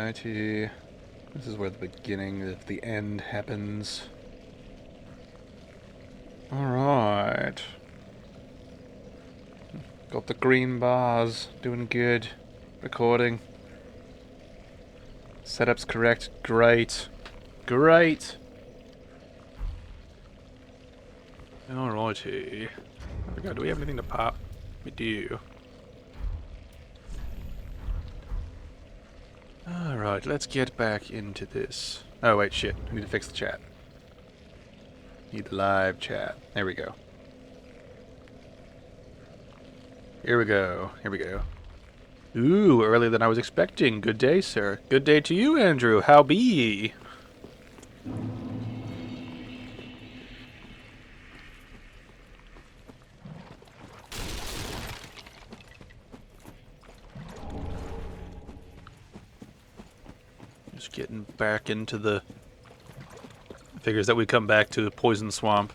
Alrighty. This is where the beginning of the end happens. Alright. Got the green bars. Doing good. Recording. Setup's correct. Great. Great! Alrighty. There we go. Do we have anything to pop? We do. Alright, let's get back into this. Oh, wait, shit. I need to fix the chat. Need the live chat. There we go. Here we go. Here we go. Ooh, earlier than I was expecting. Good day, sir. Good day to you, Andrew. How be ye? Just getting back into the... Figures that we come back to the poison swamp.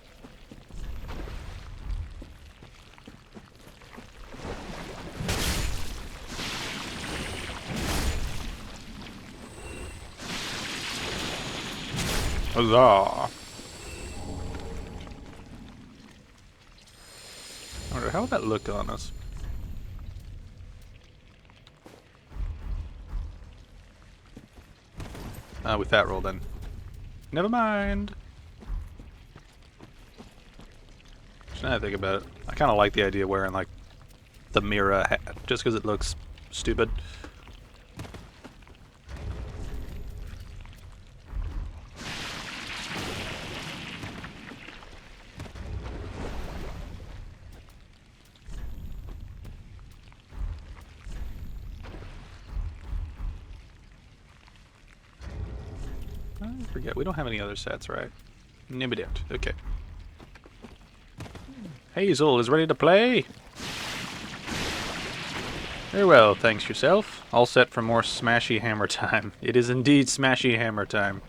Huzzah! I wonder how would that look on us? With that roll then. Never mind. Just now I think about it, I kind of like the idea of wearing like the mirror hat, just because it looks stupid. I forget, we don't have any other sets, right? No, we don't. Okay. Hazel is ready to play! Very well, thanks yourself. All set for more smashy hammer time. It is indeed smashy hammer time.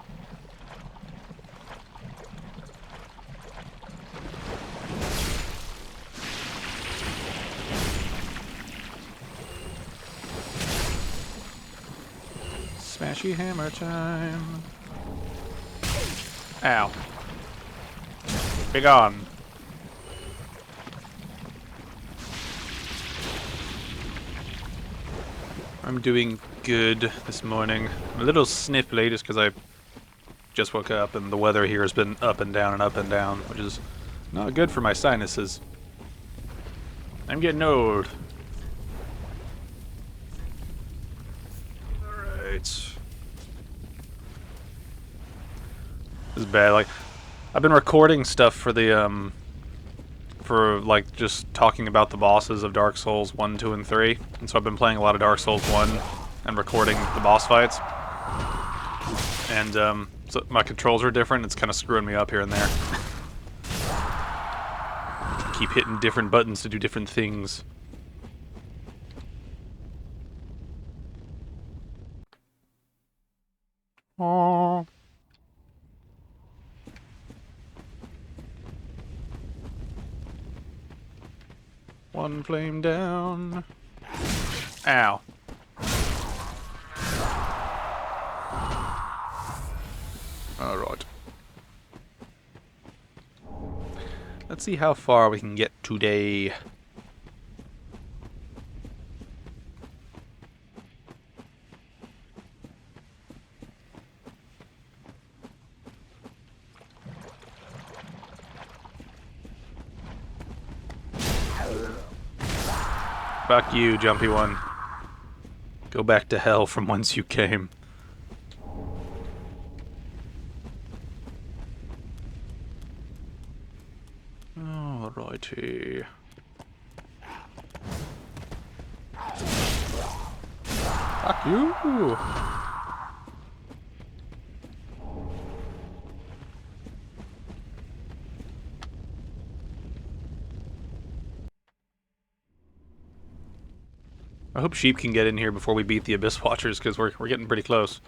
Smashy hammer time. Ow. Be gone. I'm doing good this morning. I'm a little sniffly just because I just woke up and the weather here has been up and down and up and down, which is not good for my sinuses. I'm getting old. Alright. This is bad. Like, I've been recording stuff for the, for, like, just talking about the bosses of Dark Souls 1, 2, and 3. And so I've been playing a lot of Dark Souls 1 and recording the boss fights. And, so my controls are different. It's kind of screwing me up here and there. Keep hitting different buttons to do different things. Aww. One flame down. Ow. Alright. Let's see how far we can get today. Fuck you, jumpy one. Go back to hell from whence you came. Alrighty. Fuck you! I hope Sheep can get in here before we beat the Abyss Watchers, because we're getting pretty close.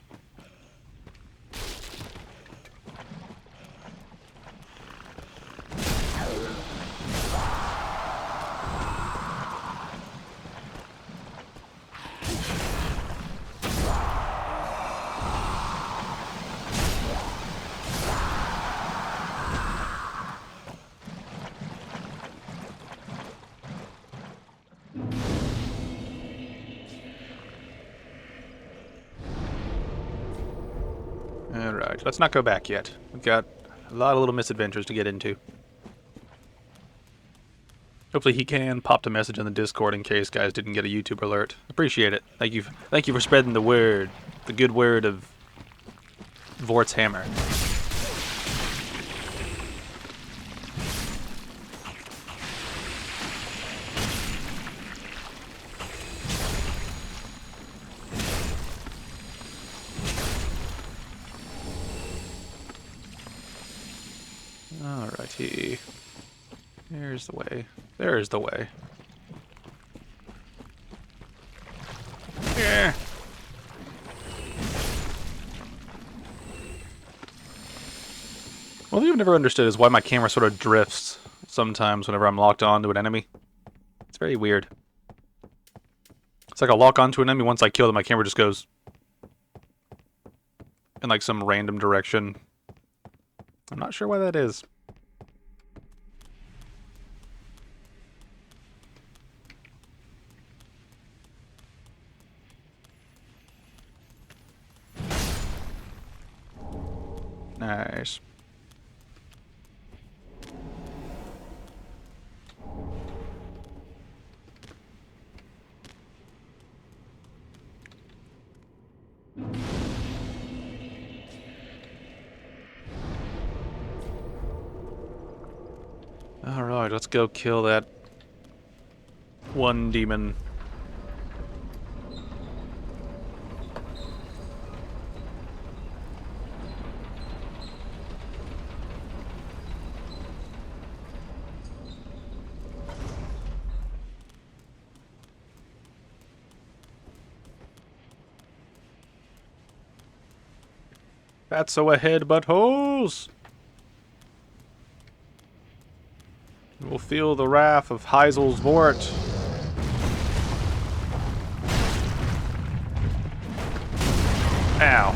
Alright, let's not go back yet. We've got a lot of little misadventures to get into. Hopefully he can pop a message in the Discord in case guys didn't get a YouTube alert. Appreciate it. Thank you for spreading the word. The good word of Vort's hammer. Alrighty. Here's the way. There's the way. Yeah. One thing I've never understood is why my camera sort of drifts sometimes whenever I'm locked onto an enemy. It's very weird. It's like I'll lock onto an enemy, once I kill them, my camera just goes in like some random direction. I'm not sure why that is. Nice. Alright, let's go kill that one demon. That's so ahead, buttholes! We'll feel the wrath of Heisel's Vort. Ow.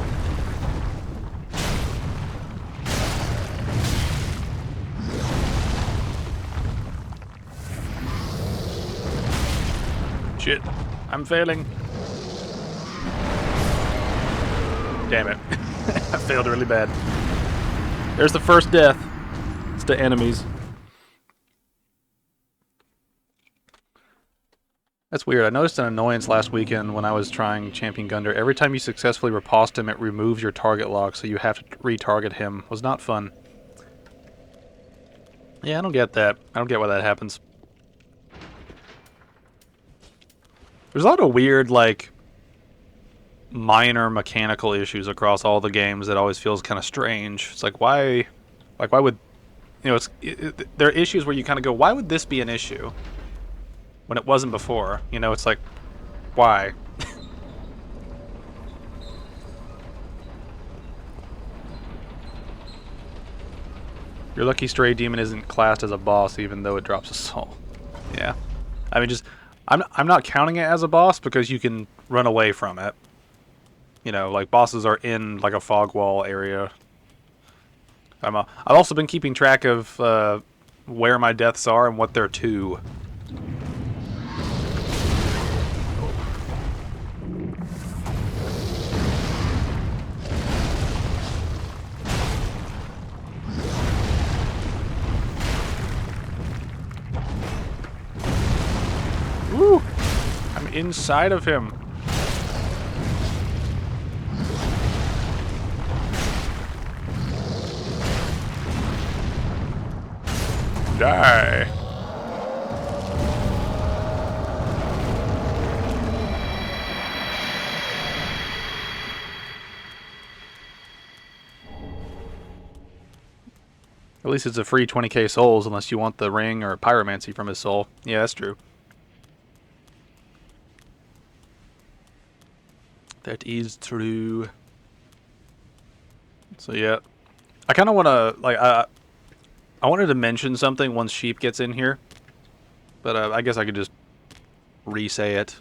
Shit. I'm failing. Damn it. I failed really bad. There's the first death. It's to enemies. That's weird. I noticed an annoyance last weekend when I was trying Champion Gunder. Every time you successfully riposte him, it removes your target lock, so you have to retarget him. It was not fun. Yeah, I don't get that. I don't get why that happens. There's a lot of weird, like, minor mechanical issues across all the games that always feels kind of strange. It's like, why would, you know, there are issues where you kind of go, why would this be an issue when it wasn't before? You know, it's like, why? Your lucky stray demon isn't classed as a boss even though it drops a soul. Yeah. I mean, just, I'm not counting it as a boss because you can run away from it. You know, like, bosses are in, like, a fog wall area. I've also been keeping track of where my deaths are and what they're to. Woo! I'm inside of him. Die. At least it's a free 20k souls unless you want the ring or pyromancy from his soul. Yeah, that's true. That is true. So yeah, I kind of want to, like, I wanted to mention something once Sheep gets in here, but I guess I could just re-say it.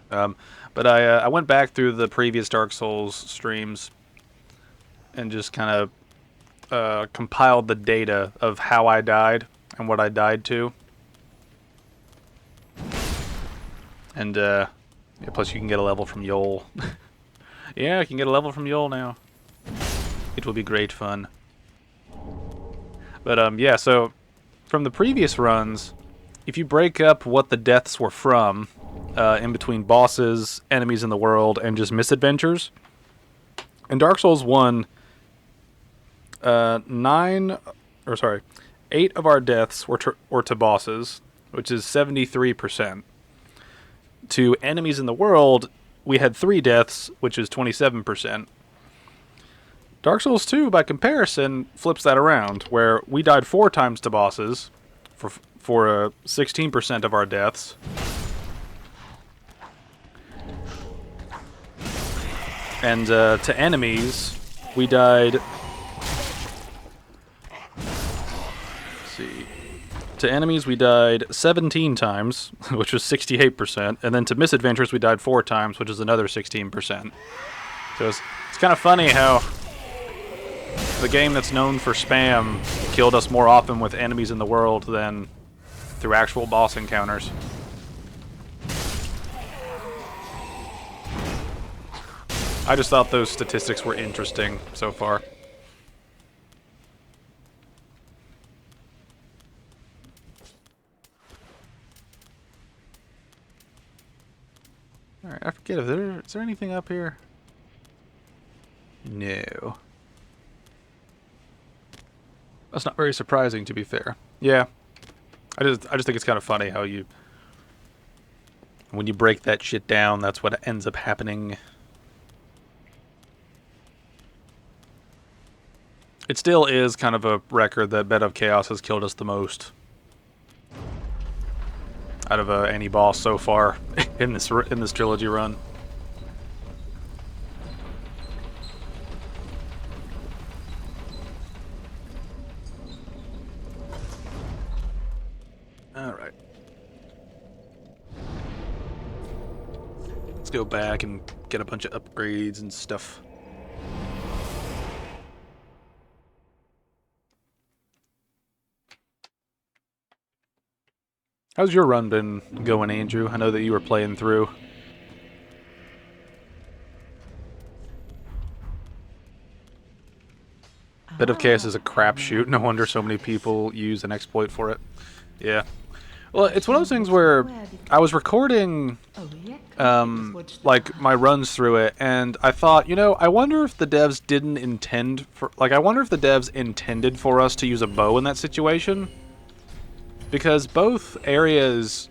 But I went back through the previous Dark Souls streams and just kind of compiled the data of how I died and what I died to. And yeah, plus you can get a level from Yol. Yeah, I can get a level from Yol now. It will be great fun. But yeah, so from the previous runs, if you break up what the deaths were from, in between bosses, enemies in the world, and just misadventures, in Dark Souls 1, 8 of our deaths were to bosses, which is 73%. To enemies in the world, we had 3 deaths, which is 27%. Dark Souls 2, by comparison, flips that around, where we died 4 times to bosses for 16% of our deaths. And to enemies, we died... Let's see. To enemies, we died 17 times, which was 68%. And then to misadventures, we died 4 times, which is another 16%. So it's kind of funny how the game that's known for spam killed us more often with enemies in the world than through actual boss encounters. I just thought those statistics were interesting so far. Alright, I forget if is there anything up here? No. That's not very surprising, to be fair. Yeah. I just think it's kind of funny how when you break that shit down, that's what ends up happening. It still is kind of a record that Bed of Chaos has killed us the most out of any boss so far in this trilogy run. All right. Let's go back and get a bunch of upgrades and stuff. How's your run been going, Andrew? I know that you were playing through. Bed of Chaos is a crapshoot. No wonder so many people use an exploit for it. Yeah. Well, it's one of those things where I was recording, like, my runs through it, and I thought, you know, I wonder if the devs didn't intend for... Like, I wonder if the devs intended for us to use a bow in that situation. Because both areas,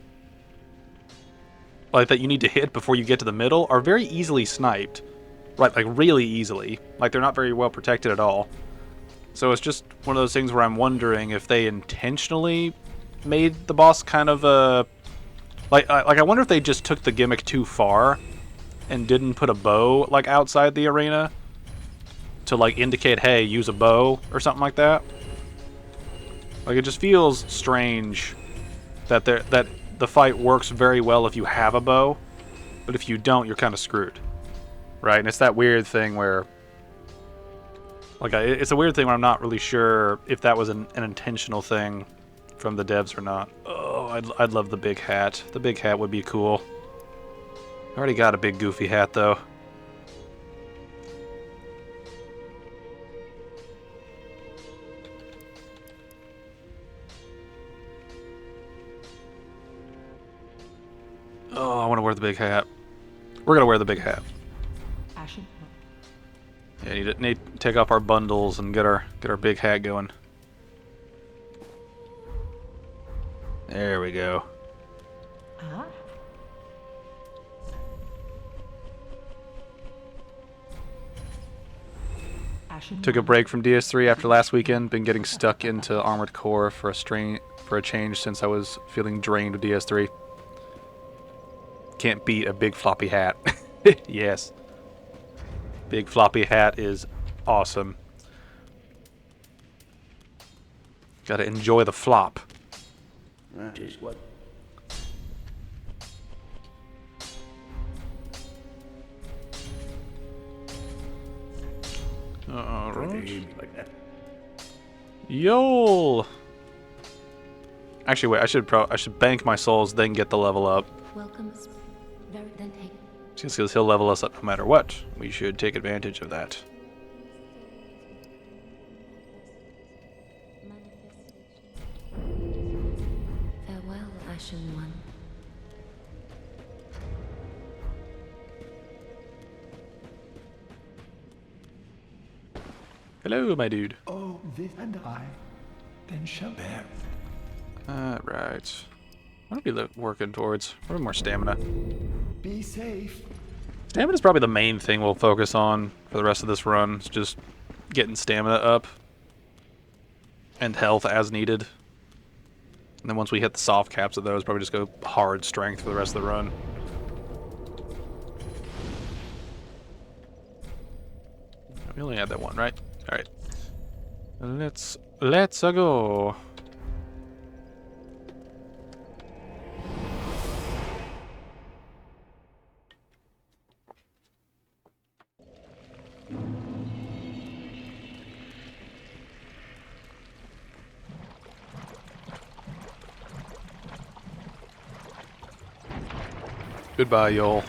like, that you need to hit before you get to the middle are very easily sniped. Right, like, really easily. Like, they're not very well protected at all. So it's just one of those things where I'm wondering if they intentionally made the boss kind of a... Like, I wonder if they just took the gimmick too far and didn't put a bow, like, outside the arena to, like, indicate, hey, use a bow or something like that. Like, it just feels strange that the fight works very well if you have a bow, but if you don't, you're kind of screwed. Right? And it's that weird thing where... Like, it's a weird thing where I'm not really sure if that was an intentional thing from the devs or not. Oh, I'd love the big hat. The big hat would be cool. I already got a big goofy hat, though. Oh, I want to wear the big hat. We're gonna wear the big hat. Yeah, need to take off our bundles and get our big hat going. There we go. Took a break from DS3 after last weekend. Been getting stuck into Armored Core for a change since I was feeling drained with DS3. Can't beat a big floppy hat. Yes. Big floppy hat is awesome. Gotta enjoy the flop. Just what? Alright. Yo! Actually, wait. I should bank my souls, then get the level up. Welcome. Just because he'll level us up no matter what. We should take advantage of that. Ashen One. Hello, my dude. Oh, this and I, then shall bear. Right. What are we working towards? What are more stamina? Be safe. Stamina's probably the main thing we'll focus on for the rest of this run. It's just getting stamina up. And health as needed. And then once we hit the soft caps of those, probably just go hard strength for the rest of the run. We only had that one, right? Alright. Let's go. Goodbye, y'all.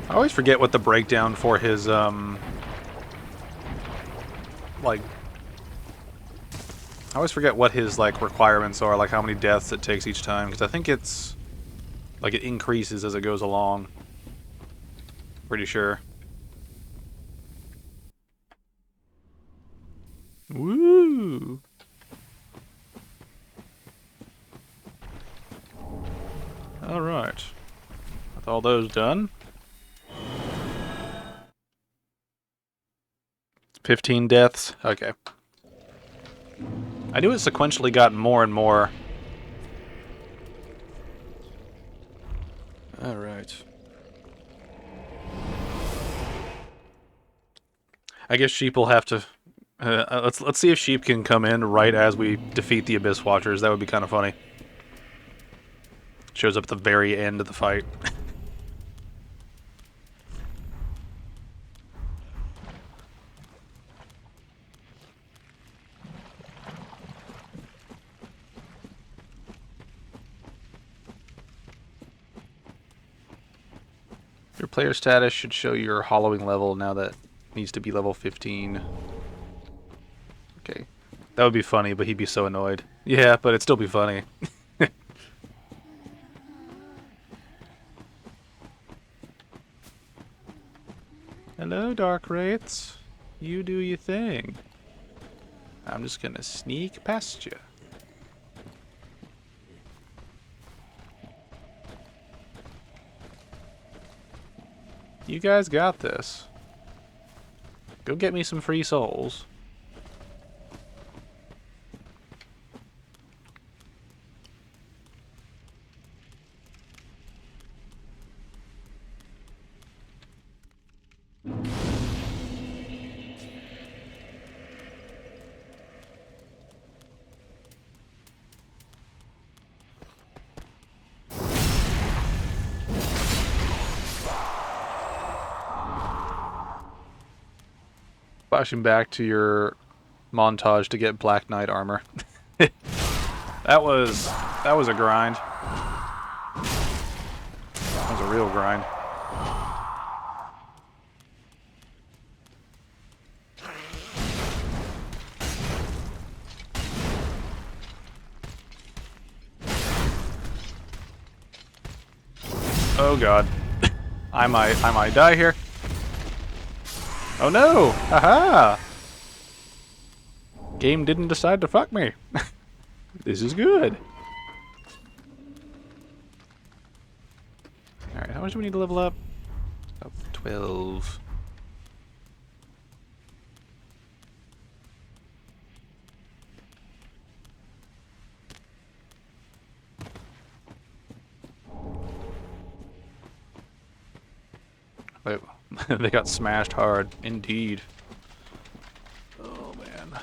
I always forget what the breakdown for his, like... I always forget what his, like, requirements are, like how many deaths it takes each time, because I think it's... like, it increases as it goes along. Pretty sure. Woo! Alright. With all those done... 15 deaths? Okay. I knew it sequentially got more and more. Alright. I guess Sheep will have to... let's see if Sheep can come in right as we defeat the Abyss Watchers. That would be kind of funny. Shows up at the very end of the fight. Your player status should show your hollowing level now that needs to be level 15. Okay. That would be funny, but he'd be so annoyed. Yeah, but it'd still be funny. Hello, Dark Wraiths. You do your thing. I'm just gonna sneak past you. You guys got this. Go get me some free souls. Flashing back to your montage to get Black Knight armor. That was a grind. That was a real grind. Oh god. I might die here. Oh no! Haha! Game didn't decide to fuck me. This is good. Alright, how much do we need to level up? About 12. Wait, they got smashed hard, indeed. Oh man.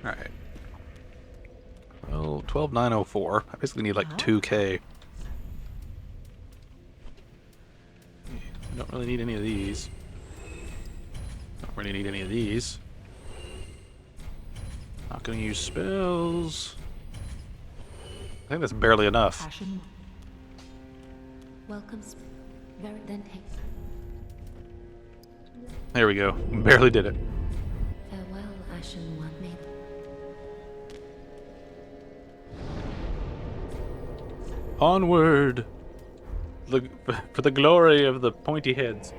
Alright. Well, 12,904. I basically need like 2K. Don't really need any of these. Don't really need any of these. Not gonna use spells. I think that's barely enough. Ashen. Welcomes. Very then take. There we go. Barely did it. Farewell, Ashen One. May Onward! For the glory of the pointy heads.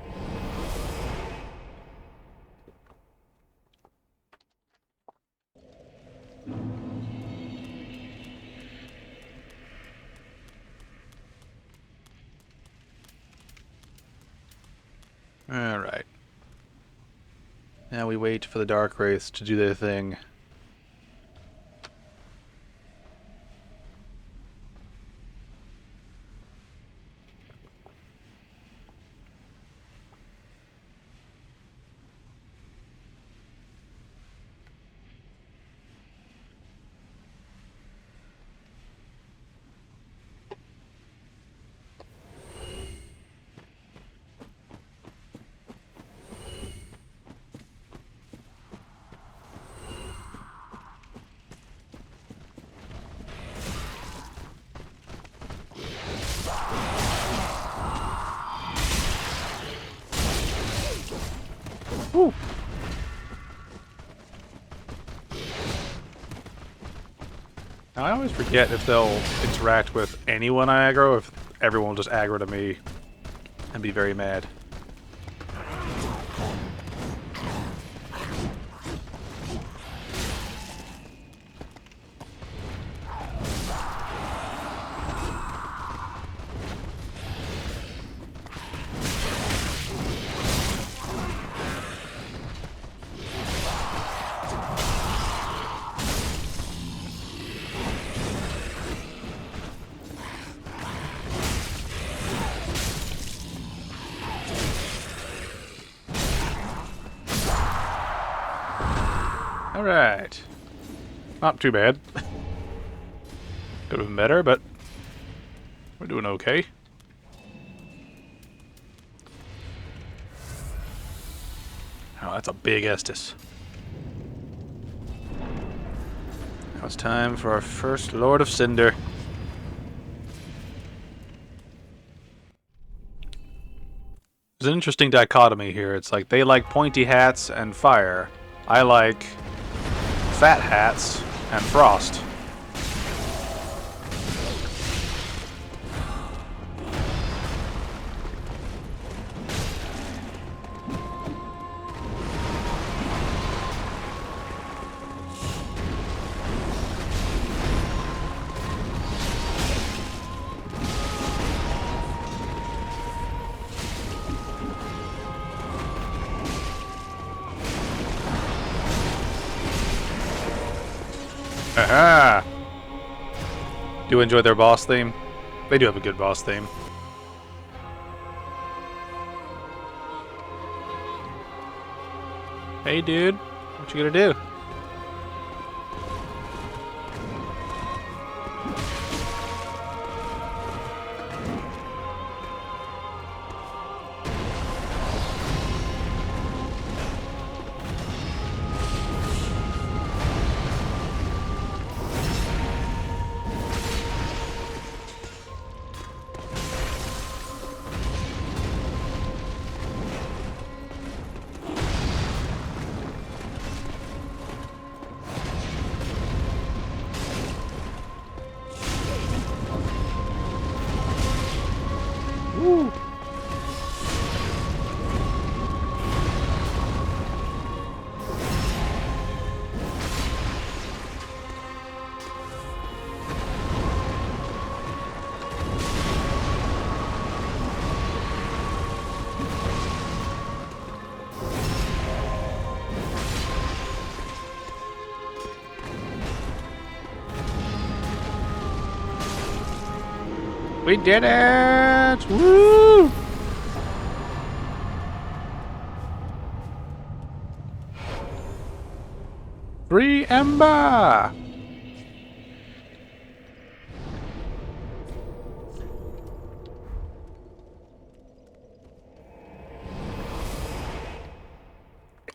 Alright. Now we wait for the Dark Wraiths to do their thing. Woo! Now, I always forget if they'll interact with anyone I aggro, or if everyone will just aggro to me and be very mad. Alright. Not too bad. Could have been better, but we're doing okay. Oh, that's a big Estus. Now it's time for our first Lord of Cinder. There's an interesting dichotomy here. It's like they like pointy hats and fire. I like fat hats and frost. Aha! Do you enjoy their boss theme? They do have a good boss theme. Hey dude, what you gonna do? Woo! We did it! Woo! Free Ember! I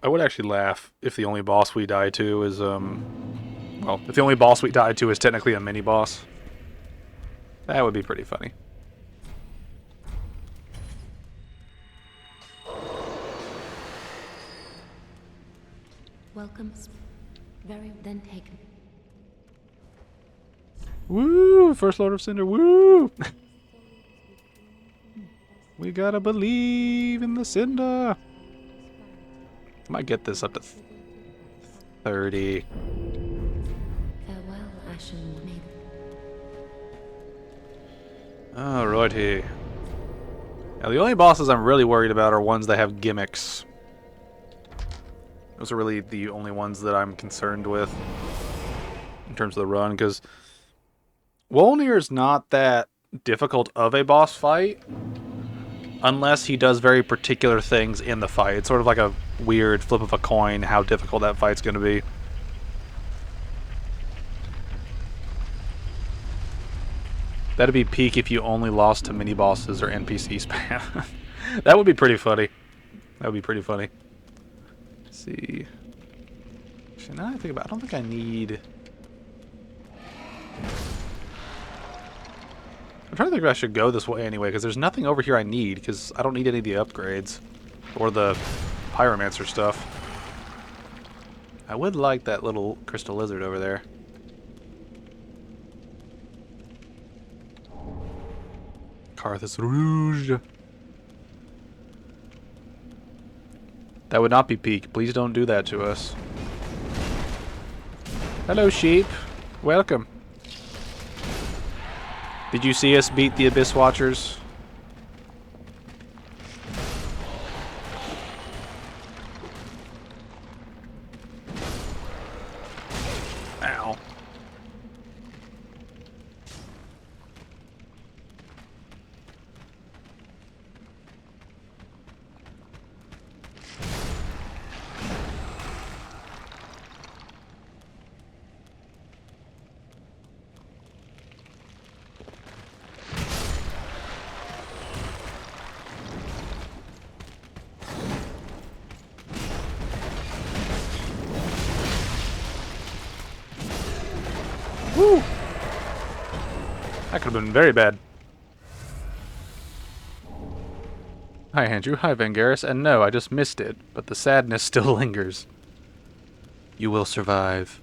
would actually laugh if the only boss we die to is, well, if the only boss we die to is technically a mini-boss. That would be pretty funny. Welcome. Very then taken. Woo! First Lord of Cinder, woo! We gotta believe in the Cinder. Might get this up to 30. Farewell, Ashen Maiden. Alrighty. Now the only bosses I'm really worried about are ones that have gimmicks. Those are really the only ones that I'm concerned with in terms of the run, because Wolnir's not that difficult of a boss fight unless he does very particular things in the fight. It's sort of like a weird flip of a coin how difficult that fight's going to be. That'd be peak if you only lost to mini-bosses or NPC spam. That would be pretty funny. That would be pretty funny. Let's see. Actually, now I think about it, I don't think I need... I'm trying to think if I should go this way anyway, because there's nothing over here I need, because I don't need any of the upgrades. Or the Pyromancer stuff. I would like that little crystal lizard over there. Carthus Rouge. That would not be peak. Please don't do that to us. Hello, sheep. Welcome. Did you see us beat the Abyss Watchers? Ow. Woo! That could have been very bad. Hi, Andrew. Hi, Vangeris. And no, I just missed it, but the sadness still lingers. You will survive.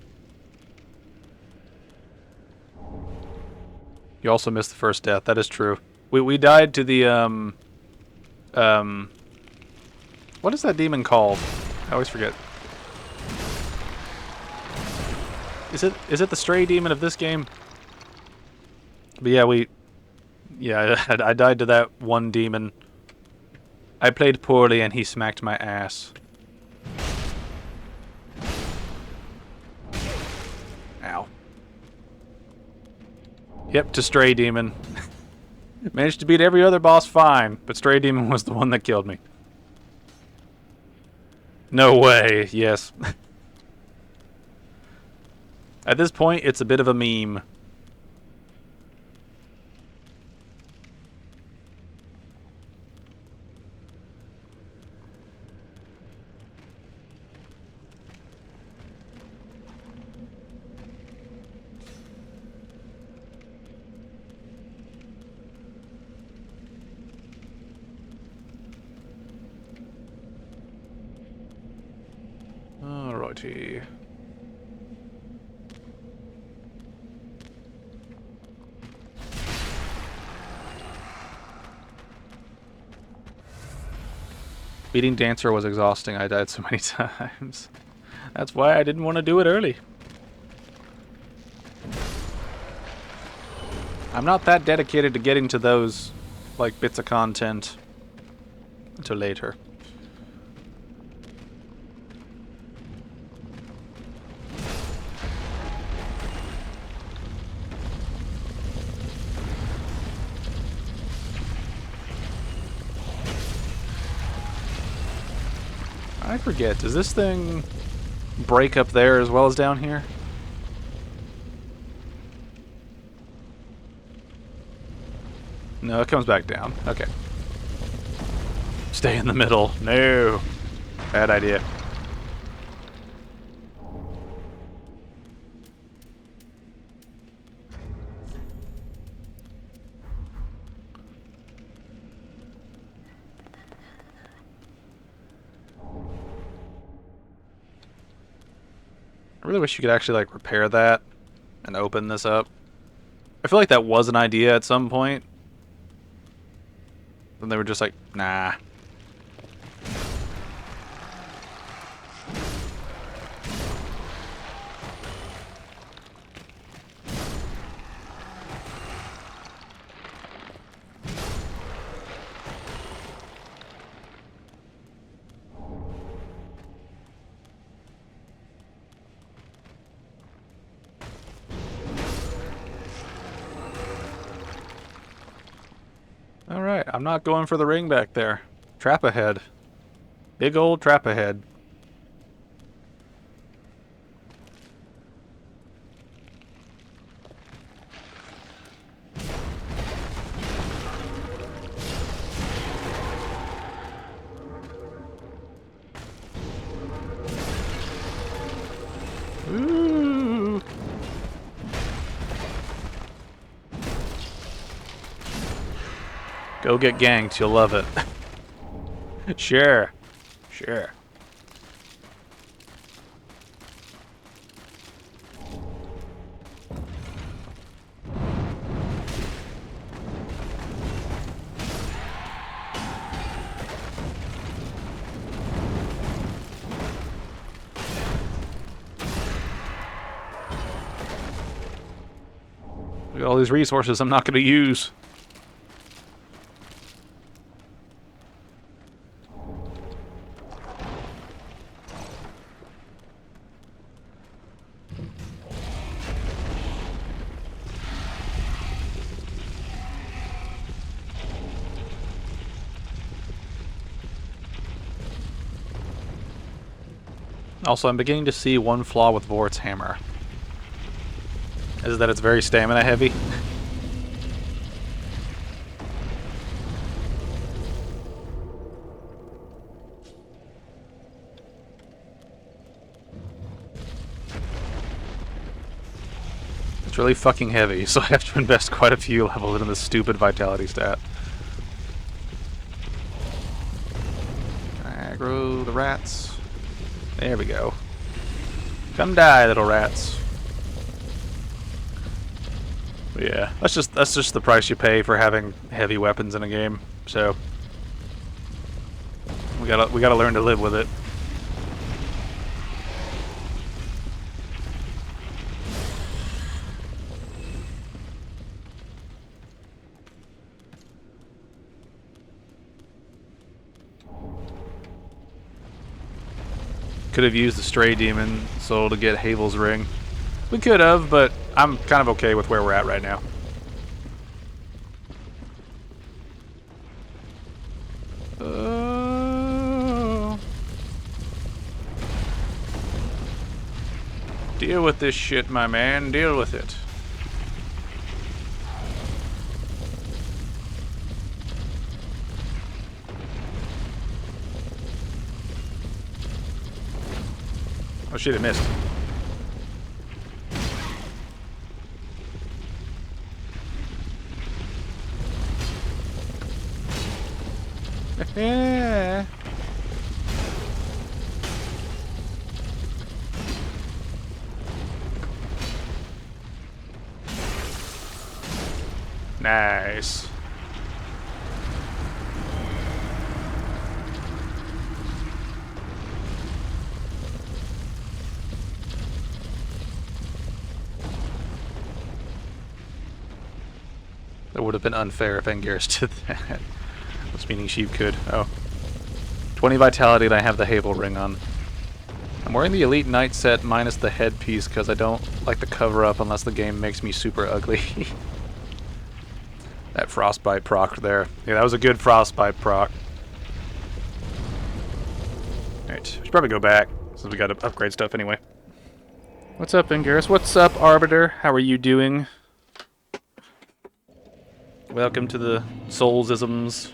You also missed the first death. That is true. We died to the, what is that demon called? I always forget. Is it the stray demon of this game? But yeah, I died to that one demon. I played poorly and he smacked my ass. Ow. Yep, to stray demon. Managed to beat every other boss fine, but stray demon was the one that killed me. No way, yes. At this point, it's a bit of a meme. Alrighty. Beating Dancer was exhausting. I died so many times. That's why I didn't want to do it early. I'm not that dedicated to getting to those, like, bits of content until later. I forget, does this thing break up there as well as down here? No, it comes back down. Okay. Stay in the middle. No. Bad idea. really wish you could actually, like, repair that and open this up. I feel like that was an idea at some point. Then they were just like, nah. Alright, I'm not going for the ring back there. Trap ahead. Big old trap ahead. Ooh. Go get ganked, you'll love it. Sure. Sure. Look at all these resources I'm not going to use. Also, I'm beginning to see one flaw with Vort's hammer. Is that it's very stamina heavy. It's really fucking heavy, so I have to invest quite a few levels in this stupid vitality stat. Aggro the rats. There we go. Come die, little rats. But yeah, that's just the price you pay for having heavy weapons in a game. So we gotta learn to live with it. Could have used the Stray Demon Soul to get Havel's Ring. We could have, but I'm kind of okay with where we're at right now. Deal with this shit, my man. Deal with it. Oh shit, it missed. Yeah. Nice. That would have been unfair if Angarus did that. That's meaning she could. Oh. 20 vitality and I have the Havel Ring on. I'm wearing the Elite Knight set minus the headpiece because I don't like the cover up unless the game makes me super ugly. That Frostbite proc there. Yeah, that was a good Frostbite proc. Alright, we should probably go back since we got to upgrade stuff anyway. What's up, Angarus? What's up, Arbiter? How are you doing? Welcome to the Soulsisms.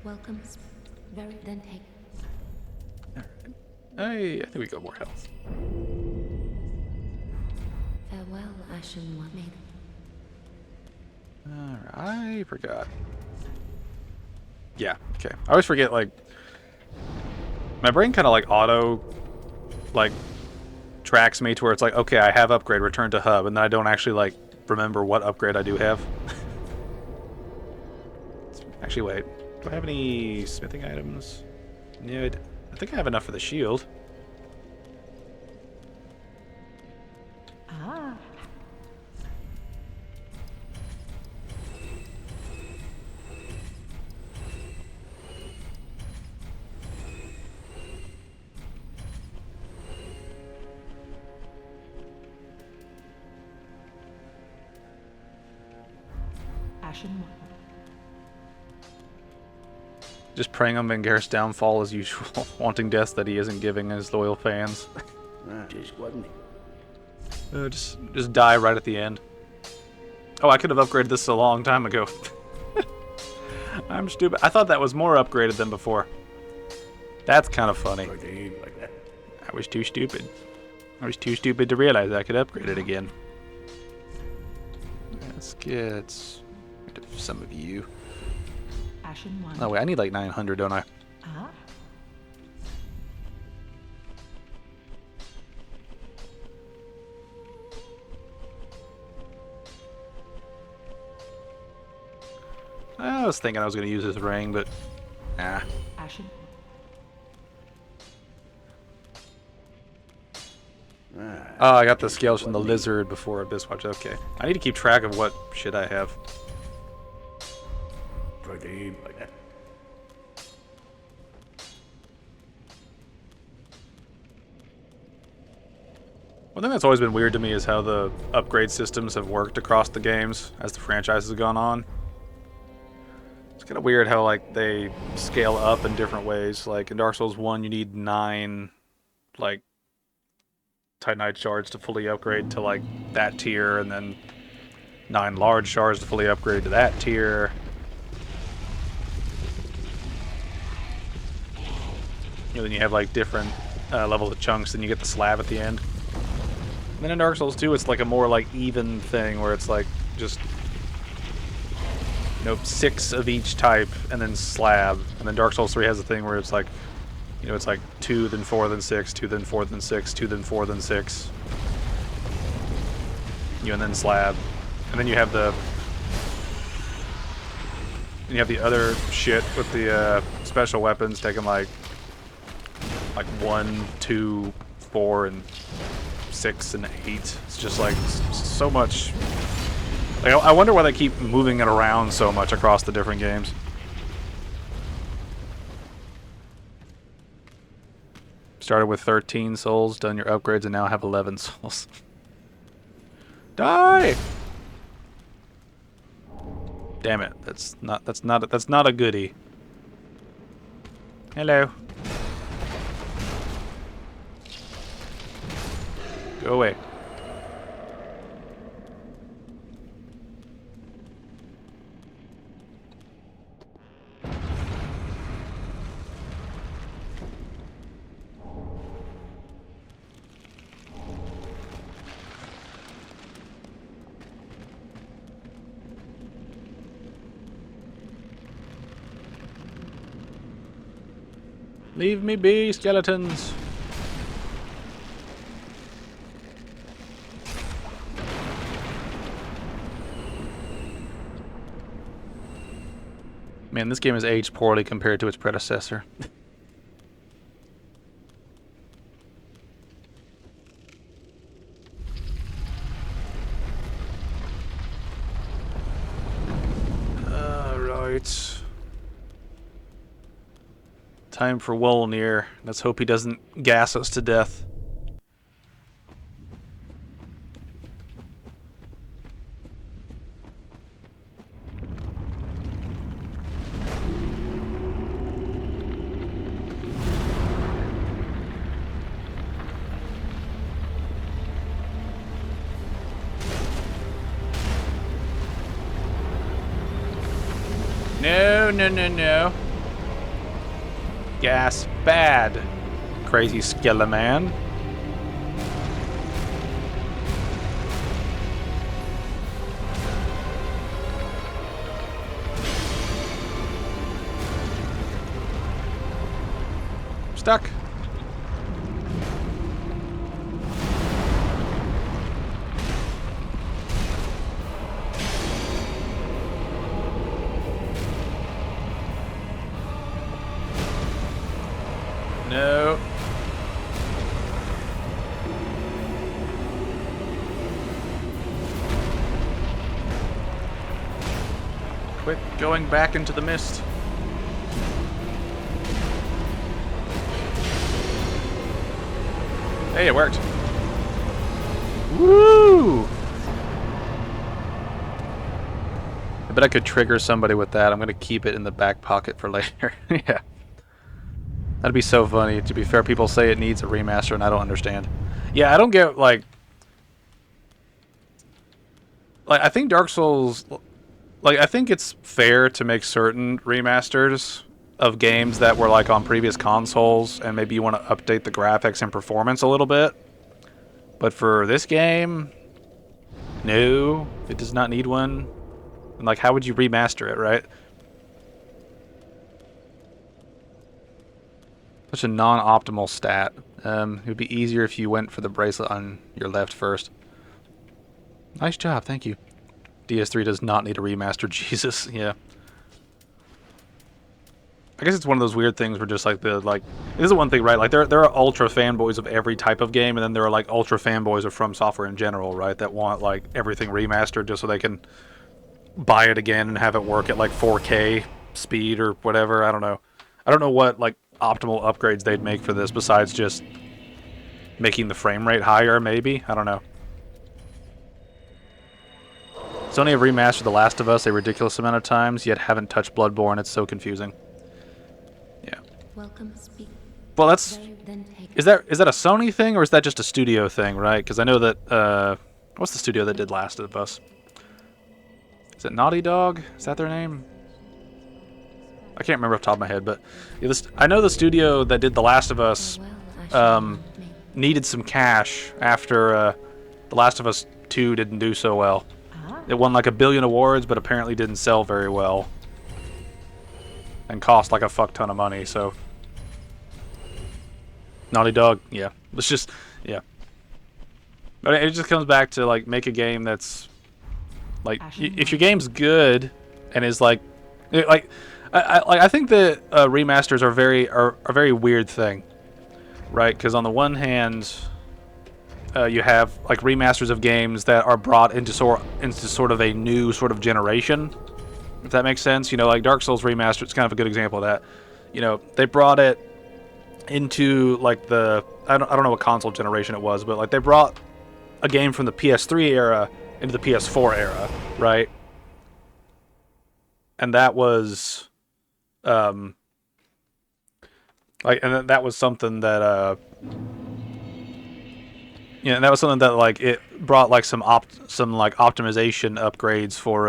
Welcome. Very then take. Hey, I think we got more health. Farewell, Ashen One Maiden. Alright, I forgot. Yeah, okay. I always forget, like, my brain kind of like auto like tracks me to where it's like, okay, I have upgrade, return to hub, and then I don't actually like remember what upgrade I do have. Actually, wait. Do I have any smithing items? No, I think I have enough for the shield. Ah. Ashen one. Just praying on Venger's downfall as usual, wanting death that he isn't giving his loyal fans. Just wasn't it? Just die right at the end. Oh, I could have upgraded this a long time ago. I'm stupid. I thought that was more upgraded than before. That's kind of funny. Like that. I was too stupid. I was too stupid to realize I could upgrade it again. Let's get rid of some of you. Ashen one. Oh wait, I need like 900, don't I? Ah. I was thinking I was going to use this ring, but nah. Ashen. Oh, I got the scales from the lizard before Abyss Watch. Okay. I need to keep track of what shit I have. Like that. One thing that's always been weird to me is how the upgrade systems have worked across the games as the franchise has gone on. It's kind of weird how like they scale up in different ways. Like in Dark Souls 1, you need 9 like Titanite shards to fully upgrade to like that tier, and then 9 large shards to fully upgrade to that tier. And then you have like different levels of chunks, and you get the slab at the end. And then in Dark Souls 2, it's like a more like even thing where it's like just 6 of each type and then slab. And then Dark Souls 3 has a thing where it's like, it's like 2, then 4, then 6, 2, then 4, then 6, 2, then 4, then 6. And then slab. And then you have the other shit with the special weapons taking like 1, 2, 4, and 6 and 8. It's just like so much. Like, I wonder why they keep moving it around so much across the different games. Started with 13 souls, done your upgrades, and now have 11 souls. Die! Damn it! That's not a goodie. Hello. Go away. Leave me be, skeletons. Man, this game has aged poorly compared to its predecessor. Alright. Time for Wolnir. Let's hope he doesn't gas us to death. No, no, no, no. Gas bad. Crazy Skeleman. Stuck. Quit going back into the mist. Hey, it worked. Woo! I bet I could trigger somebody with that. I'm gonna keep it in the back pocket for later. Yeah. That'd be so funny. To be fair, people say it needs a remaster and I don't understand. Yeah, I don't get, like, I think Dark Souls, like, I think it's fair to make certain remasters of games that were, like, on previous consoles, and maybe you want to update the graphics and performance a little bit. But for this game, no, it does not need one. And, like, how would you remaster it, right? Such a non-optimal stat. It would be easier if you went for the bracelet on your left first. Nice job, thank you. DS3 does not need a remaster, Jesus, yeah. I guess it's one of those weird things where just like this is the one thing, right? Like there are ultra fanboys of every type of game, and then there are like ultra fanboys of From Software in general, right? That want like everything remastered just so they can buy it again and have it work at like 4K speed or whatever. I don't know. I don't know what like optimal upgrades they'd make for this besides just making the frame rate higher, maybe? I don't know. Sony have remastered The Last of Us a ridiculous amount of times, yet haven't touched Bloodborne. It's so confusing. Yeah. Welcome, speak. Well, that's... Very then take Is that a Sony thing, or is that just a studio thing, right? Because I know that, what's the studio that did Last of Us? Is it Naughty Dog? Is that their name? I can't remember off the top of my head, but yeah, I know the studio that did The Last of Us needed some cash after The Last of Us 2 didn't do so well. It won like 1 billion awards, but apparently didn't sell very well. And cost like a fuck ton of money, so... Naughty Dog, yeah. It's just, yeah. But it just comes back to, like, make a game that's... Like, if your game's good, and is like... I think that remasters are a very weird thing. Right? Because on the one hand... you have like remasters of games that are brought into sort of a new sort of generation, if that makes sense. You know, like Dark Souls remaster, it's kind of a good example of that. You know, they brought it into like the I don't know what console generation it was, but like they brought a game from the PS3 era into the PS4 era, right? And that was and that was something that yeah, and that was something that like it brought like some like optimization upgrades for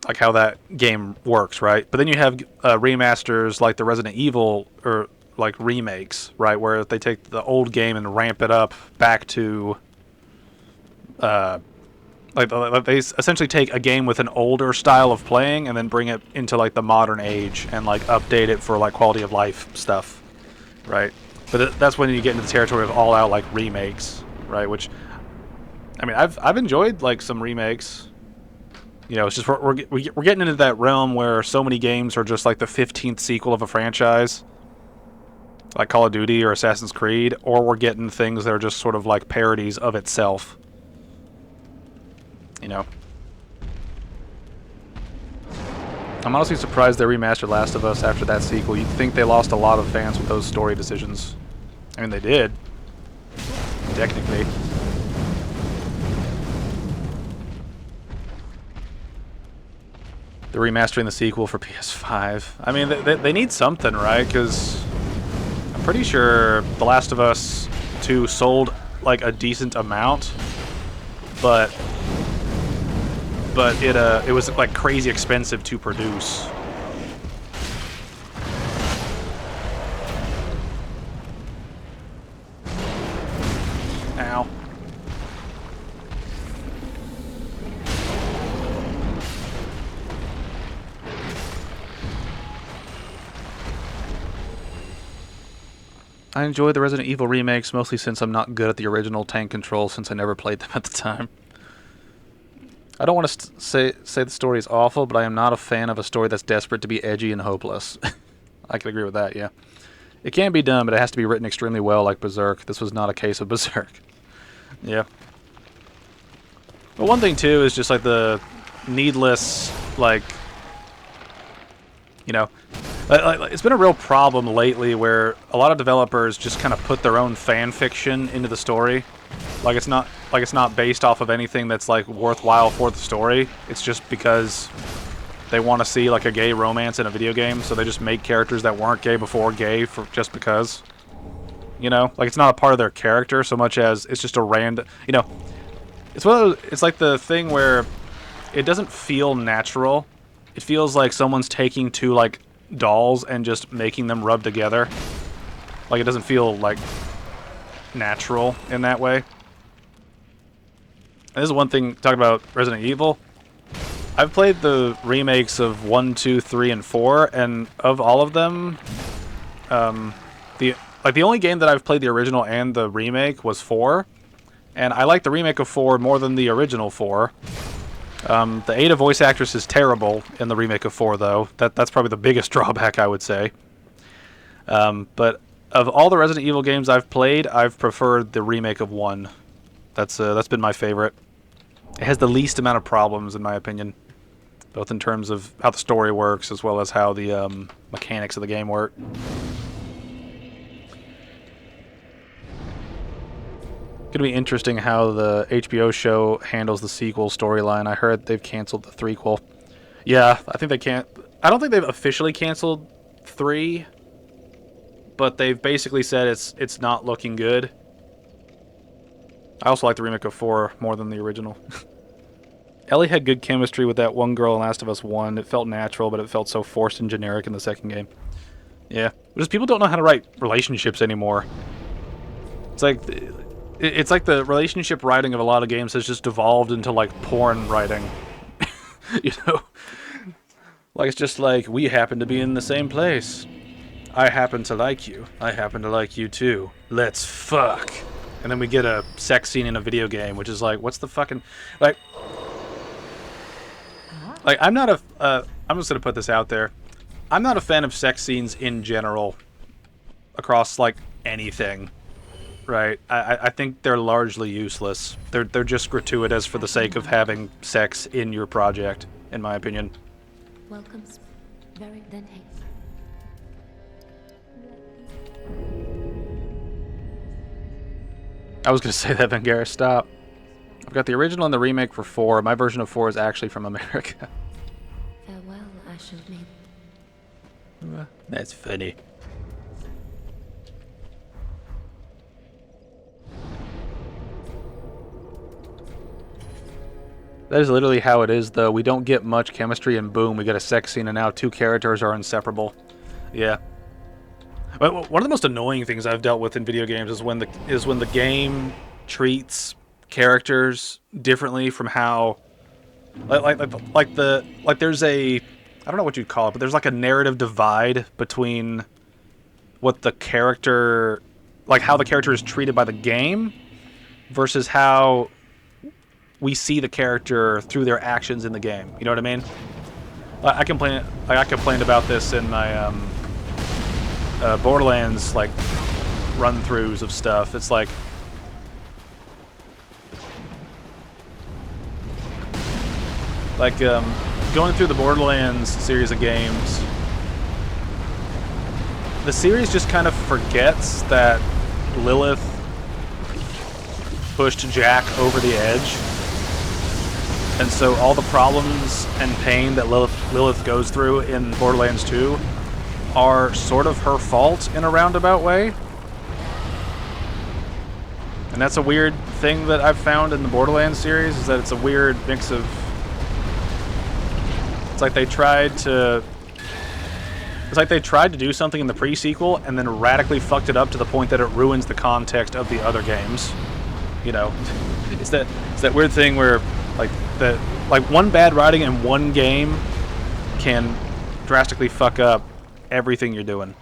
like how that game works, right? But then you have remasters like the Resident Evil or like remakes, right, where they take the old game and ramp it up back to like they essentially take a game with an older style of playing and then bring it into like the modern age and like update it for like quality of life stuff, right? But that's when you get into the territory of all-out like remakes, right? Which, I mean, I've enjoyed like some remakes. You know, it's just we're getting into that realm where so many games are just like the 15th sequel of a franchise, like Call of Duty or Assassin's Creed, or we're getting things that are just sort of like parodies of itself. You know, I'm honestly surprised they remastered Last of Us after that sequel. You'd think they lost a lot of fans with those story decisions. I mean, they did. Technically. They're remastering the sequel for PS5. I mean, they need something, right? Because I'm pretty sure The Last of Us 2 sold, like, a decent amount. But it was, like, crazy expensive to produce. Ow. I enjoy the Resident Evil remakes, mostly since I'm not good at the original tank control since I never played them at the time. I don't want to say the story is awful, but I am not a fan of a story that's desperate to be edgy and hopeless. I can agree with that, yeah. It can be done, but it has to be written extremely well, like Berserk. This was not a case of Berserk. Yeah. But one thing, too, is just like the needless, like, you know, it's been a real problem lately where a lot of developers just kind of put their own fan fiction into the story. Like it's not based off of anything that's like worthwhile for the story. It's just because they want to see like a gay romance in a video game, so they just make characters that weren't gay before gay for just because. You know, like it's not a part of their character so much as it's just a random. You know, it's one of those, it's like the thing where it doesn't feel natural. It feels like someone's taking two like dolls and just making them rub together. Like it doesn't feel like natural in that way. And this is one thing talking about Resident Evil. I've played the remakes of 1, 2, 3, and 4, and of all of them, the only game that I've played the original and the remake was 4, and I like the remake of 4 more than the original 4. The Ada voice actress is terrible in the remake of 4, though. That's probably the biggest drawback, I would say. But of all the Resident Evil games I've played, I've preferred the remake of 1. That's been my favorite. It has the least amount of problems, in my opinion, both in terms of how the story works as well as how the mechanics of the game work. Gonna be interesting how the HBO show handles the sequel storyline. I heard they've canceled the threequel. Yeah, I think they can't. I don't think they've officially canceled 3, but they've basically said it's not looking good. I also like the remake of 4 more than the original. Ellie had good chemistry with that one girl in Last of Us 1. It felt natural, but it felt so forced and generic in the second game. Yeah, because people don't know how to write relationships anymore. It's like the relationship writing of a lot of games has just devolved into like porn writing. You know? Like it's just like, we happen to be in the same place. I happen to like you. I happen to like you too. Let's fuck. And then we get a sex scene in a video game, which is like, what's the fucking... Like, I'm not a... I'm just going to put this out there. I'm not a fan of sex scenes in general across, like, anything. Right? I think they're largely useless. They're just gratuitous for the sake of having sex in your project, in my opinion. Welcome. Very then hey. I was going to say that, Vangara, stop. I've got the original and the remake for 4. My version of 4 is actually from America. Farewell, Ashen Maiden. That's funny. That is literally how it is, though. We don't get much chemistry, and boom, we get a sex scene, and now 2 characters are inseparable. Yeah. But one of the most annoying things I've dealt with in video games is when the game treats characters differently from how, like there's a, I don't know what you'd call it, but there's like a narrative divide between what the character, like how the character is treated by the game versus how we see the character through their actions in the game. You know what I mean? I complained about this in my Borderlands like run-throughs of stuff. It's like going through the Borderlands series of games, the series just kind of forgets that Lilith pushed Jack over the edge. And so all the problems and pain that Lilith goes through in Borderlands 2 are sort of her fault in a roundabout way. And that's a weird thing that I've found in the Borderlands series, is that it's a weird mix of... It's like they tried to do something in the pre-sequel and then radically fucked it up to the point that it ruins the context of the other games. You know, it's that weird thing where like one bad writing in one game can drastically fuck up everything you're doing.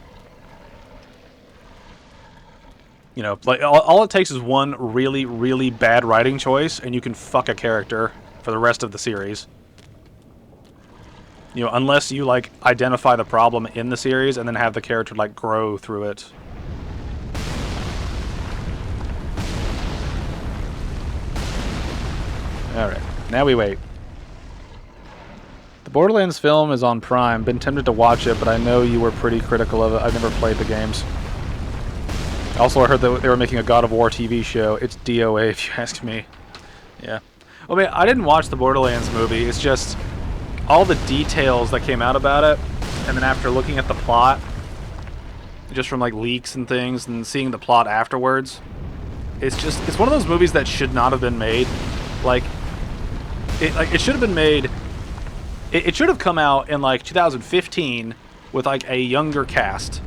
You know, like all it takes is one really, really bad writing choice, and you can fuck a character for the rest of the series. You know, unless you like identify the problem in the series and then have the character like grow through it. All right, now we wait. The Borderlands film is on Prime. Been tempted to watch it, but I know you were pretty critical of it. I've never played the games. Also, I heard that they were making a God of War TV show. It's DOA, if you ask me. Yeah. I mean, I didn't watch the Borderlands movie. It's just all the details that came out about it, and then after looking at the plot, just from like leaks and things, and seeing the plot afterwards, it's one of those movies that should not have been made. Like it should have been made. It should have come out in like 2015 with like a younger cast,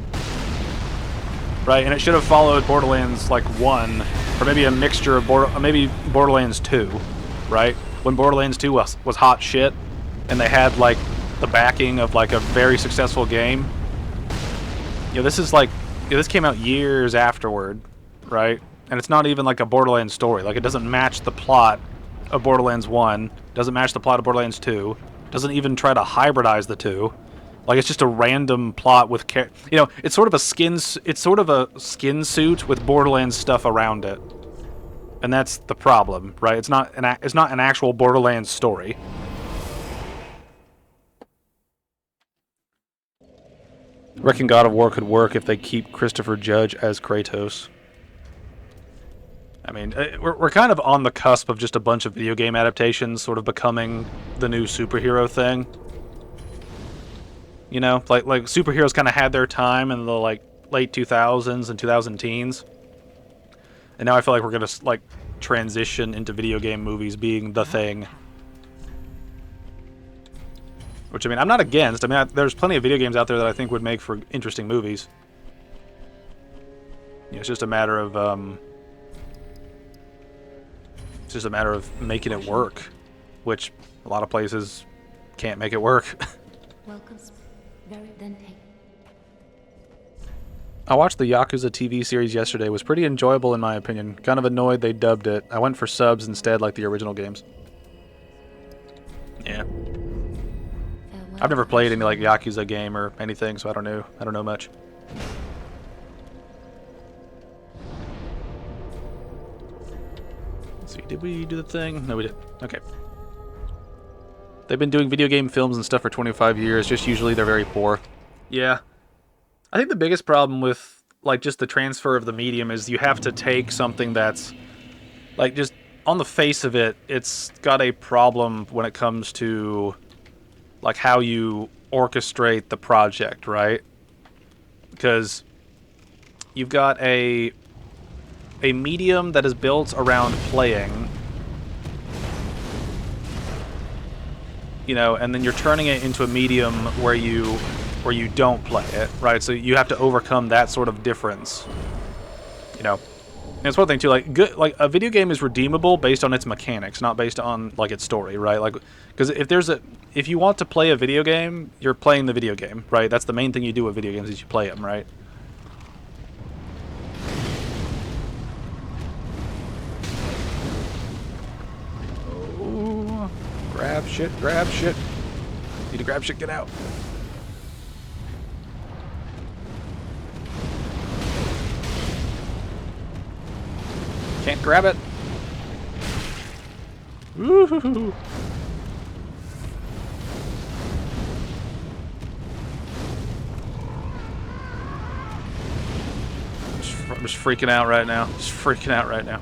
right? And it should have followed Borderlands like 1, or maybe a mixture of maybe Borderlands 2, right? When Borderlands 2 was hot shit, and they had like the backing of like a very successful game. You know, this is like, this came out years afterward, right? And it's not even like a Borderlands story. Like, it doesn't match the plot of Borderlands 1, doesn't match the plot of Borderlands 2, doesn't even try to hybridize the two. Like, it's just a random plot with, you know, it's sort of a skin suit with Borderlands stuff around it. And that's the problem, right? It's not an actual Borderlands story. I reckon God of War could work if they keep Christopher Judge as Kratos. I mean, we're kind of on the cusp of just a bunch of video game adaptations sort of becoming the new superhero thing. You know, like superheroes kind of had their time in the like late 2000s and 2010s. And now I feel like we're going to like transition into video game movies being the thing. Which, I mean, I'm not against. I mean, there's plenty of video games out there that I think would make for interesting movies. You know, it's just a matter of making it work, which a lot of places can't make it work. Welcome. Very then take. I watched the Yakuza TV series yesterday. It was pretty enjoyable in my opinion. Kind of annoyed they dubbed it. I went for subs instead like the original games. Yeah. I've never played any like Yakuza game or anything, so I don't know much. Let's see, did we do the thing? No, we didn't. Okay. They've been doing video game films and stuff for 25 years, just usually they're very poor. Yeah. I think the biggest problem with like just the transfer of the medium is you have to take something that's like just on the face of it, it's got a problem when it comes to like how you orchestrate the project, right? Because you've got a medium that is built around playing, you know, and then you're turning it into a medium where you don't play it, right? So you have to overcome that sort of difference, you know. And it's one thing too, like a video game is redeemable based on its mechanics, not based on like its story, right? Like, because if you want to play a video game, you're playing the video game, right? That's the main thing you do with video games is you play them, right? Oh, grab shit, grab shit. Need to grab shit, get out. Can't grab it. Woo-hoo-hoo. I'm just freaking out right now. Just freaking out right now.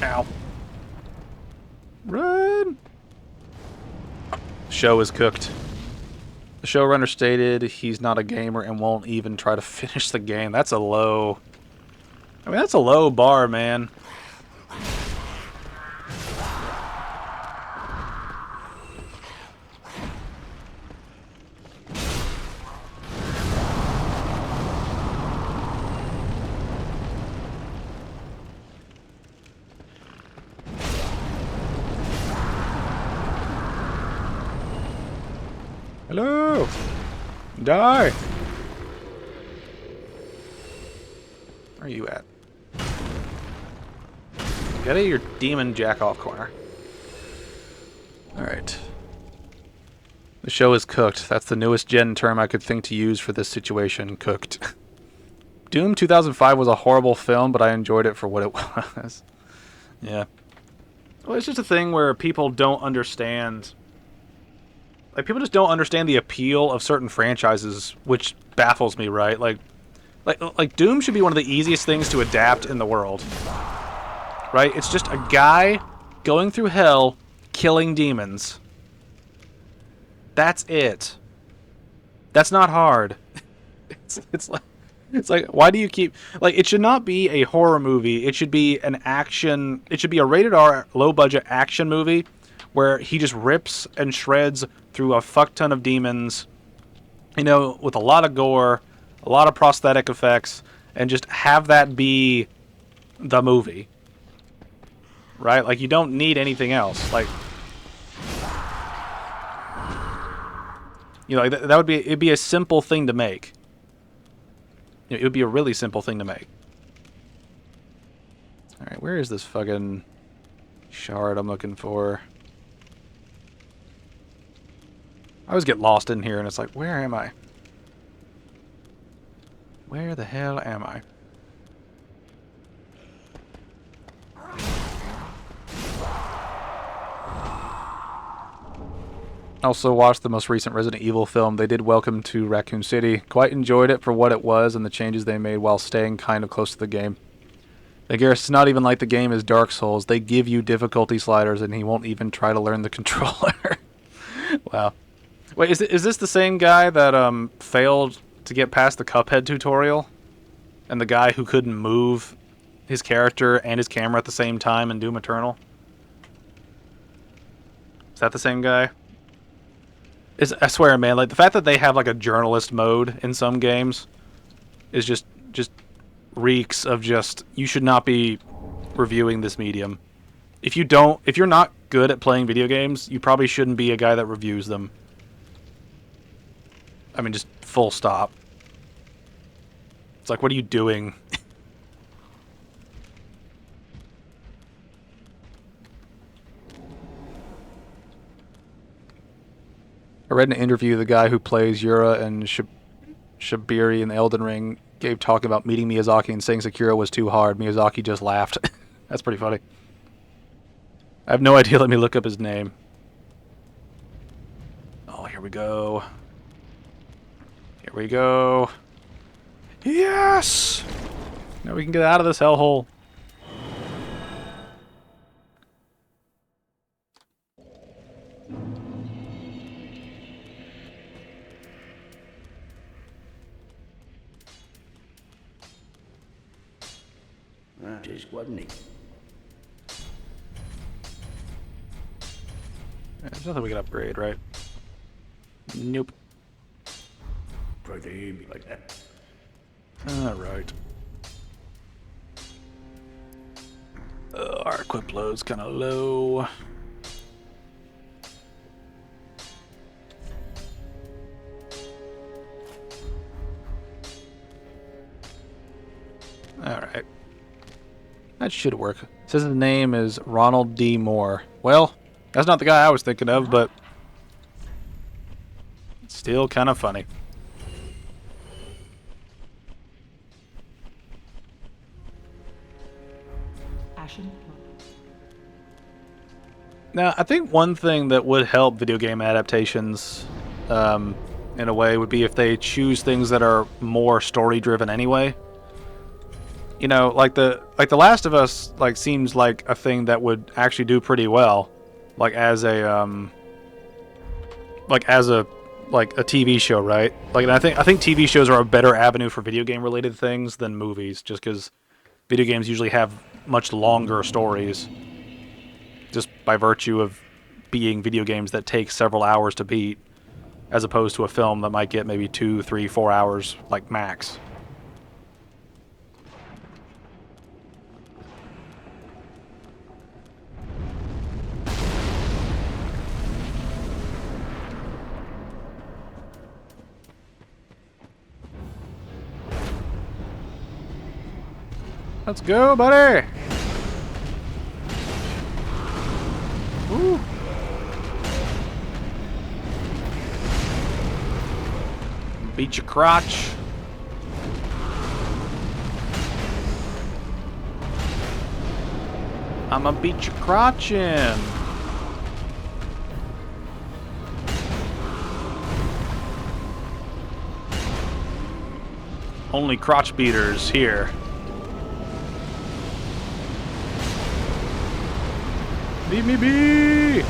Ow. Run! Show is cooked. The showrunner stated he's not a gamer and won't even try to finish the game. That's a low... I mean, that's a low bar, man. Hello! Die! Where are you at? Get out of your demon jack-off corner. Alright. The show is cooked. That's the newest gen term I could think to use for this situation. Cooked. Doom 2005 was a horrible film, but I enjoyed it for what it was. Yeah. Well, it's just a thing where people don't understand... Like, people just don't understand the appeal of certain franchises, which baffles me, right? Like Doom should be one of the easiest things to adapt in the world. Right? It's just a guy going through hell, killing demons. That's it. That's not hard. It's like, why do you keep... Like, it should not be a horror movie. It should be an action... It should be a rated R, low-budget action movie where he just rips and shreds through a fuck ton of demons, you know, with a lot of gore, a lot of prosthetic effects, and just have that be the movie. Right? Like, you don't need anything else. Like... You know, like, that would be... It'd be a simple thing to make. It would be a really simple thing to make. Alright, where is this fucking shard I'm looking for? I always get lost in here and it's like, where am I? Where the hell am I? Also watched the most recent Resident Evil film. They did Welcome to Raccoon City. Quite enjoyed it for what it was and the changes they made while staying kind of close to the game. I guess it's not even like the game is Dark Souls. They give you difficulty sliders and he won't even try to learn the controller. Wow. Wait, is this the same guy that failed to get past the Cuphead tutorial? And the guy who couldn't move his character and his camera at the same time in Doom Eternal? Is that the same guy? I swear, man, like, the fact that they have, like, a journalist mode in some games is just reeks of just, you should not be reviewing this medium. If you're not good at playing video games, you probably shouldn't be a guy that reviews them. I mean, just full stop. It's like, what are you doing? I read an interview, the guy who plays Yura and Shibiri in the Elden Ring gave talking about meeting Miyazaki and saying Sekiro was too hard. Miyazaki just laughed. That's pretty funny. I have no idea. Let me look up his name. Oh, here we go. Here we go. Yes! Now we can get out of this hellhole. Just wasn't it? There's nothing we can upgrade, right? Nope. Pretty like that. Alright. Our equip load's kind of low. Alright. That should work. It says his name is Ronald D. Moore. Well, that's not the guy I was thinking of, but it's still kind of funny. Ashen. Now, I think one thing that would help video game adaptations, in a way, would be if they choose things that are more story-driven anyway. You know, like the Last of Us, like, seems like a thing that would actually do pretty well, like as a TV show, right? Like, and I think TV shows are a better avenue for video game related things than movies, just because video games usually have much longer stories, just by virtue of being video games that take several hours to beat, as opposed to a film that might get maybe 2, 3, 4 hours, like, max. Let's go, buddy! Woo! Beat your crotch. I'ma beat your crotch in. Only crotch beaters here. Leave me be!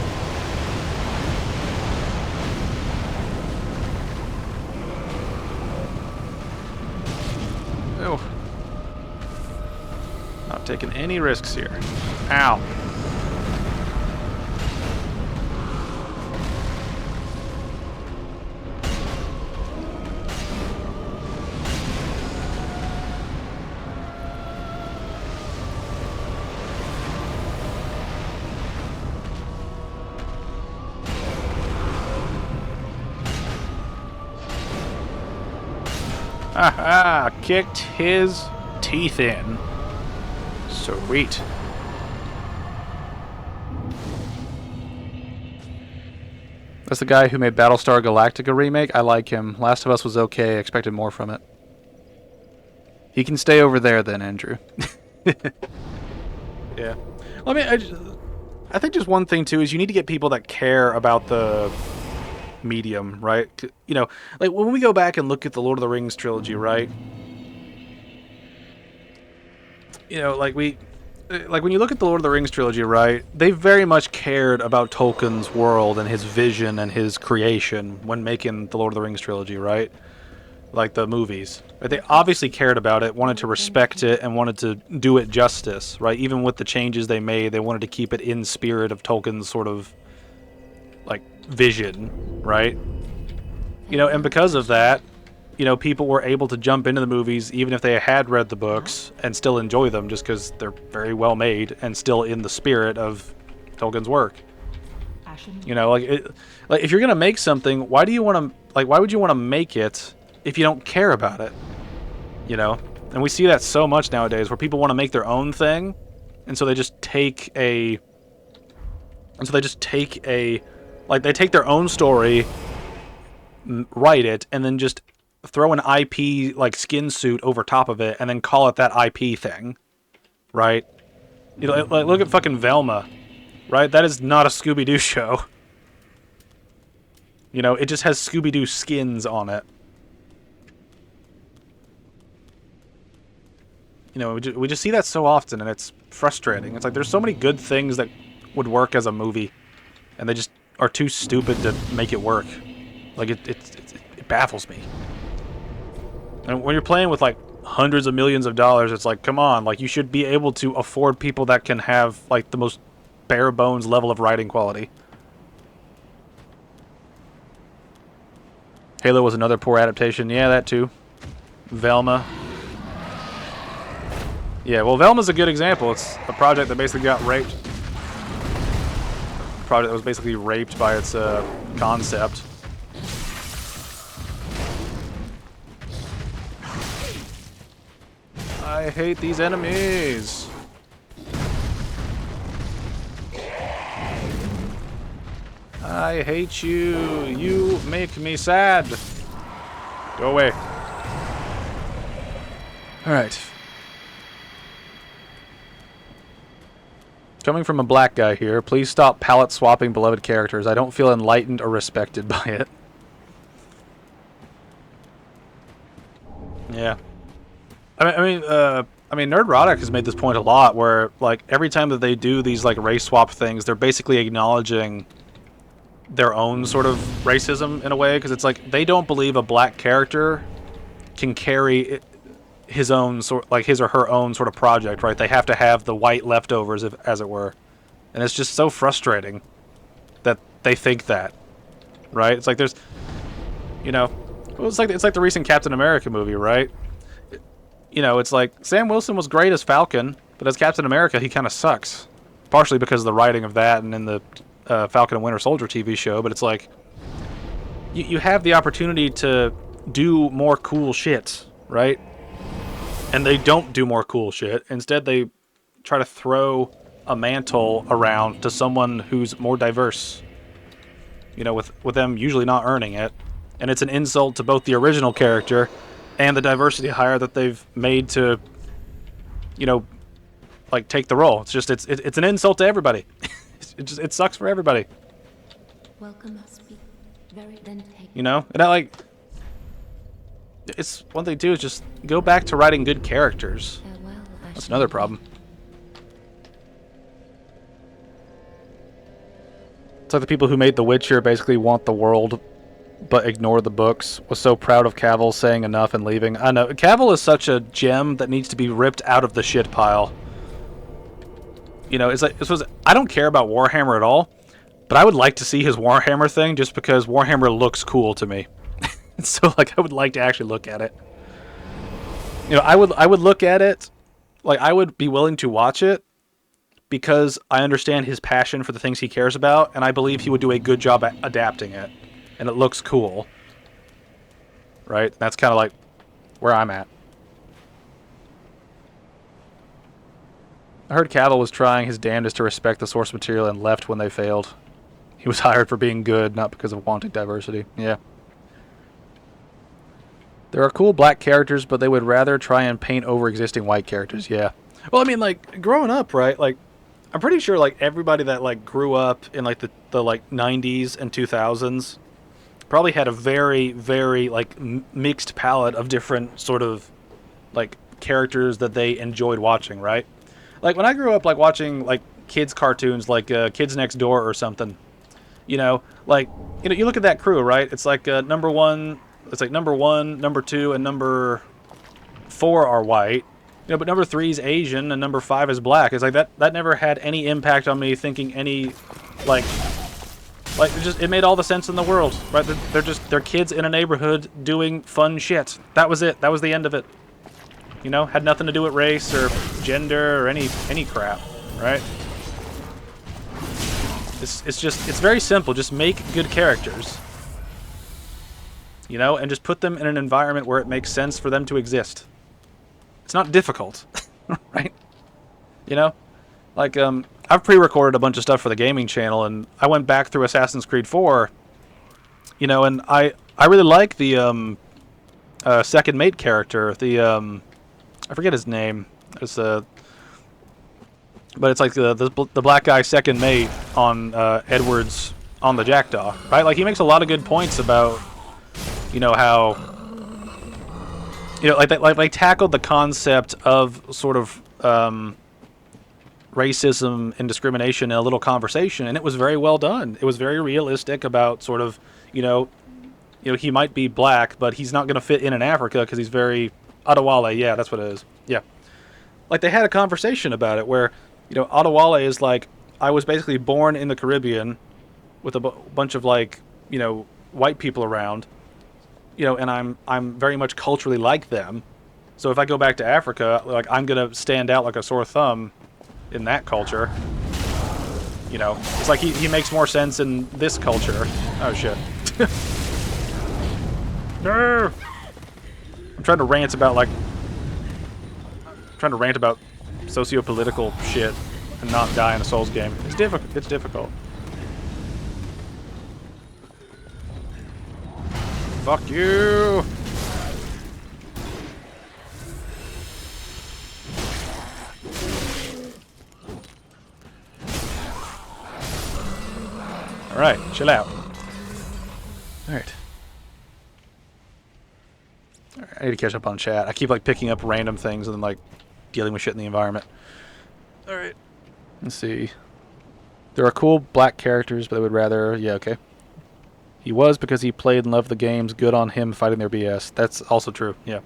Oh. Not taking any risks here. Ow. Aha! Kicked his teeth in. Sweet. That's the guy who made Battlestar Galactica remake. I like him. Last of Us was okay. I expected more from it. He can stay over there then, Andrew. Yeah. Well, I mean, I think just one thing too is you need to get people that care about the medium, right? You know, like when we go back and look at the Lord of the Rings trilogy, right? You know, like when you look at the Lord of the Rings trilogy, right? They very much cared about Tolkien's world and his vision and his creation when making the Lord of the Rings trilogy, right? Like the movies. Right? They obviously cared about it, wanted to respect it, and wanted to do it justice, right? Even with the changes they made, they wanted to keep it in spirit of Tolkien's sort of like vision, right? You know, and because of that, you know, people were able to jump into the movies even if they had read the books and still enjoy them just because they're very well made and still in the spirit of Tolkien's work. You know, like if you're gonna make something, why would you want to make it if you don't care about it? You know, and we see that so much nowadays where people want to make their own thing, and so they just take a like they take their own story, write it, and then just throw an IP like skin suit over top of it, and then call it that IP thing, right? You know, like look at fucking Velma, right? That is not a Scooby-Doo show. You know, it just has Scooby-Doo skins on it. You know, we just see that so often, and it's frustrating. It's like there's so many good things that would work as a movie, and they just are too stupid to make it work. Like it baffles me. And when you're playing with like hundreds of millions of dollars, it's like, come on, like you should be able to afford people that can have like the most bare bones level of writing quality. Halo was another poor adaptation. Yeah, that too. Velma. Yeah, well, Velma's a good example. It's a project that basically got raped. A project that was basically raped by its concept. I hate these enemies. I hate you. You make me sad. Go away. Alright. Coming from a black guy here, please stop palette swapping beloved characters. I don't feel enlightened or respected by it. Yeah. I mean, Nerdrotic has made this point a lot, where like every time that they do these like race swap things, they're basically acknowledging their own sort of racism in a way, because it's like they don't believe a black character can carry his own sort, like his or her own sort of project, right? They have to have the white leftovers, as it were, and it's just so frustrating that they think that, right? It's like there's, you know, it's like the recent Captain America movie, right? You know, it's like Sam Wilson was great as Falcon, but as Captain America, he kind of sucks. Partially because of the writing of that and in the Falcon and Winter Soldier TV show, but it's like you have the opportunity to do more cool shit, right? And they don't do more cool shit. Instead, they try to throw a mantle around to someone who's more diverse. You know, with them usually not earning it. And it's an insult to both the original character and the diversity hire that they've made to, you know, like take the role. It's just it's an insult to everybody. it sucks for everybody. Welcome must be very then take. You know, and I like, it's one thing too is just go back to writing good characters. Farewell, That's Ashen another One. problem. It's like the people who made The Witcher basically want the world but ignore the books. Was so proud of Cavill saying enough and leaving. I know Cavill is such a gem that needs to be ripped out of the shit pile. You know, it's like I don't care about Warhammer at all, but I would like to see his Warhammer thing just because Warhammer looks cool to me. So like I would like to actually look at it. You know, I would look at it, like I would be willing to watch it because I understand his passion for the things he cares about, and I believe he would do a good job at adapting it, and it looks cool. Right? That's kind of like where I'm at. I heard Cavill was trying his damnedest to respect the source material and left when they failed. He was hired for being good, not because of wanting diversity. Yeah. There are cool black characters, but they would rather try and paint over existing white characters. Yeah. Well, I mean, like, growing up, right? Like, I'm pretty sure, like, everybody that, like, grew up in, like, the like, 90s and 2000s probably had a very, very, like, mixed palette of different sort of, like, characters that they enjoyed watching, right? Like, when I grew up, like, watching, like, kids' cartoons, like, Kids Next Door or something, you know, like, you know, you look at that crew, right? It's like, number one, number two, and number 4 are white, you know, but number 3 is Asian, and number 5 is black. It's like, that never had any impact on me thinking any, like, it made all the sense in the world, right? They're kids in a neighborhood doing fun shit. That was it. That was the end of it. You know, had nothing to do with race or gender or any crap, right? It's very simple. Just make good characters, you know, and just put them in an environment where it makes sense for them to exist. It's not difficult, right? You know, like I've pre-recorded a bunch of stuff for the gaming channel, and I went back through Assassin's Creed 4, you know, and I really like the second mate character, the I forget his name. It's but it's like the black guy second mate on Edward's on the Jackdaw, right? Like he makes a lot of good points about, you know, how, you know, like tackled the concept of sort of racism and discrimination in a little conversation, and it was very well done. It was very realistic about sort of, you know, he might be black, but he's not going to fit in Africa because he's very Adewale, yeah, that's what it is. Yeah. Like, they had a conversation about it where, you know, Adewale is like, I was basically born in the Caribbean with a bunch of, like, you know, white people around, you know, and I'm very much culturally like them. So if I go back to Africa, like, I'm going to stand out like a sore thumb in that culture. You know, it's like he makes more sense in this culture. Oh, shit. No! I'm trying to rant about, like, socio-political shit and not die in a Souls game. It's difficult. It's difficult. Fuck you! Alright, chill out. Alright. I need to catch up on chat. I keep, like, picking up random things and then, like, dealing with shit in the environment. Alright. Let's see. There are cool black characters, but they would rather... Yeah, okay. He was because he played and loved the games. Good on him fighting their BS. That's also true, yeah.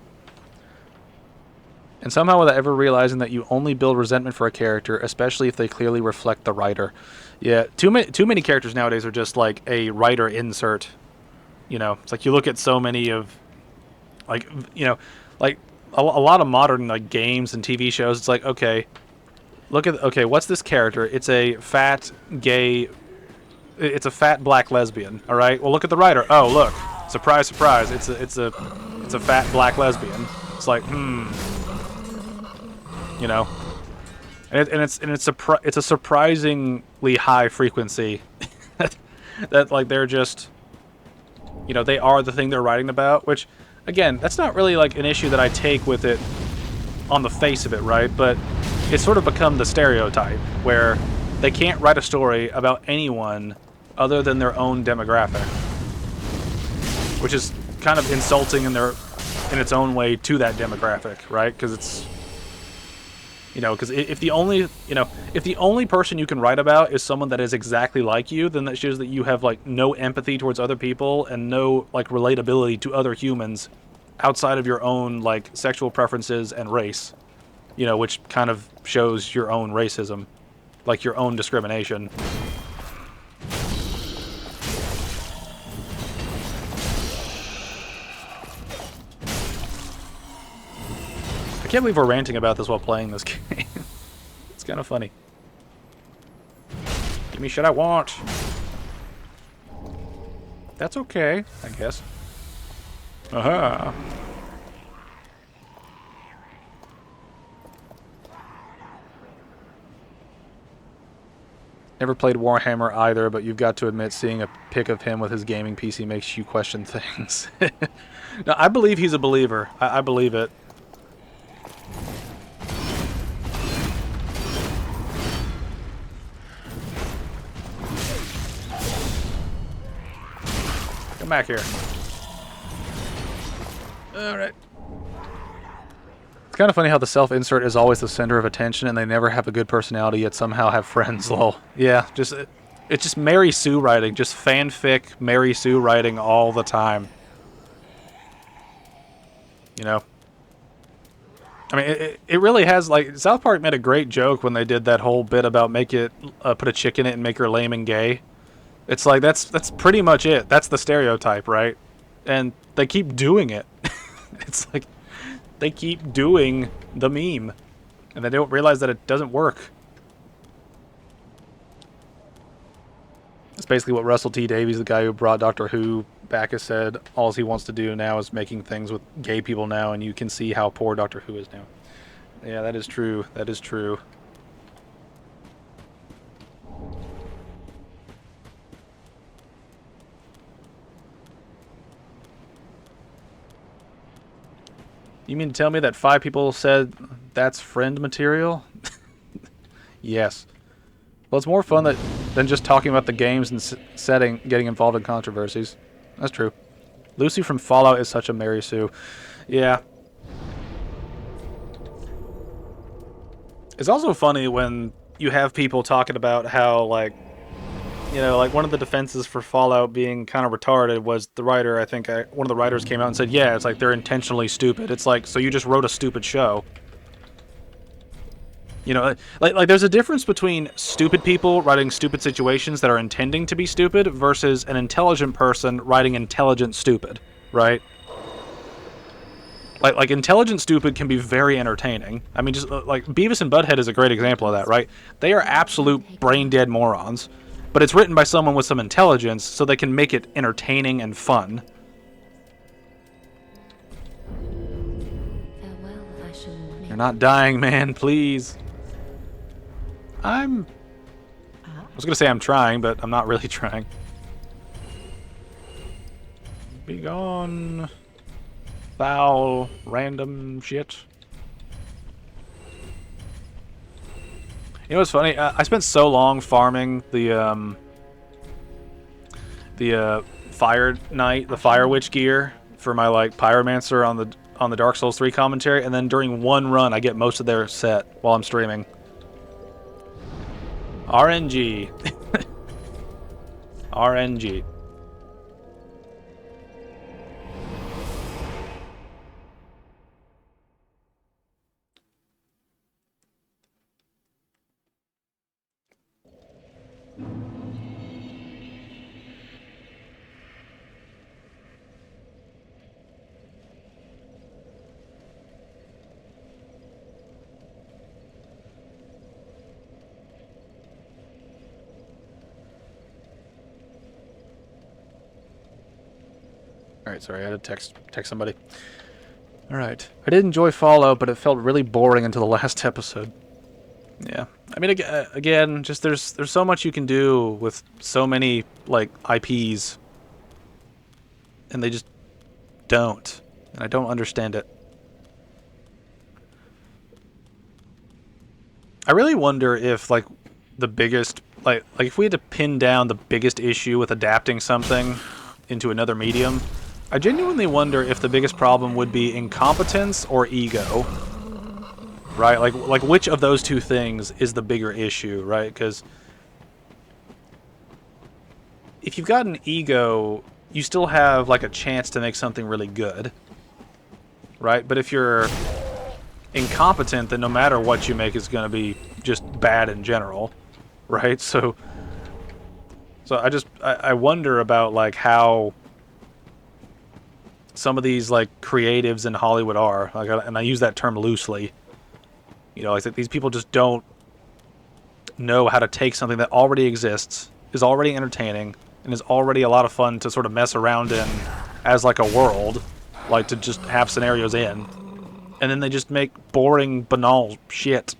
And somehow without ever realizing that you only build resentment for a character, especially if they clearly reflect the writer. Yeah, too many characters nowadays are just, like, a writer insert. You know, it's like you look at so many of... Like, you know, like, a lot of modern, like, games and TV shows, it's like, okay, okay, what's this character? It's a fat, gay, it's a fat black lesbian, alright? Well, look at the writer. Oh, look, surprise, surprise, it's a fat black lesbian. It's like, you know, and it's a surprisingly high frequency that, like, they're just, you know, they are the thing they're writing about, which... Again, that's not really, like, an issue that I take with it on the face of it, right? But it's sort of become the stereotype where they can't write a story about anyone other than their own demographic, which is kind of insulting in their in its own way to that demographic, right? Because it's, you know, because if the only, you know, if the only person you can write about is someone that is exactly like you, then that shows that you have like no empathy towards other people and no like relatability to other humans outside of your own like sexual preferences and race, you know, which kind of shows your own racism, like your own discrimination. I can't believe we're ranting about this while playing this game. It's kind of funny. Give me shit I want. That's okay, I guess. Aha. Never played Warhammer either, but you've got to admit seeing a pic of him with his gaming PC makes you question things. No, I believe he's a believer. I believe it. Come back here. Alright. It's kind of funny how the self-insert is always the center of attention and they never have a good personality yet somehow have friends, lol. Yeah, just it's just Mary Sue writing. Just fanfic Mary Sue writing all the time. You know? I mean, it really has, like, South Park made a great joke when they did that whole bit about make it, put a chick in it and make her lame and gay. It's like, that's pretty much it. That's the stereotype, right? And they keep doing it. It's like, they keep doing the meme. And they don't realize that it doesn't work. It's basically what Russell T Davies, the guy who brought Doctor Who back, has said. All he wants to do now is making things with gay people now, and you can see how poor Doctor Who is now. Yeah, that is true. That is true. You mean to tell me that 5 people said that's friend material? Yes. Well, it's more fun than just talking about the games and setting, getting involved in controversies. That's true. Lucy from Fallout is such a Mary Sue. Yeah. It's also funny when you have people talking about how, like, you know, like one of the defenses for Fallout being kind of retarded was the writer, I think one of the writers came out and said, yeah, it's like they're intentionally stupid. It's like, so you just wrote a stupid show. You know, like there's a difference between stupid people writing stupid situations that are intending to be stupid versus an intelligent person writing intelligent stupid, right? Like intelligent stupid can be very entertaining. I mean, just like Beavis and Butthead is a great example of that, right? They are absolute brain-dead morons. But it's written by someone with some intelligence, so they can make it entertaining and fun. Farewell, Ashen One. You're not dying, man, please. I was gonna say I'm trying, but I'm not really trying. Be gone. Foul, random shit. You know what's funny? I spent so long farming the Fire Knight, the Fire Witch gear for my like Pyromancer on the Dark Souls 3 commentary, and then during one run I get most of their set while I'm streaming. RNG. RNG. Alright, sorry, I had to text somebody. Alright. I did enjoy Fallout, but it felt really boring until the last episode. Yeah. I mean, again, just there's so much you can do with so many, like, IPs. And they just don't. And I don't understand it. I really wonder if, like, the biggest... Like if we had to pin down the biggest issue with adapting something into another medium, I genuinely wonder if the biggest problem would be incompetence or ego. Right? Like which of those two things is the bigger issue, right? Because if you've got an ego, you still have like a chance to make something really good. Right? But if you're incompetent, then no matter what you make is going to be just bad in general. Right? So I wonder about like how some of these like creatives in Hollywood are, like, and I use that term loosely. You know, like these people just don't know how to take something that already exists, is already entertaining, and is already a lot of fun to sort of mess around in as like a world, like to just have scenarios in, and then they just make boring, banal shit.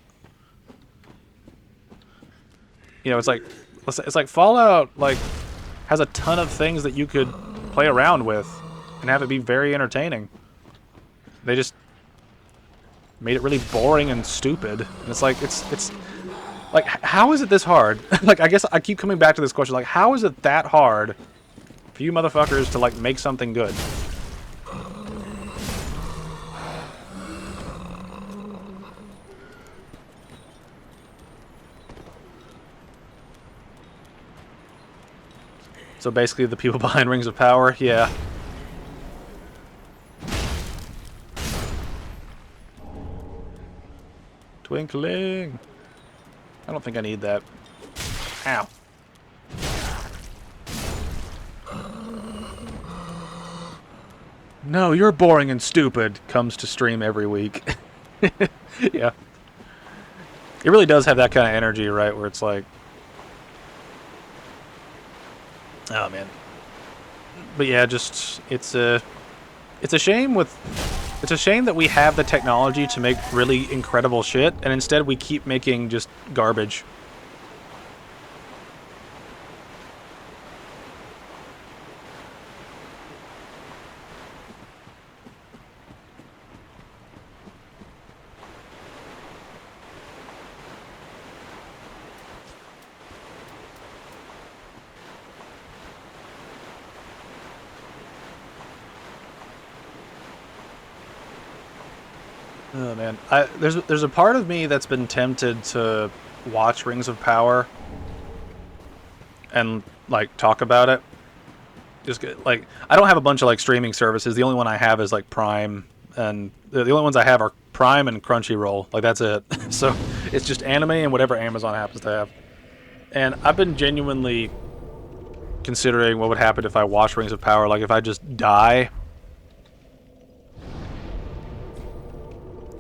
You know, it's like Fallout like has a ton of things that you could play around with and have it be very entertaining. They just made it really boring and stupid. And it's like it's like, how is it this hard? Like, I guess I keep coming back to this question. Like, how is it that hard for you motherfuckers to like make something good? So basically, the people behind Rings of Power, yeah. Twinkling. I don't think I need that. Ow. No, you're boring and stupid. Comes to stream every week. Yeah. It really does have that kind of energy, right? Where it's like... Oh, man. But yeah, just... It's a shame with... It's a shame that we have the technology to make really incredible shit, and instead we keep making just garbage. Oh man, there's a part of me that's been tempted to watch Rings of Power and like talk about it. Just get, like, I don't have a bunch of like streaming services. The only one I have is like Prime, and the only ones I have are Prime and Crunchyroll. Like that's it. So it's just anime and whatever Amazon happens to have. And I've been genuinely considering what would happen if I watch Rings of Power. Like if I just die.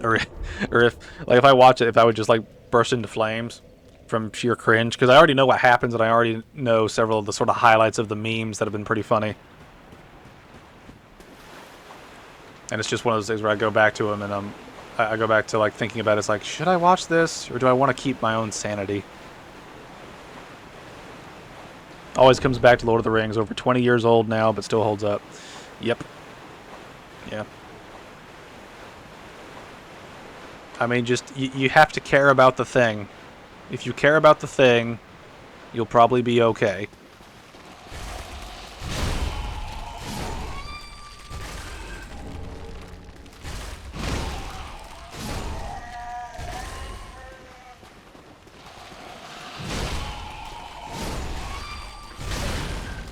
Or if like if I watch it, if I would just like burst into flames from sheer cringe, because I already know what happens, and I already know several of the sort of highlights of the memes that have been pretty funny. And it's just one of those things where I go back to them, and I go back to like thinking about it. It's like, should I watch this, or do I want to keep my own sanity? Always comes back to Lord of the Rings, over 20 years old now, but still holds up. Yep. Yeah. I mean, just, you have to care about the thing. If you care about the thing, you'll probably be okay.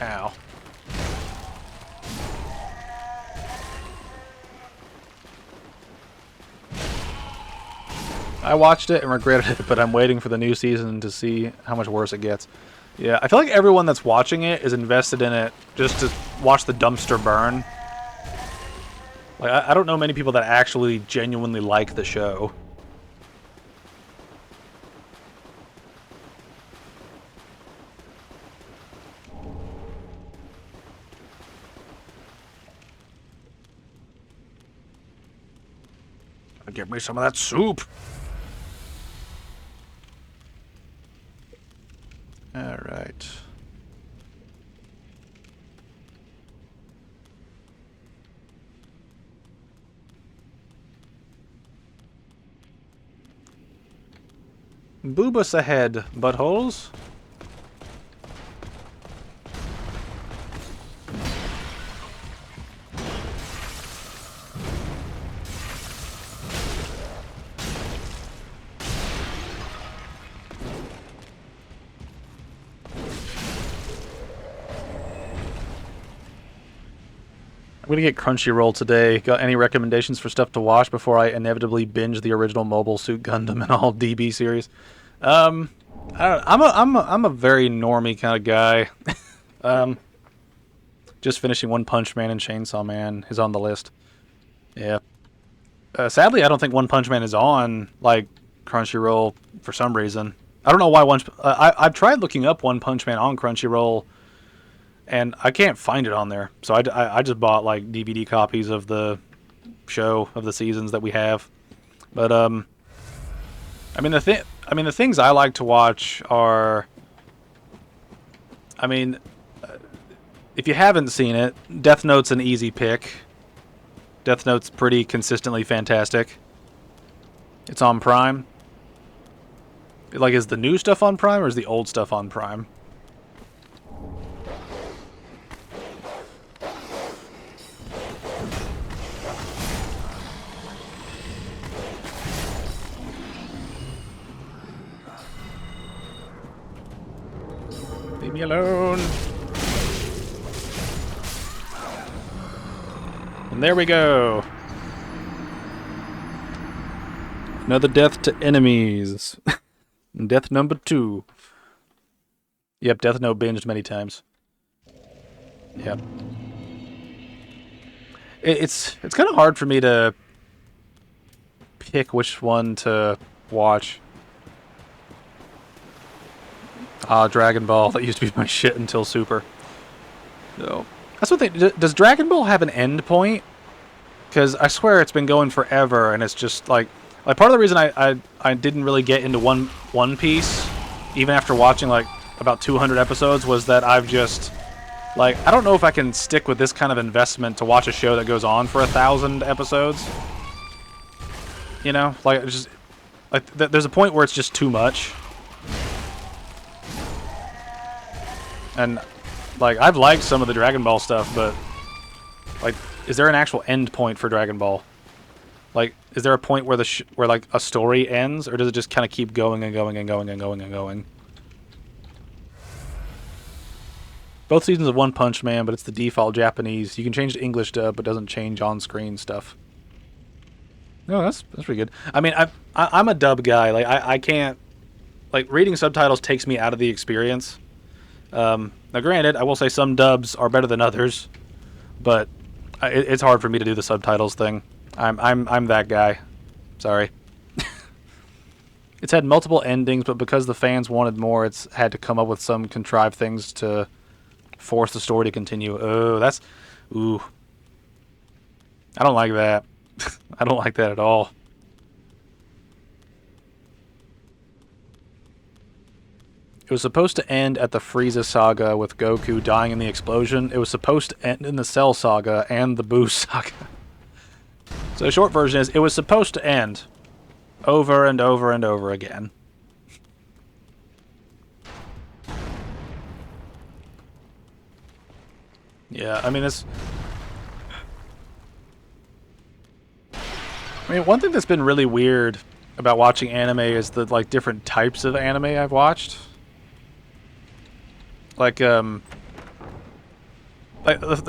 Ow. I watched it and regretted it, but I'm waiting for the new season to see how much worse it gets. Yeah, I feel like everyone that's watching it is invested in it just to watch the dumpster burn. Like, I don't know many people that actually genuinely like the show. Give me some of that soup. All right. Boobus ahead, buttholes. gonna get Crunchyroll today. Got any recommendations for stuff to watch before I inevitably binge the original Mobile Suit Gundam and all DB series? I don't. I'm a very normie kind of guy. Just finishing One Punch Man and Chainsaw Man is on the list. Yeah. Sadly, I don't think One Punch Man is on like Crunchyroll for some reason. I don't know why I've tried looking up One Punch Man on Crunchyroll, and I can't find it on there. So I just bought like DVD copies of the show of the seasons that we have. But I mean the things I like to watch are, I mean, if you haven't seen it, Death Note's an easy pick. Death Note's pretty consistently fantastic. It's on Prime. Like, is the new stuff on Prime or is the old stuff on Prime? Leave me alone. And there we go. Another death to enemies. Death number 2. Yep, Death Note binged many times. Yep. It's kind of hard for me to pick which one to watch. Dragon Ball. That used to be my shit until Super. So that's what they. Does Dragon Ball have an end point? Because I swear it's been going forever, and it's just like part of the reason I didn't really get into One Piece, even after watching like about 200 episodes, was that I've just like, I don't know if I can stick with this kind of investment to watch a show that goes on for 1,000 episodes. You know, like just like there's a point where it's just too much. And like I've liked some of the Dragon Ball stuff, but like, is there an actual end point for Dragon Ball? Like, is there a point where where like a story ends, or does it just kind of keep going and going and going and going and going? Both seasons of One Punch Man, but it's the default Japanese. You can change to English dub, but doesn't change on-screen stuff. No, that's pretty good. I mean, I'm a dub guy. Like I can't, like, reading subtitles takes me out of the experience. Now, granted, I will say some dubs are better than others, but it's hard for me to do the subtitles thing. I'm that guy. Sorry. It's had multiple endings, but because the fans wanted more, it's had to come up with some contrived things to force the story to continue. Oh, ooh. I don't like that. I don't like that at all. It was supposed to end at the Frieza saga with Goku dying in the explosion. It was supposed to end in the Cell saga and the Boo saga. So the short version is, it was supposed to end over and over and over again. Yeah, I mean, one thing that's been really weird about watching anime is the, like, different types of anime I've watched. Like the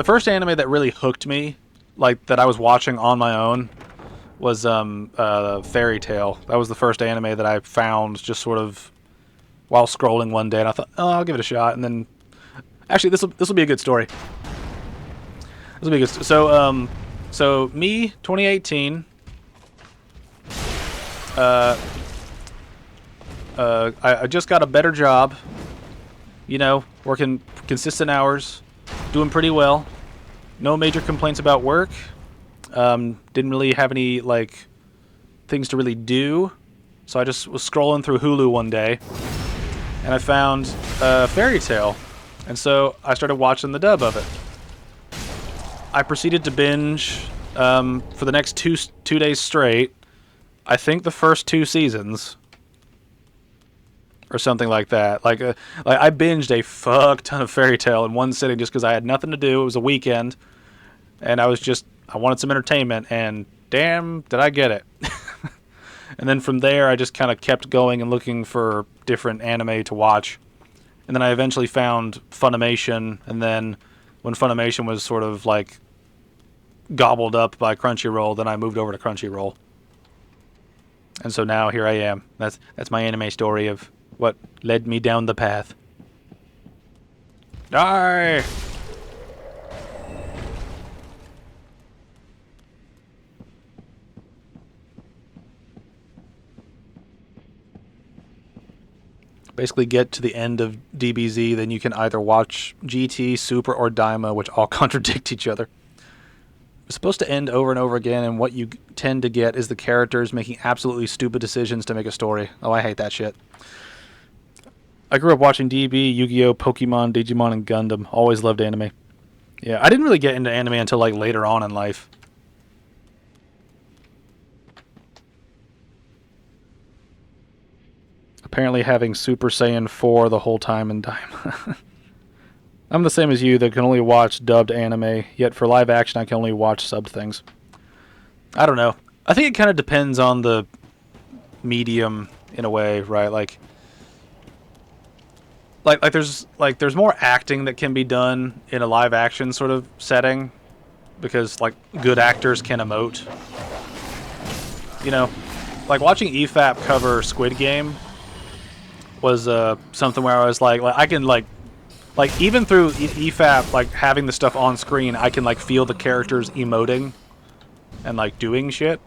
first anime that really hooked me, like, that I was watching on my own, was Fairy Tail. That was the first anime that I found just sort of while scrolling one day, and I thought, oh, I'll give it a shot. And then, actually, this will be a good story. This will be a good. So me, 2018. I just got a better job. You know, working consistent hours, doing pretty well. No major complaints about work. Didn't really have any, like, things to really do. So I just was scrolling through Hulu one day, and I found Fairy Tail. And so I started watching the dub of it. I proceeded to binge for the next two days straight, I think the first 2 seasons. Or something like that. Like I binged a fuck ton of Fairy Tail in one sitting just because I had nothing to do. It was a weekend, and I wanted some entertainment, and damn, did I get it. And then from there, I just kind of kept going and looking for different anime to watch. And then I eventually found Funimation, and then when Funimation was sort of like gobbled up by Crunchyroll. Then I moved over to Crunchyroll. And so now here I am. That's my anime story of what led me down the path. Die! Basically get to the end of DBZ, then you can either watch GT, Super, or Daima, which all contradict each other. It's supposed to end over and over again, and what you tend to get is the characters making absolutely stupid decisions to make a story. Oh, I hate that shit. I grew up watching DB, Yu-Gi-Oh!, Pokemon, Digimon, and Gundam. Always loved anime. Yeah, I didn't really get into anime until like later on in life. Apparently having Super Saiyan 4 the whole time in Daima. I'm the same as you that can only watch dubbed anime, yet for live action I can only watch subbed things. I don't know. I think it kind of depends on the medium in a way, right? Like there's more acting that can be done in a live action sort of setting because like good actors can emote. You know, like watching EFAP cover Squid Game was something where I was like I can like even through EFAP like having the stuff on screen, I can like feel the characters emoting and like doing shit.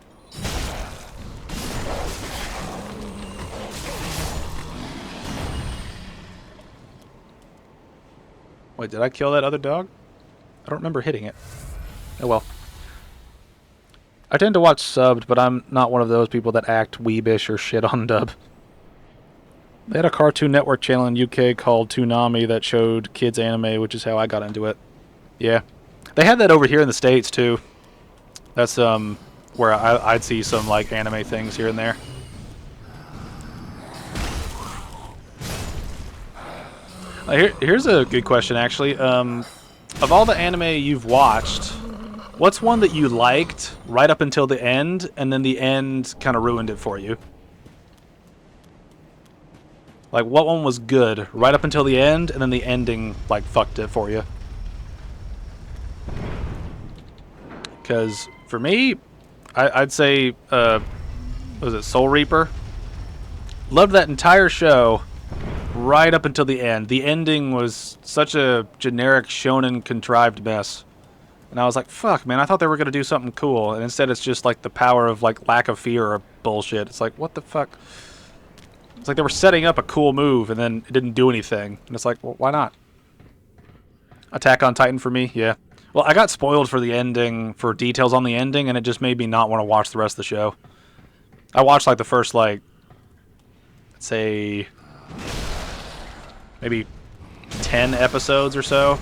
Wait, did I kill that other dog? I don't remember hitting it. Oh well. I tend to watch subbed, but I'm not one of those people that act weebish or shit on dub. They had a Cartoon Network channel in UK called Toonami that showed kids anime, which is how I got into it. Yeah. They had that over here in the States, too. That's where I'd see some like anime things here and there. Here's a good question, actually. Of all the anime you've watched, what's one that you liked right up until the end, and then the end kind of ruined it for you? Like, what one was good right up until the end, and then the ending, like, fucked it for you? Because, for me, I'd say, was it Soul Reaper? Loved that entire show right up until the end. The ending was such a generic shonen contrived mess. And I was like, fuck, man, I thought they were going to do something cool. And instead it's just, like, the power of, like, lack of fear or bullshit. It's like, what the fuck? It's like they were setting up a cool move, and then it didn't do anything. And it's like, well, why not? Attack on Titan for me? Yeah. Well, I got spoiled for the ending, for details on the ending, and it just made me not want to watch the rest of the show. I watched, like, the first, like, let's say, maybe 10 episodes or so.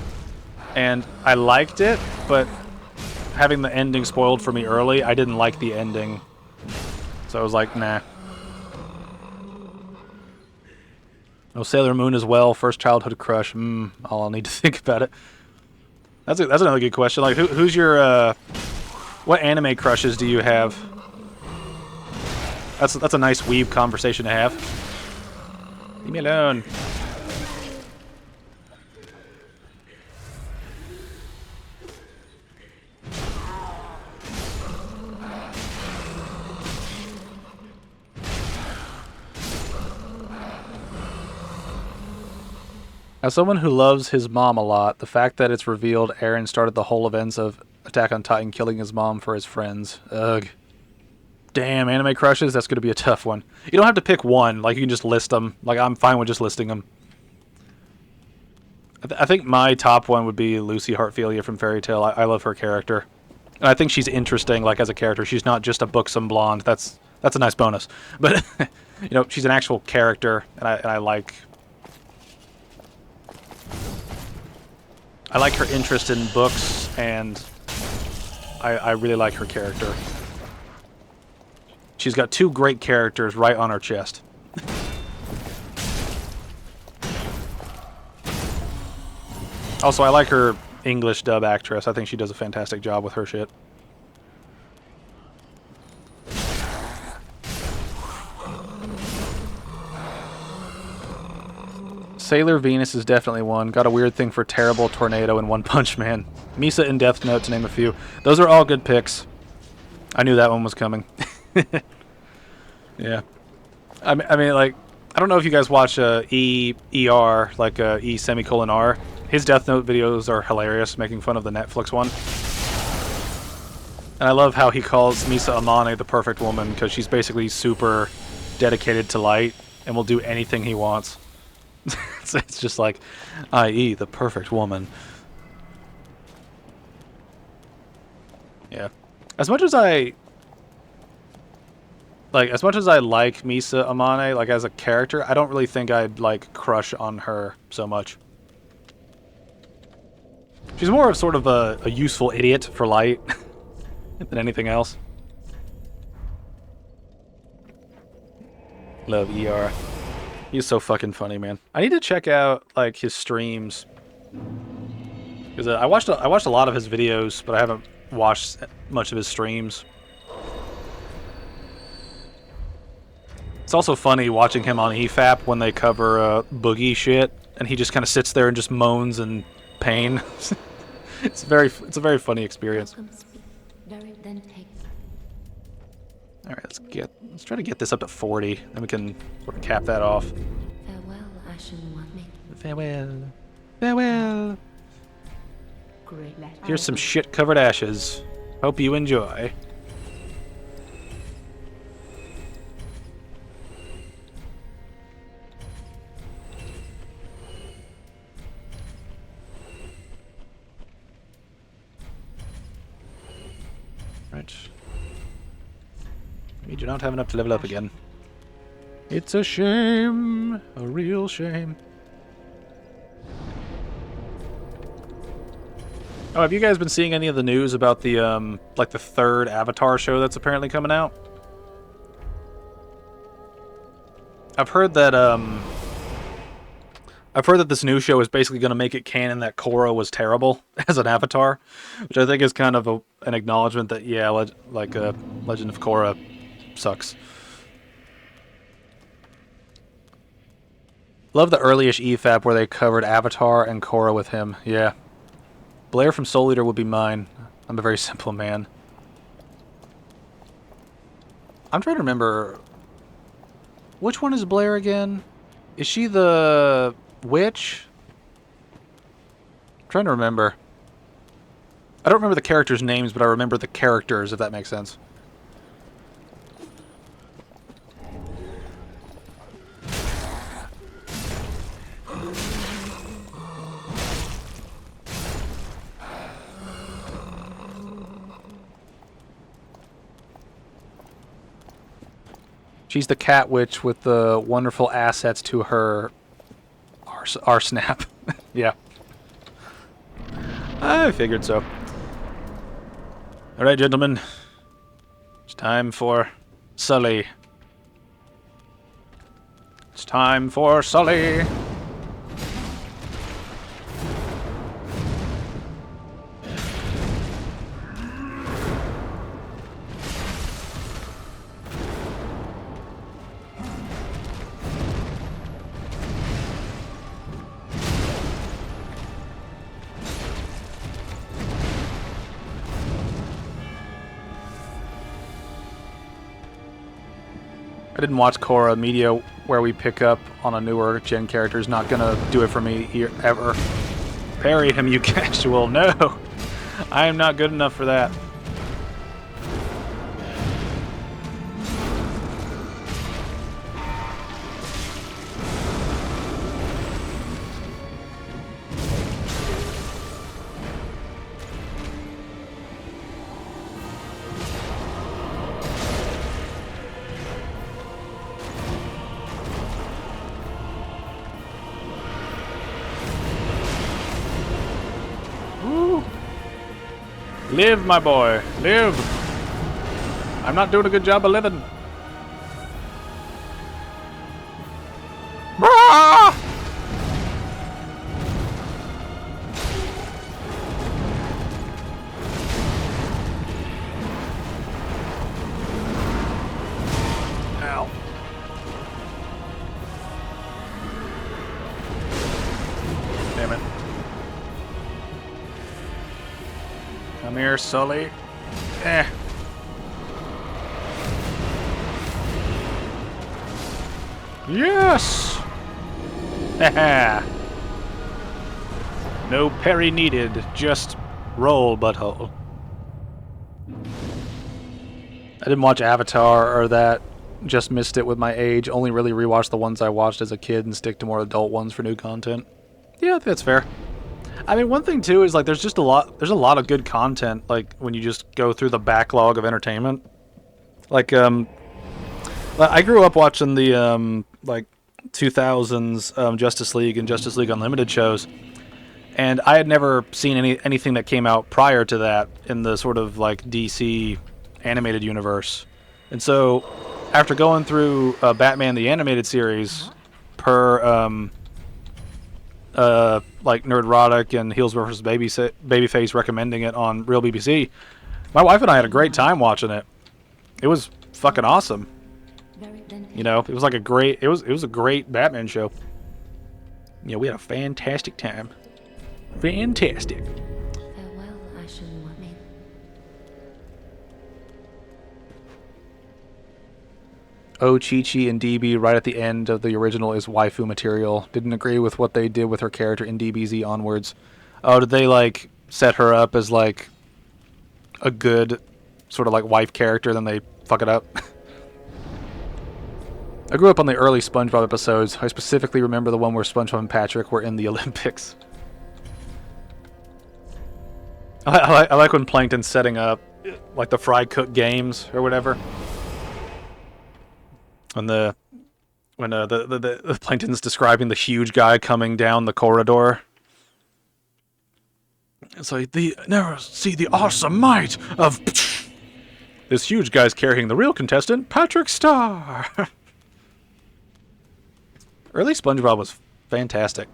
And I liked it, but having the ending spoiled for me early, I didn't like the ending. So I was like, nah. No Sailor Moon as well. First childhood crush. I'll need to think about it. That's another good question. Like, who's your what anime crushes do you have? That's a nice weeb conversation to have. Leave me alone. As someone who loves his mom a lot, the fact that it's revealed Eren started the whole events of Attack on Titan killing his mom for his friends. Ugh. Damn, anime crushes? That's going to be a tough one. You don't have to pick one. Like, you can just list them. Like, I'm fine with just listing them. I think my top one would be Lucy Heartfilia from Fairy Tail. I love her character. And I think she's interesting, like, as a character. She's not just a buxom blonde. That's a nice bonus. But, you know, she's an actual character, and I like... I like her interest in books, and I really like her character. She's got two great characters right on her chest. Also, I like her English dub actress. I think she does a fantastic job with her shit. Sailor Venus is definitely one. Got a weird thing for Terrible, Tornado, and One Punch Man. Misa and Death Note, to name a few. Those are all good picks. I knew that one was coming. Yeah. I mean, like, I don't know if you guys watch ER, like E semicolon R. His Death Note videos are hilarious, making fun of the Netflix one. And I love how he calls Misa Amane the perfect woman, because she's basically super dedicated to light and will do anything he wants. So it's just like, i.e. the perfect woman. Yeah. As much as I like Misa Amane, like as a character, I don't really think I'd like crush on her so much. She's more of sort of a useful idiot for light than anything else. Love ER. He's so fucking funny, man. I need to check out like his streams, because I watched a lot of his videos, but I haven't watched much of his streams. It's also funny watching him on EFAP when they cover boogie shit, and he just kind of sits there and just moans in pain. It's a very funny experience. Very then take. All right, let's try to get this up to 40, then we can sort of cap that off. Farewell, Ashen One. Farewell, farewell. Great letter. Here's some shit-covered ashes. Hope you enjoy. Right. We do not have enough to level up again. It's a shame. A real shame. Oh, have you guys been seeing any of the news about the, like the third Avatar show that's apparently coming out? I've heard that this new show is basically going to make it canon that Korra was terrible as an Avatar, which I think is kind of an acknowledgement that, yeah, Legend of Korra sucks. Love the early-ish EFAP where they covered Avatar and Korra with him. Yeah. Blair from Soul Eater would be mine. I'm a very simple man. I'm trying to remember... Which one is Blair again? Is she the witch? I'm trying to remember. I don't remember the characters' names, but I remember the characters, if that makes sense. She's the cat witch with the wonderful assets to her R-Snap. Yeah. I figured so. Alright, gentlemen. It's time for Sully. It's time for Sully. I didn't watch Korra. Media where we pick up on a newer gen character is not gonna do it for me here ever. Parry him, you casual. No! I am not good enough for that. Live, my boy. Live. I'm not doing a good job of living. Brah! Ow. Come here, Sully. Eh. Yes! Haha. No parry needed, just roll, butthole. I didn't watch Avatar or that. Just missed it with my age. Only really rewatched the ones I watched as a kid and stick to more adult ones for new content. Yeah, I think that's fair. I mean, one thing too is like there's a lot of good content like when you just go through the backlog of entertainment. Like I grew up watching the like 2000s Justice League and Justice League Unlimited shows, and I had never seen anything that came out prior to that in the sort of like DC animated universe. And so after going through Batman the Animated Series per like Nerdrotic and Heels vs. Babyface recommending it on Real BBC, my wife and I had a great time watching it. It was fucking awesome. You know, it was like it was a great Batman show. Yeah, we had a fantastic time. Fantastic. Farewell, Ashen One. Oh, Chi-Chi and DB right at the end of the original is waifu material. Didn't agree with what they did with her character in DBZ onwards. Oh, did they, like, set her up as, like, a good sort of, like, wife character, then they fuck it up? I grew up on the early SpongeBob episodes. I specifically remember the one where SpongeBob and Patrick were in the Olympics. I like when Plankton's setting up, like, the Fry Cook games or whatever. When the Plankton's describing the huge guy coming down the corridor. It's like, never see the awesome might of... This huge guy's carrying the real contestant, Patrick Star. Early SpongeBob was fantastic.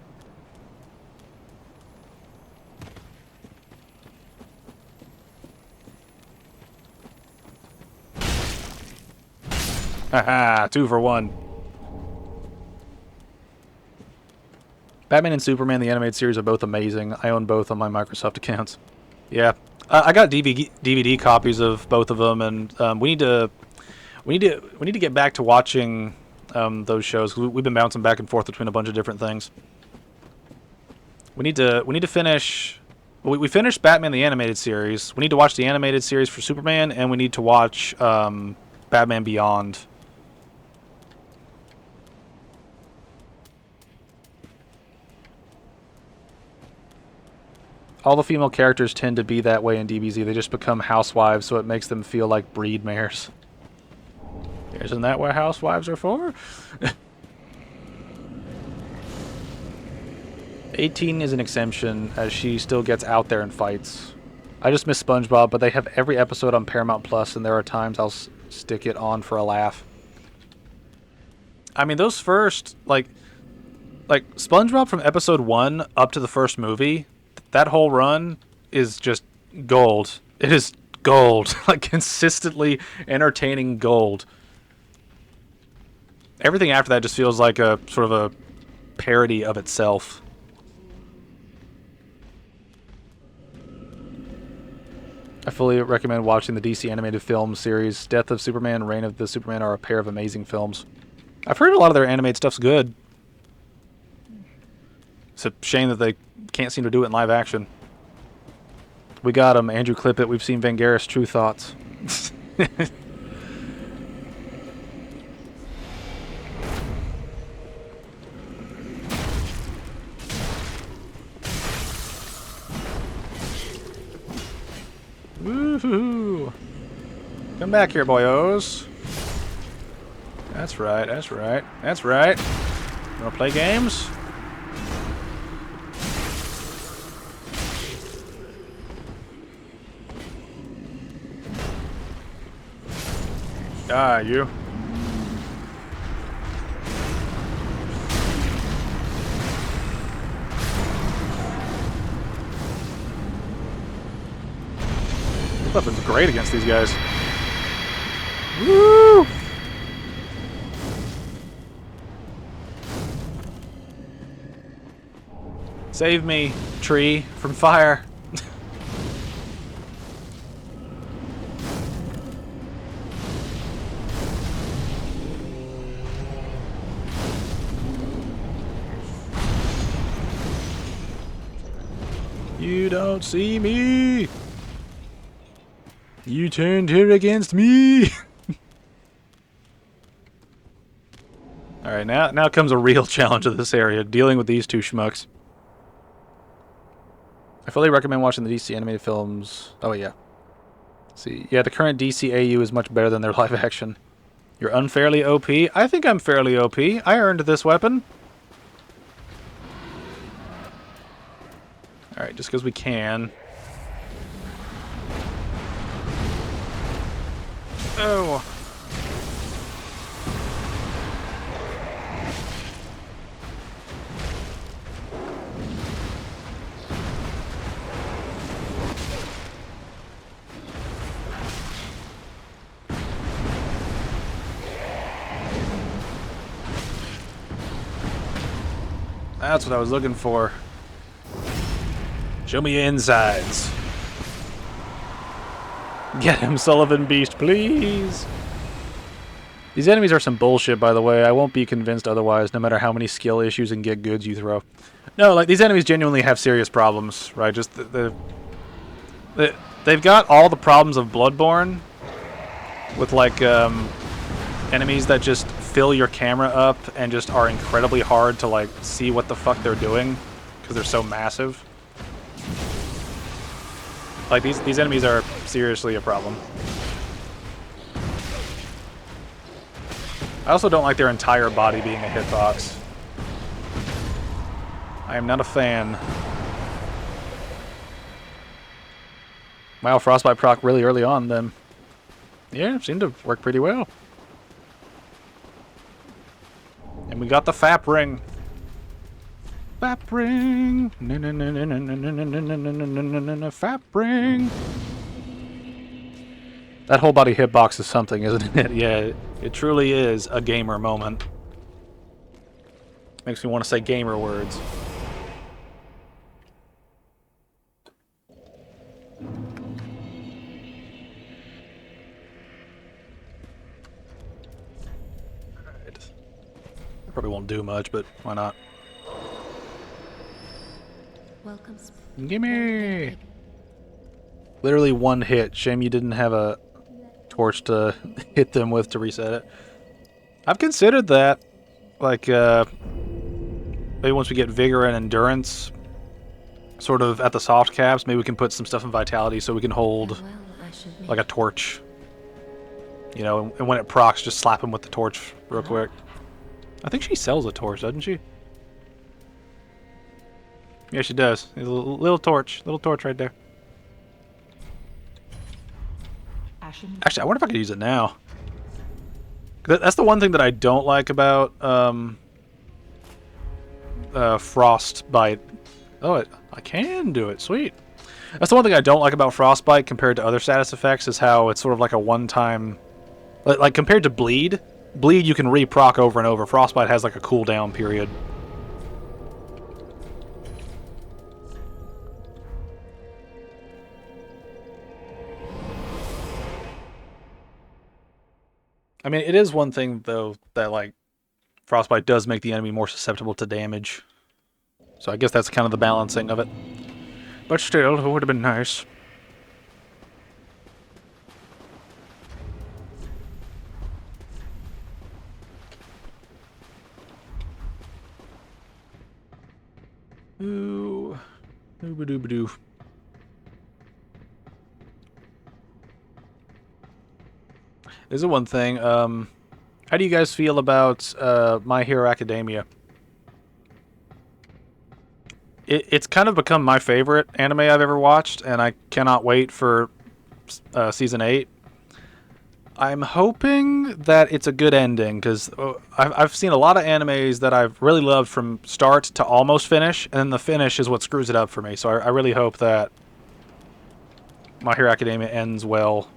Haha, 2 for 1. Batman and Superman, the animated series, are both amazing. I own both on my Microsoft accounts. Yeah, I got DVD copies of both of them, and we need to get back to watching those shows. We've been bouncing back and forth between a bunch of different things. We need to finish. We finished Batman the animated series. We need to watch the animated series for Superman, and we need to watch Batman Beyond. All the female characters tend to be that way in DBZ. They just become housewives, so it makes them feel like breed mares. Isn't that what housewives are for? 18 is an exemption, as she still gets out there and fights. I just miss SpongeBob, but they have every episode on Paramount Plus, and there are times I'll stick it on for a laugh. I mean, those first, like SpongeBob from episode 1 up to the first movie, that whole run is just gold. It is gold. Like, consistently entertaining gold. Everything after that just feels like a sort of a parody of itself. I fully recommend watching the DC animated film series. Death of Superman, Reign of the Superman are a pair of amazing films. I've heard a lot of their animated stuff's good. It's a shame that they can't seem to do it in live action. We got him, Andrew Clippett. We've seen Vangelis' True Thoughts. Woohoo! Come back here, boyos. That's right, that's right, that's right. You wanna play games? Ah, you. This weapon's great against these guys. Woo! Save me, tree, from fire. You don't see me. You turned her against me. Alright, now comes a real challenge of this area, dealing with these two schmucks. I fully recommend watching the DC animated films. Oh, yeah. Let's see. Yeah, the current DCAU is much better than their live action. You're unfairly OP? I think I'm fairly OP. I earned this weapon. Alright, just because we can. Oh. That's what I was looking for. Show me your insides. Get him, Sullivan Beast, please. These enemies are some bullshit, by the way. I won't be convinced otherwise, no matter how many skill issues and get goods you throw. No, like, these enemies genuinely have serious problems, right? Just, they've got all the problems of Bloodborne, with, like, enemies that just fill your camera up and just are incredibly hard to, like, see what the fuck they're doing, because they're so massive. Like, these enemies are seriously a problem. I also don't like their entire body being a hitbox. I am not a fan. Wow, Frostbite proc really early on, then. Yeah, seemed to work pretty well. And we got the FAP ring. FAP ring. FAP ring. That whole body hitbox is something, isn't it? Yeah, it truly is a gamer moment. Makes me want to say gamer words. Alright. Probably won't do much, but why not? Welcome. Gimme! Literally one hit. Shame you didn't have a torch to hit them with to reset it. I've considered that. Like, maybe once we get Vigor and Endurance sort of at the soft caps, maybe we can put some stuff in Vitality so we can hold like a torch. You know, and when it procs, just slap him with the torch real quick. I think she sells a torch, doesn't she? Yeah, she does. There's a little torch right there. Actually, I wonder if I could use it now. That's the one thing that I don't like about Frostbite. Oh, I can do it. Sweet. That's the one thing I don't like about Frostbite compared to other status effects is how it's sort of like a one-time... Like, compared to Bleed, you can re-proc over and over. Frostbite has like a cooldown period. I mean, it is one thing, though, that, like, Frostbite does make the enemy more susceptible to damage. So I guess that's kind of the balancing of it. But still, it would have been nice. Ooh. Ooba-dooba-doo. This is one thing. How do you guys feel about My Hero Academia? It's kind of become my favorite anime I've ever watched, and I cannot wait for Season 8. I'm hoping that it's a good ending, because I've seen a lot of animes that I've really loved from start to almost finish, and then the finish is what screws it up for me. So I really hope that My Hero Academia ends well.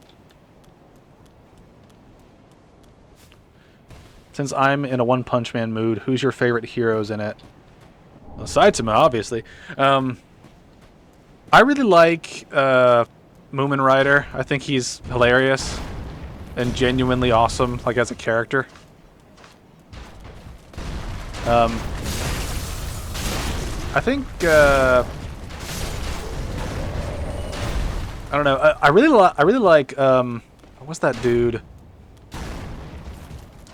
Since I'm in a One Punch Man mood, who's your favorite heroes in it? Well, Saitama, obviously. I really like Moomin Rider. I think he's hilarious and genuinely awesome, like as a character. I think I don't know. I really like what's that dude?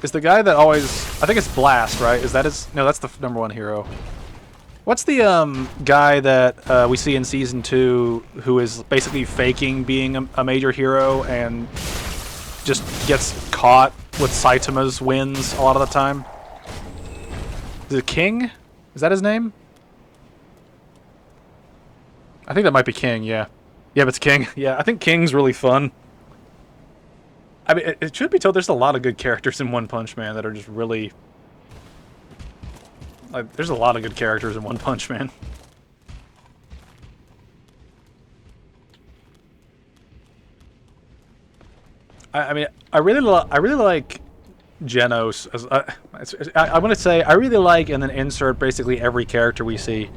Is the guy that always, I think it's Blast, right? Is that his? No, that's the number one hero. What's the guy that we see in season 2 who is basically faking being a major hero and just gets caught with Saitama's wins a lot of the time? Is it King? Is that his name? I think that might be King, yeah. Yeah, but it's King. Yeah, I think King's really fun. I mean, it should be told there's a lot of good characters in One Punch Man that are just really... Like, there's a lot of good characters in One Punch Man. I mean, I really like Genos. As, I want to say I really like, and then insert basically every character we see.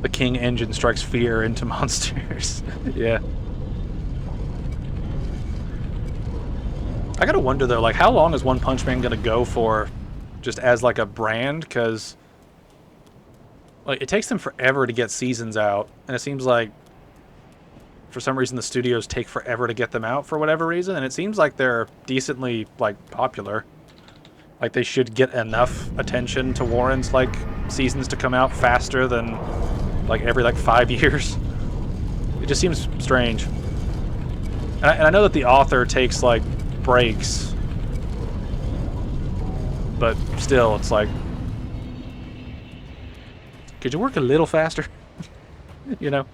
The King engine strikes fear into monsters. Yeah. I gotta wonder though, like, how long is One Punch Man gonna go for, just as like a brand? Because like it takes them forever to get seasons out, and it seems like for some reason the studios take forever to get them out for whatever reason, and it seems like they're decently like popular. Like they should get enough attention to warrant like seasons to come out faster than like every like 5 years. It just seems strange. And I know that the author takes like breaks, but still, it's like, could you work a little faster? You know?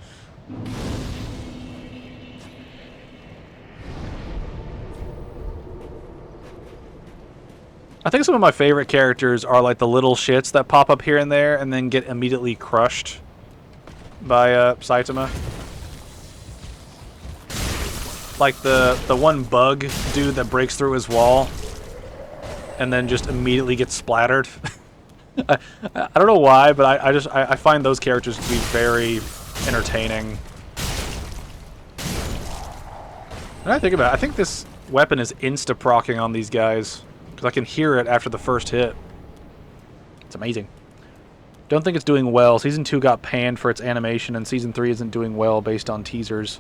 I think some of my favorite characters are like the little shits that pop up here and there and then get immediately crushed by Saitama. Like the one bug dude that breaks through his wall and then just immediately gets splattered. I don't know why, but I find those characters to be very entertaining. And I think about it, I think this weapon is insta-procking on these guys, because I can hear it after the first hit. It's amazing. Don't think it's doing well. Season 2 got panned for its animation, and Season 3 isn't doing well based on teasers.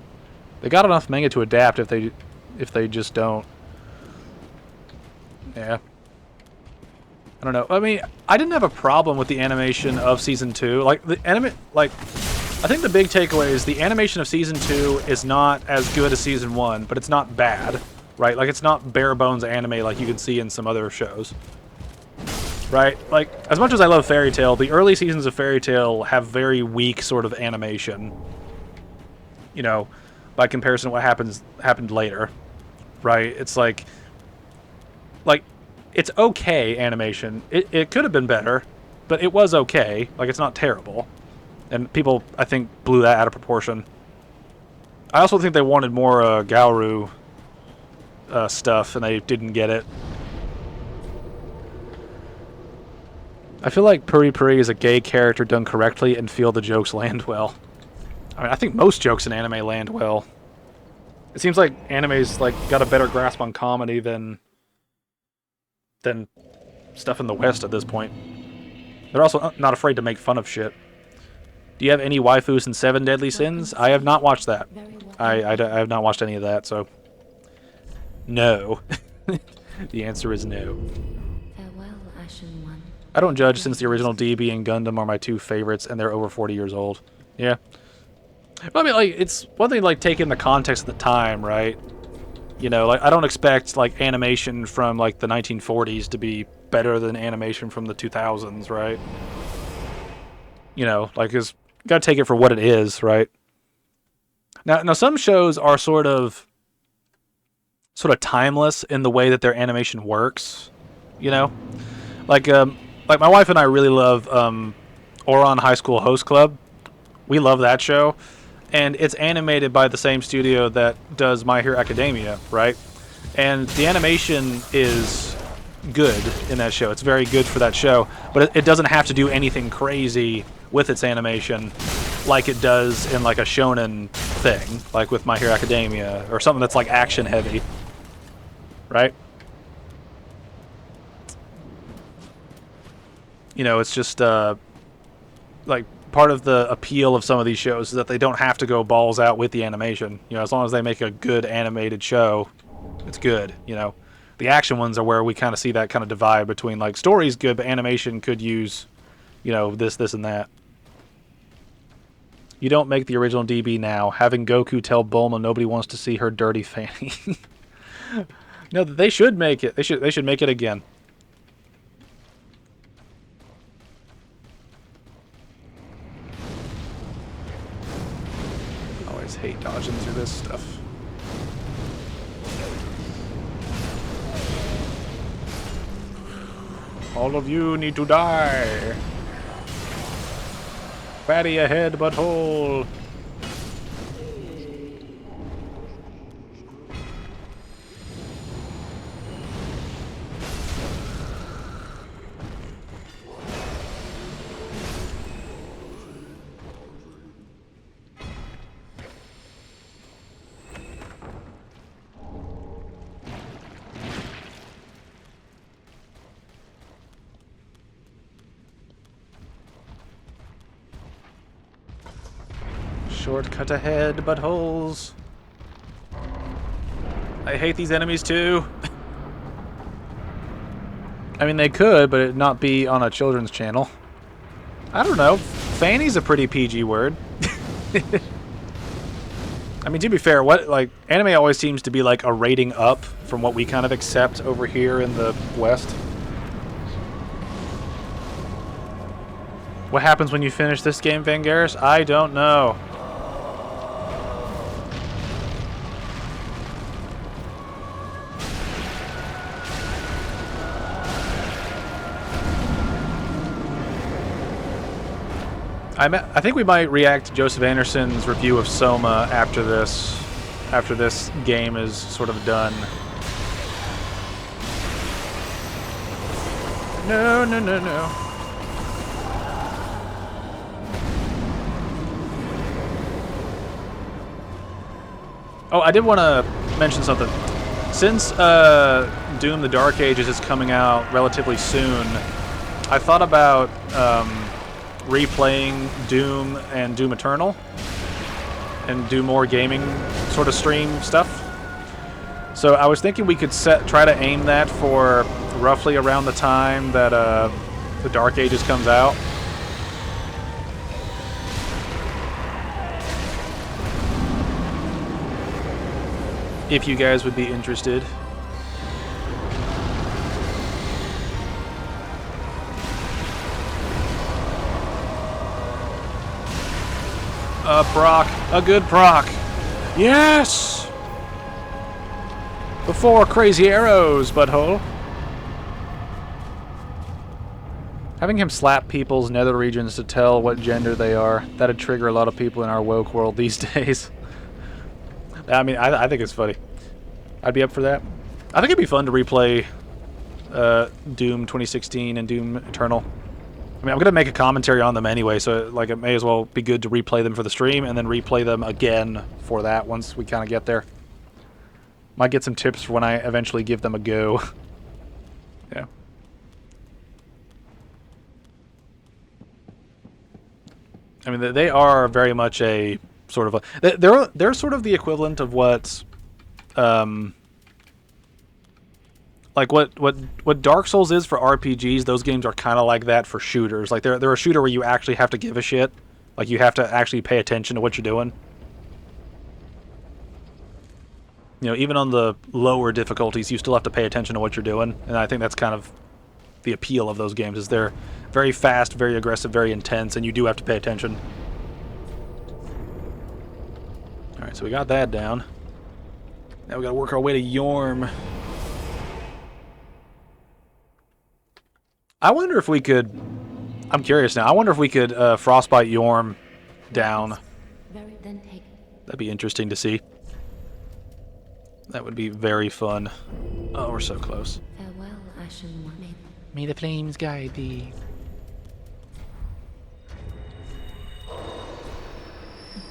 They got enough manga to adapt if they just don't. Yeah. I don't know. I mean, I didn't have a problem with the animation of Season 2. Like, I think the big takeaway is the animation of Season 2 is not as good as Season 1, but it's not bad, right? Like, it's not bare bones anime like you can see in some other shows. Right? Like, as much as I love Fairy Tail, the early seasons of Fairy Tail have very weak sort of animation. You know, by comparison to what happened later. Right? It's like it's okay animation. It could have been better, but it was okay. Like, it's not terrible. And people, I think, blew that out of proportion. I also think they wanted more Gaoru stuff, and they didn't get it. I feel like Puri Puri is a gay character done correctly and feel the jokes land well. I mean, I think most jokes in anime land well. It seems like anime's like got a better grasp on comedy than stuff in the West at this point. They're also not afraid to make fun of shit. Do you have any waifus in Seven Deadly Sins? I have not watched that. I have not watched any of that, so... No. The answer is no. Farewell, Ashen One. I don't judge since the original DB and Gundam are my two favorites, and they're over 40 years old. Yeah. But I mean, like, it's one thing, like, take in the context of the time, right? You know, like, I don't expect, like, animation from, like, the 1940s to be better than animation from the 2000s, right? You know, like, you gotta take it for what it is, right? Now some shows are sort of timeless in the way that their animation works, you know? Like my wife and I really love Ouran High School Host Club. We love that show. And it's animated by the same studio that does My Hero Academia, right? And the animation is good in that show. It's very good for that show. But it doesn't have to do anything crazy with its animation like it does in like a shonen thing, like with My Hero Academia, or something that's like action heavy, right? You know, it's just like part of the appeal of some of these shows is that they don't have to go balls out with the animation. You know, as long as they make a good animated show, it's good, you know. The action ones are where we kind of see that kind of divide between, like, story's good, but animation could use, you know, this, and that. You don't make the original DB now. Having Goku tell Bulma nobody wants to see her dirty fanny. No, they should make it. They should make it again. Always hate dodging through this stuff. All of you need to die. Fatty ahead, butthole. Shortcut ahead, buttholes. I hate these enemies too. I mean, they could, but it not be on a children's channel. I don't know. Fanny's a pretty PG word. I mean, to be fair, anime always seems to be like a rating up from what we kind of accept over here in the West. What happens when you finish this game, Vangaris? I don't know. I think we might react to Joseph Anderson's review of Soma after this game is sort of done. No, no, no, no. Oh, I did want to mention something. Since Doom: The Dark Ages is coming out relatively soon, I thought about replaying Doom and Doom Eternal and do more gaming sort of stream stuff. So I was thinking we could try to aim that for roughly around the time that the Dark Ages comes out. If you guys would be interested. Proc. A good proc. Yes! Before crazy arrows, butthole. Having him slap people's nether regions to tell what gender they are, that'd trigger a lot of people in our woke world these days. I mean, I think it's funny. I'd be up for that. I think it'd be fun to replay Doom 2016 and Doom Eternal. I mean, I'm going to make a commentary on them anyway, so like it may as well be good to replay them for the stream and then replay them again for that once we kind of get there. Might get some tips for when I eventually give them a go. Yeah. I mean, they are very much a sort of a... They're sort of the equivalent of what... like what Dark Souls is for RPGs, those games are kind of like that for shooters. Like they're a shooter where you actually have to give a shit. Like you have to actually pay attention to what you're doing. You know, even on the lower difficulties, you still have to pay attention to what you're doing. And I think that's kind of the appeal of those games, is they're very fast, very aggressive, very intense, and you do have to pay attention. Alright, so we got that down. Now we gotta work our way to Yorm. I wonder if we could... I'm curious now. I wonder if we could Frostbite Yorm down. That'd be interesting to see. That would be very fun. Oh, we're so close. Farewell, Ashen One. May the flames guide thee.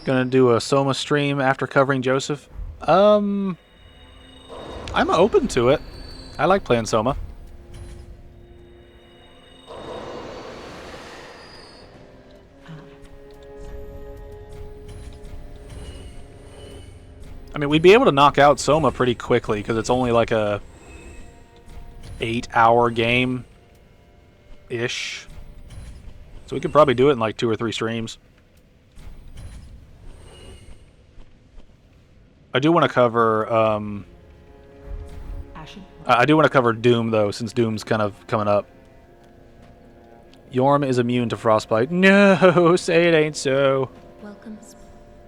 Gonna do a Soma stream after covering Joseph? I'm open to it. I like playing Soma. I mean, we'd be able to knock out Soma pretty quickly because it's only like a 8-hour game ish. So we could probably do it in like 2 or 3 streams. I do want to cover Ashen. I do want to cover Doom though, since Doom's kind of coming up. Yorm is immune to frostbite. No, say it ain't so. Welcome.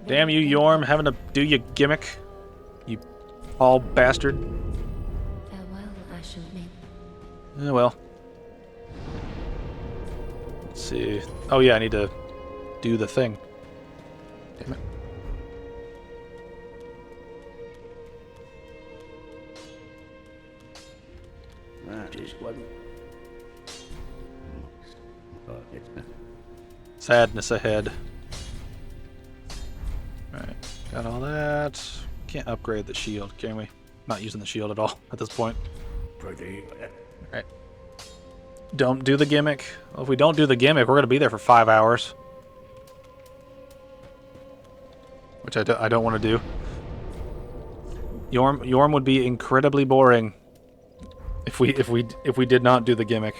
Damn you, Yorm, having to do your gimmick. You all bastard. Farewell, Ashen Maiden. Oh well. Let's see. Oh yeah, I need to do the thing. Damn it. That just wasn't. Oh, it's not. Sadness ahead. Alright, got all that. Can't upgrade the shield, can we? Not using the shield at all at this point. Pretty. Alright. Don't do the gimmick. Well, if we don't do the gimmick, we're going to be there for 5 hours. Which I don't want to do. Yorm would be incredibly boring if we did not do the gimmick.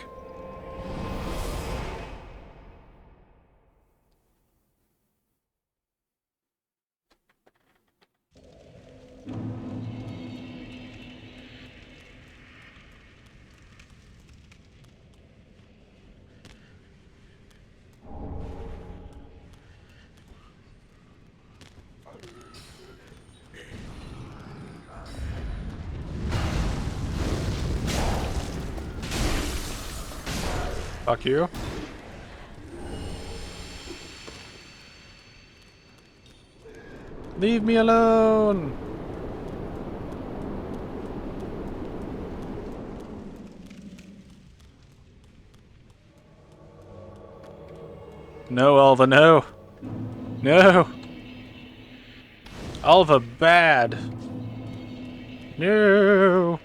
Fuck you. Leave me alone! No, Alva, no! No! Alva, bad! No!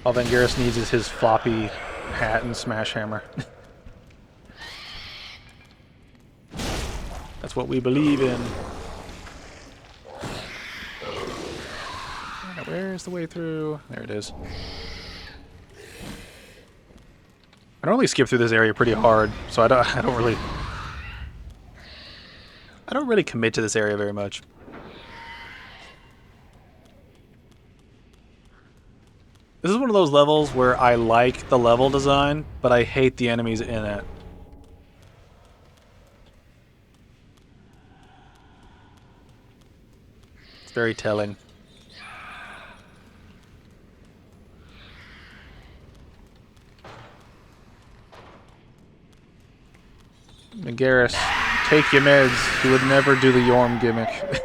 All Vangeris needs is his floppy hat and smash hammer. That's what we believe in. Where's the way through? There it is. I normally skip through this area pretty hard, so I don't really commit to this area very much. This is one of those levels where I like the level design, but I hate the enemies in it. It's very telling. Garrus, take your meds. You would never do the Yorm gimmick.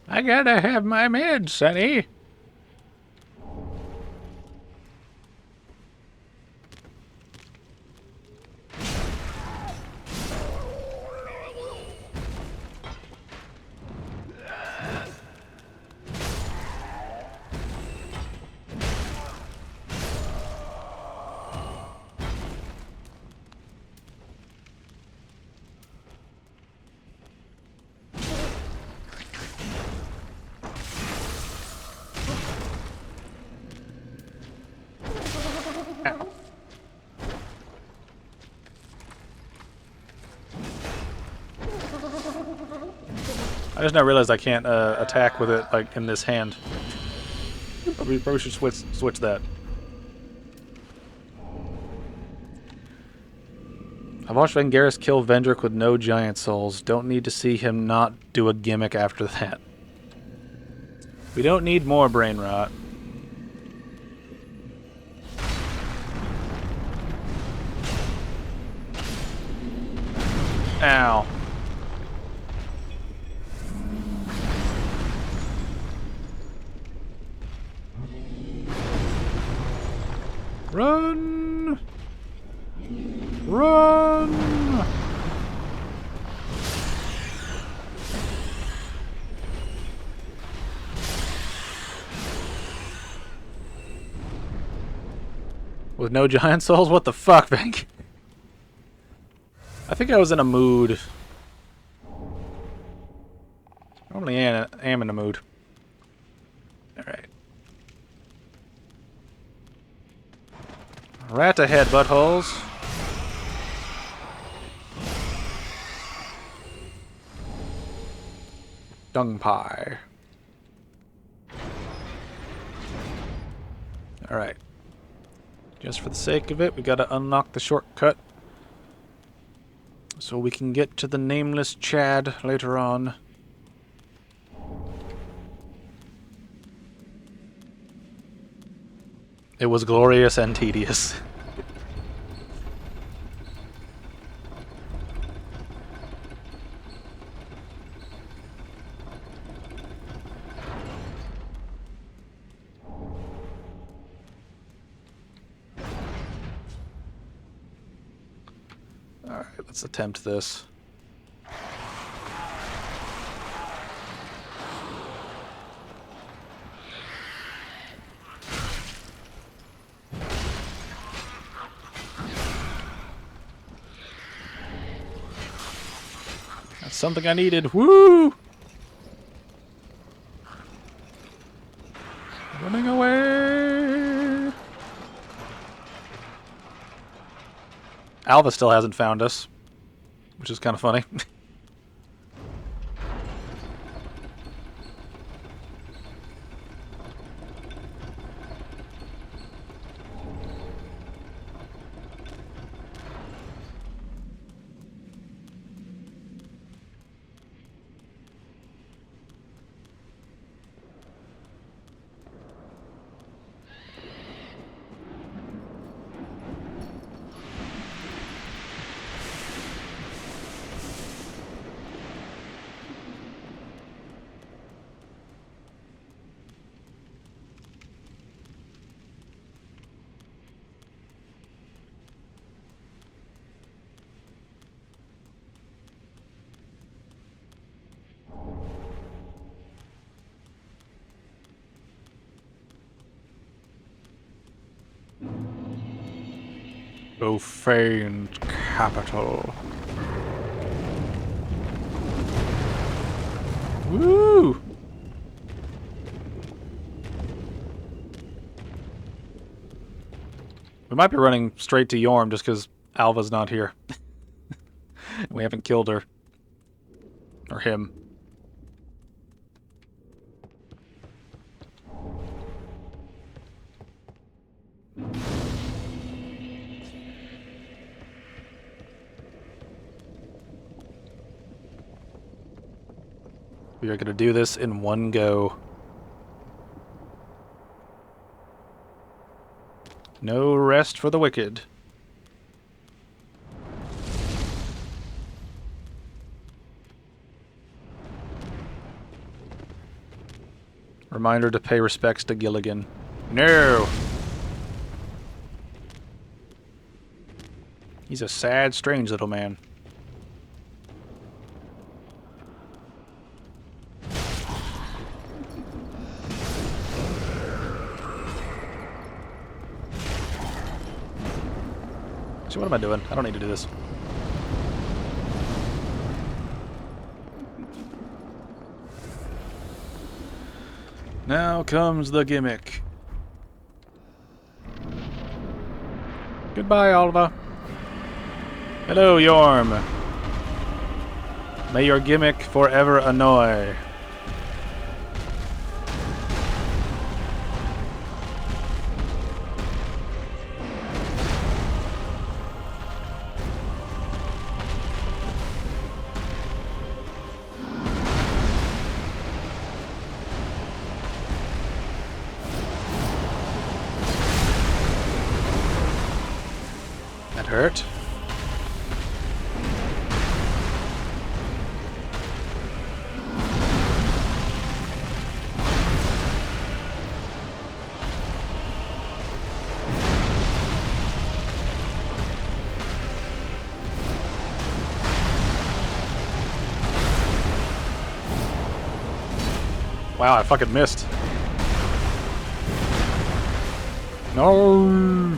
I gotta have my meds, Sonny. I just now realized I can't attack with it like in this hand. Probably should switch that. I've watched Vangeris kill Vendrick with no giant souls. Don't need to see him not do a gimmick after that. We don't need more brain rot. Ow. Run! Run! With no giant souls? What the fuck, Bank? I think I was in a mood. Normally am in a mood. Alright. Rat ahead, buttholes. Dung pie. Alright. Just for the sake of it, we gotta unlock the shortcut. So we can get to the nameless Chad later on. It was glorious and tedious. Alright, let's attempt this. That's something I needed. Woo! Running away! Alva still hasn't found us, which is kind of funny. Profane capital. Woo! We might be running straight to Yorm just because Alva's not here. We haven't killed her. Or him. We are going to do this in one go. No rest for the wicked. Reminder to pay respects to Gilligan. No! He's a sad, strange little man. So what am I doing? I don't need to do this. Now comes the gimmick. Goodbye, Alva. Hello, Yorm. May your gimmick forever annoy. That hurt. Wow, I fucking missed. No.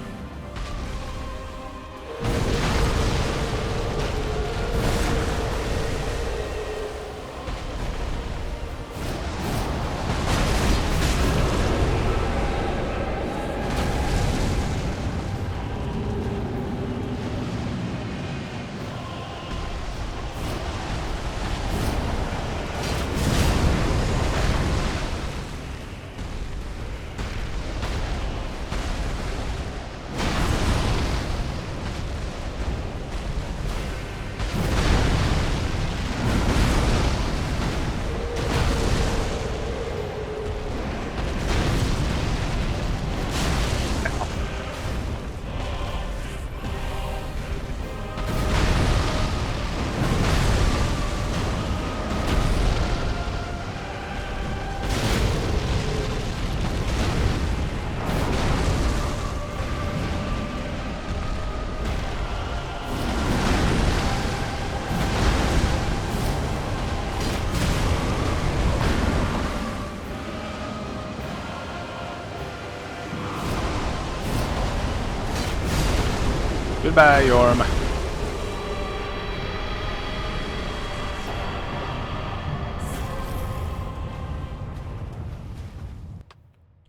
Goodbye, Yorm.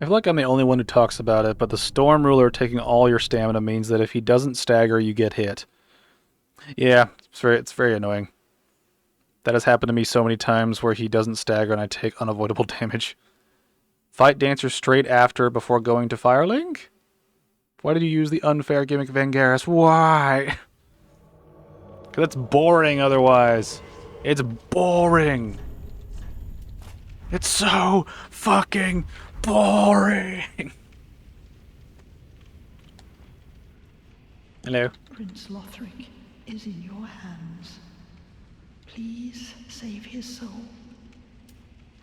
I feel like I'm the only one who talks about it, but the Storm Ruler taking all your stamina means that if he doesn't stagger, you get hit. Yeah, it's very annoying. That has happened to me so many times where he doesn't stagger and I take unavoidable damage. Fight Dancer straight after before going to Firelink? Why did you use the unfair gimmick Vangaris? Why? Because it's boring otherwise. It's boring. It's so fucking boring. Hello. Prince Lothric is in your hands. Please save his soul.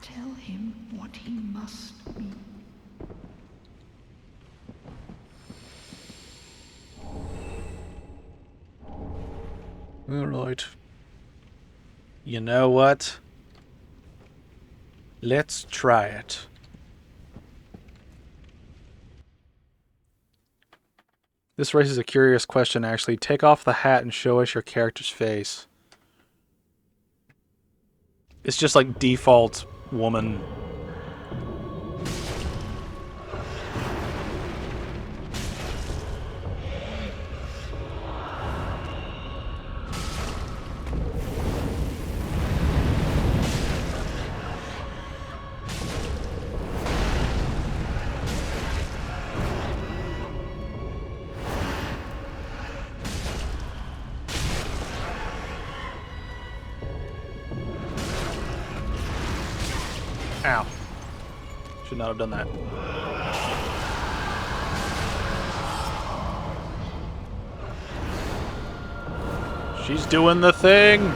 Tell him what he must be. Alright. You know what? Let's try it. This raises a curious question, actually. Take off the hat and show us your character's face. It's just like default woman. Ow. Should not have done that. She's doing the thing!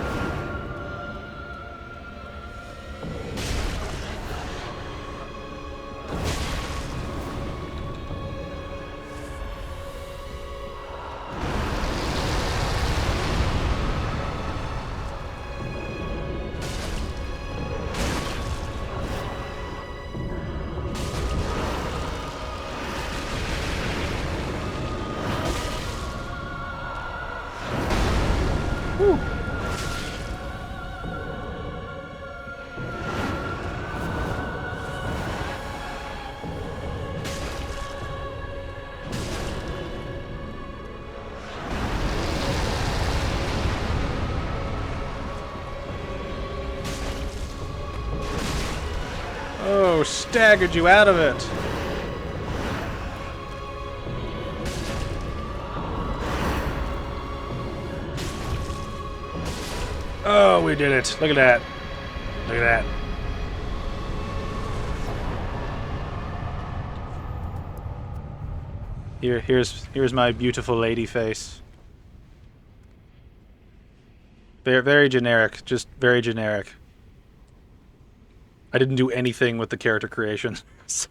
Oh, staggered you out of it. Oh, we did it. Look at that. Look at that. Here's my beautiful lady face. Very generic, just very generic. I didn't do anything with the character creation, so...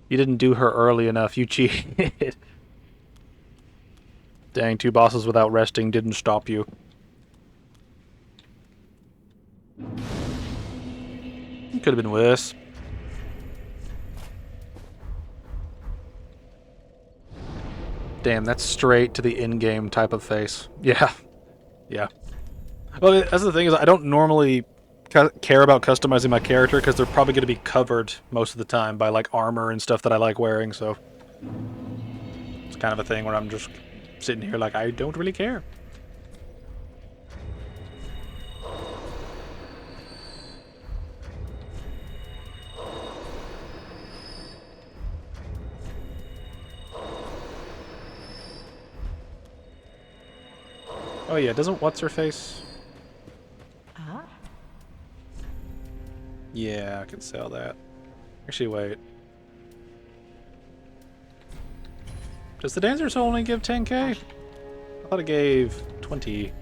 You didn't do her early enough, you cheated. Dang, 2 bosses without resting didn't stop you. It could have been worse. Damn, that's straight to the in-game type of face. Yeah. Yeah. Well, that's the thing is I don't normally care about customizing my character because they're probably going to be covered most of the time by like armor and stuff that I like wearing, so it's kind of a thing where I'm just sitting here like I don't really care. Oh yeah, doesn't what's-her-face? Ah, Yeah, I can sell that. Actually, wait. Does the Dancer's Soul only give 10k? I thought it gave 20.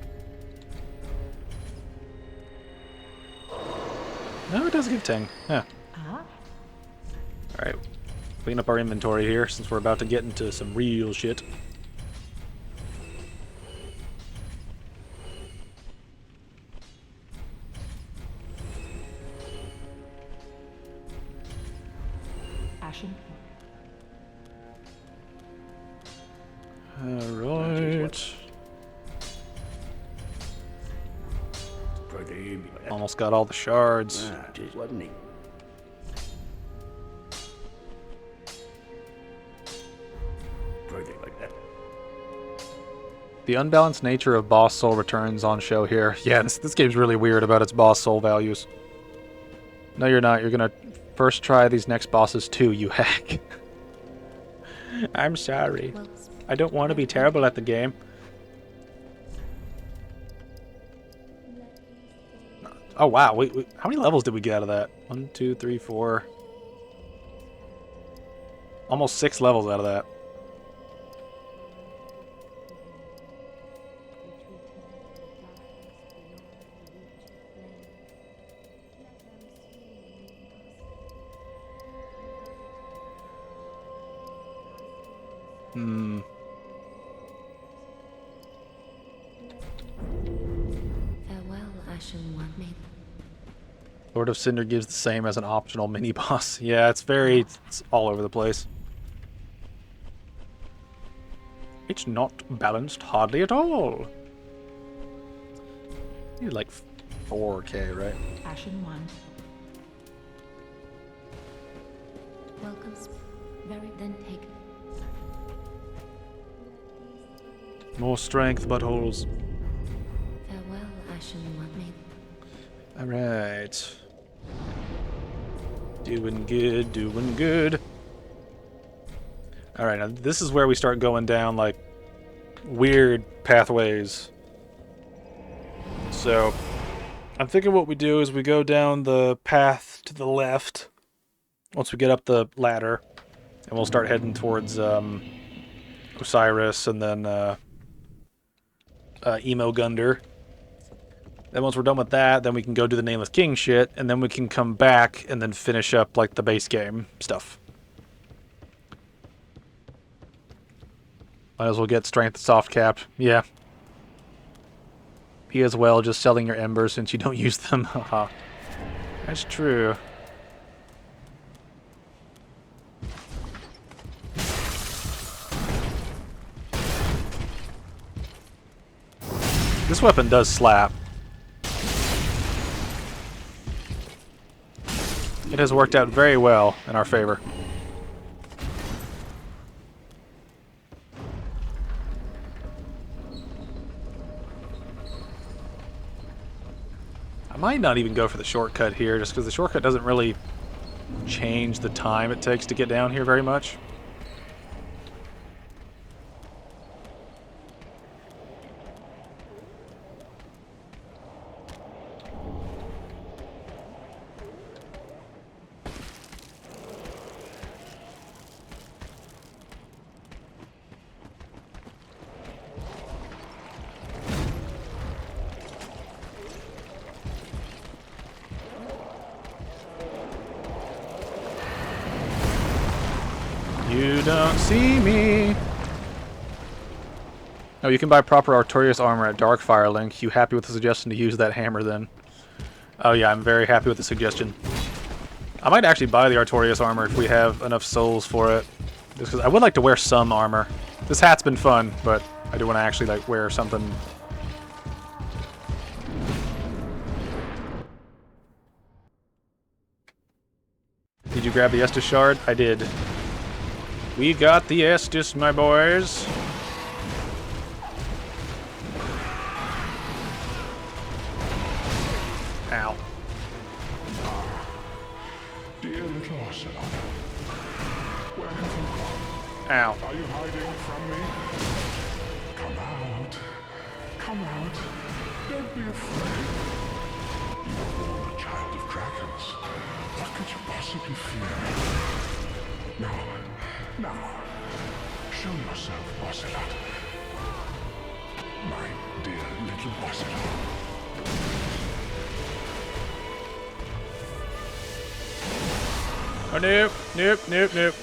No, it does give 10. Yeah. ah. Alright. Clean up our inventory here since we're about to get into some real shit. Ashen. Alright. Pretty. Almost got all the shards. That is, wasn't it? Pretty like that. The unbalanced nature of boss soul returns on show here. Yeah, this game's really weird about its boss soul values. No, you're not. You're gonna first try these next bosses too, you hack. I'm sorry. Well, I don't want to be terrible at the game. Oh wow, wait, how many levels did we get out of that? 1, 2, 3, 4. Almost 6 levels out of that. Hmm. farewell, Ashen One Maiden. Lord of Cinder gives the same as an optional mini-boss. Yeah, it's all over the place. It's not balanced hardly at all. You're like 4k, right? Ashen one. Welcome. Very then taken. More strength, buttholes. Farewell, Ashen One Maiden. Alright. Doing good, doing good. Alright, now this is where we start going down, like, weird pathways. So, I'm thinking what we do is we go down the path to the left once we get up the ladder, and we'll start heading towards Osiris and then Emo Gunder. Then once we're done with that, then we can go do the Nameless King shit, and then we can come back and then finish up like the base game stuff. Might as well get strength soft capped. Yeah. Be as well just selling your embers since you don't use them. Haha. That's true. This weapon does slap. It has worked out very well in our favor. I might not even go for the shortcut here, just because the shortcut doesn't really change the time it takes to get down here very much. You don't see me. Oh, you can buy proper Artorias armor at Darkfire Link. You happy with the suggestion to use that hammer then? Oh yeah, I'm very happy with the suggestion. I might actually buy the Artorias armor if we have enough souls for it. Just because I would like to wear some armor. This hat's been fun, but I do want to actually like wear something. Did you grab the Estus shard? I did. We got the Estus, my boys. Ow. Dear little Ocelot, where have you gone? Ow. Are you hiding from me? Come out. Come out. Don't be afraid. You are born a child of dragons. What could you possibly fear? Now, show yourself, Ocelot. My dear little Ocelot. Oh, nope, nope, nope, nope.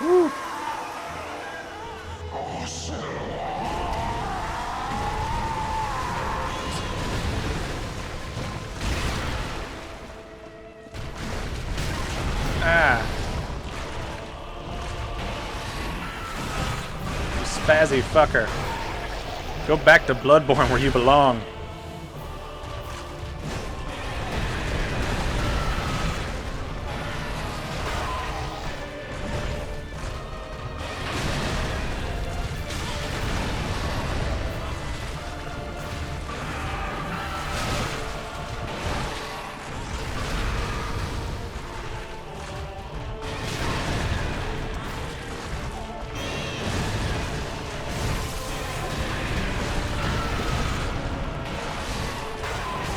Woo. Ah. You spazzy fucker. Go back to Bloodborne where you belong.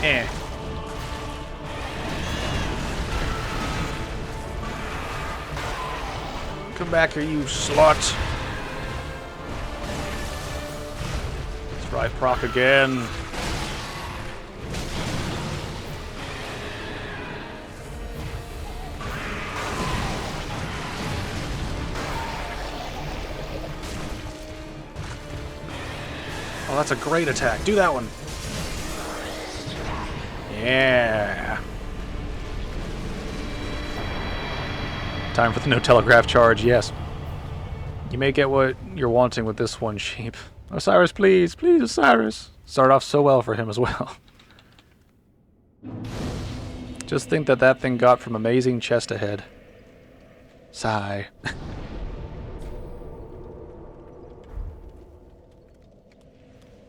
Eh. Come back here, you slut. Let's try proc again. Oh, that's a great attack. Do that one. Yeah. Time for the no telegraph charge, yes. You may get what you're wanting with this one, sheep. Osiris, please, please, Osiris. Started off so well for him as well. Just think that that thing got from amazing chest ahead. Sigh.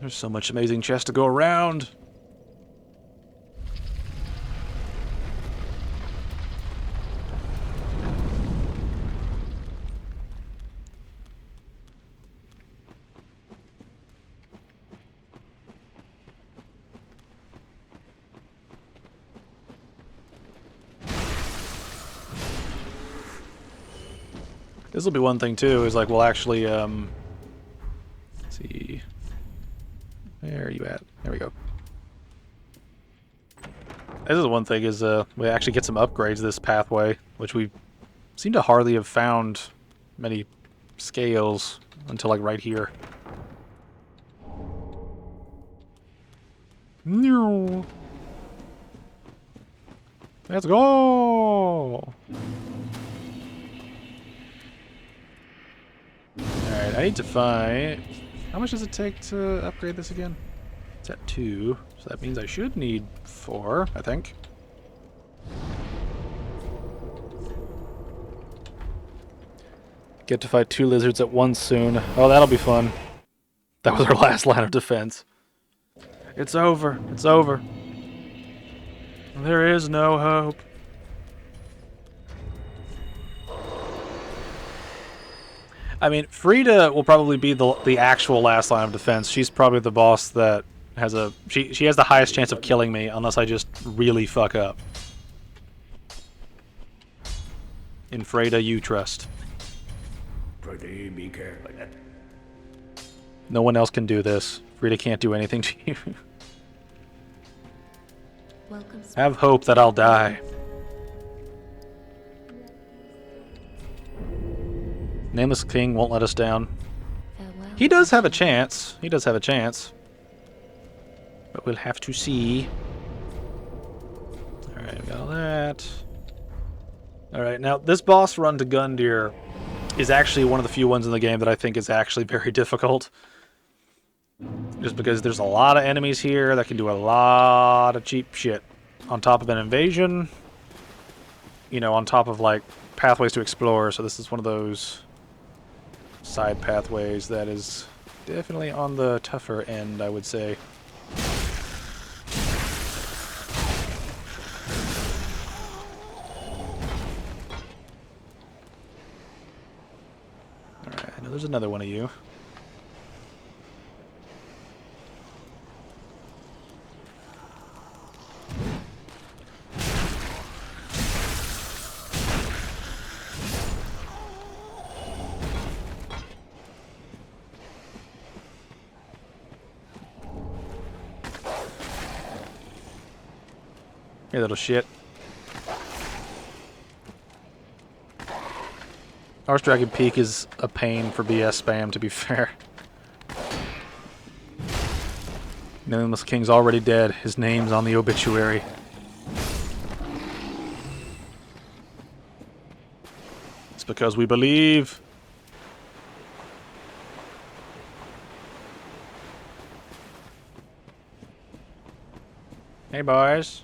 There's so much amazing chest to go around. This will be one thing too, is like we'll actually, let's see, where are you at? There we go. This is one thing, is we actually get some upgrades this pathway, which we seem to hardly have found many scales until like right here. No. Let's go! Alright, I need to find... How much does it take to upgrade this again? It's at 2, so that means I should need 4, I think. Get to fight 2 lizards at once soon. Oh, that'll be fun. That was our last line of defense. It's over. It's over. There is no hope. I mean, Frida will probably be the actual last line of defense. She's probably the boss that has a... She has the highest chance of killing me unless I just really fuck up. In Frida, you trust. Pretty be careful like that. No one else can do this. Frida can't do anything to you. Welcome. Have hope that I'll die. Nameless King won't let us down. Farewell. He does have a chance. He does have a chance. But we'll have to see. Alright, we got all that. Alright, now this boss run to Gundyr is actually one of the few ones in the game that I think is actually very difficult. Just because there's a lot of enemies here that can do a lot of cheap shit. On top of an invasion. You know, on top of, like, pathways to explore. So this is one of those side pathways that is definitely on the tougher end, I would say. Alright, I know there's another one of you. Hey, little shit. Archdragon Peak is a pain for BS spam, to be fair. Nameless King's already dead. His name's on the obituary. It's because we believe. Hey, boys.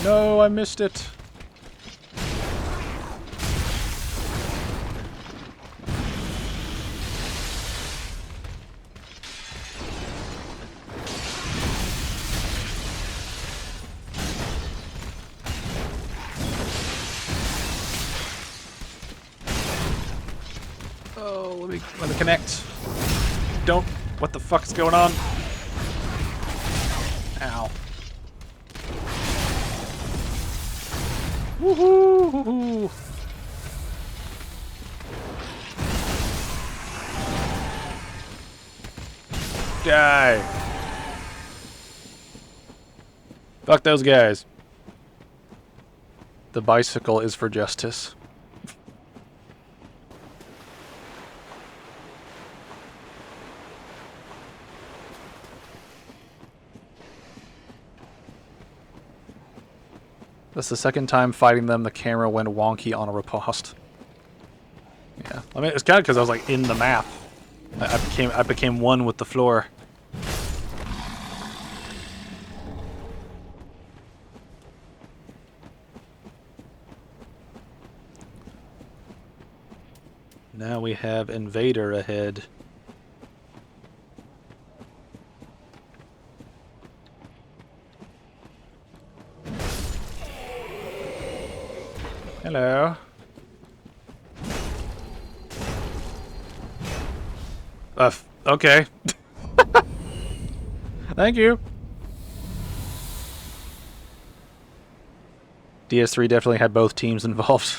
No, I missed it. Oh, let me connect. Don't. What the fuck is going on? Ow. Woohoo! Die! Fuck those guys. The bicycle is for justice. That's the second time fighting them, the camera went wonky on a riposte. Yeah, I mean, it's kind of because I was like in the map. I became one with the floor. Now we have Invader ahead. Hello. Okay. Thank you. DS3 definitely had both teams involved.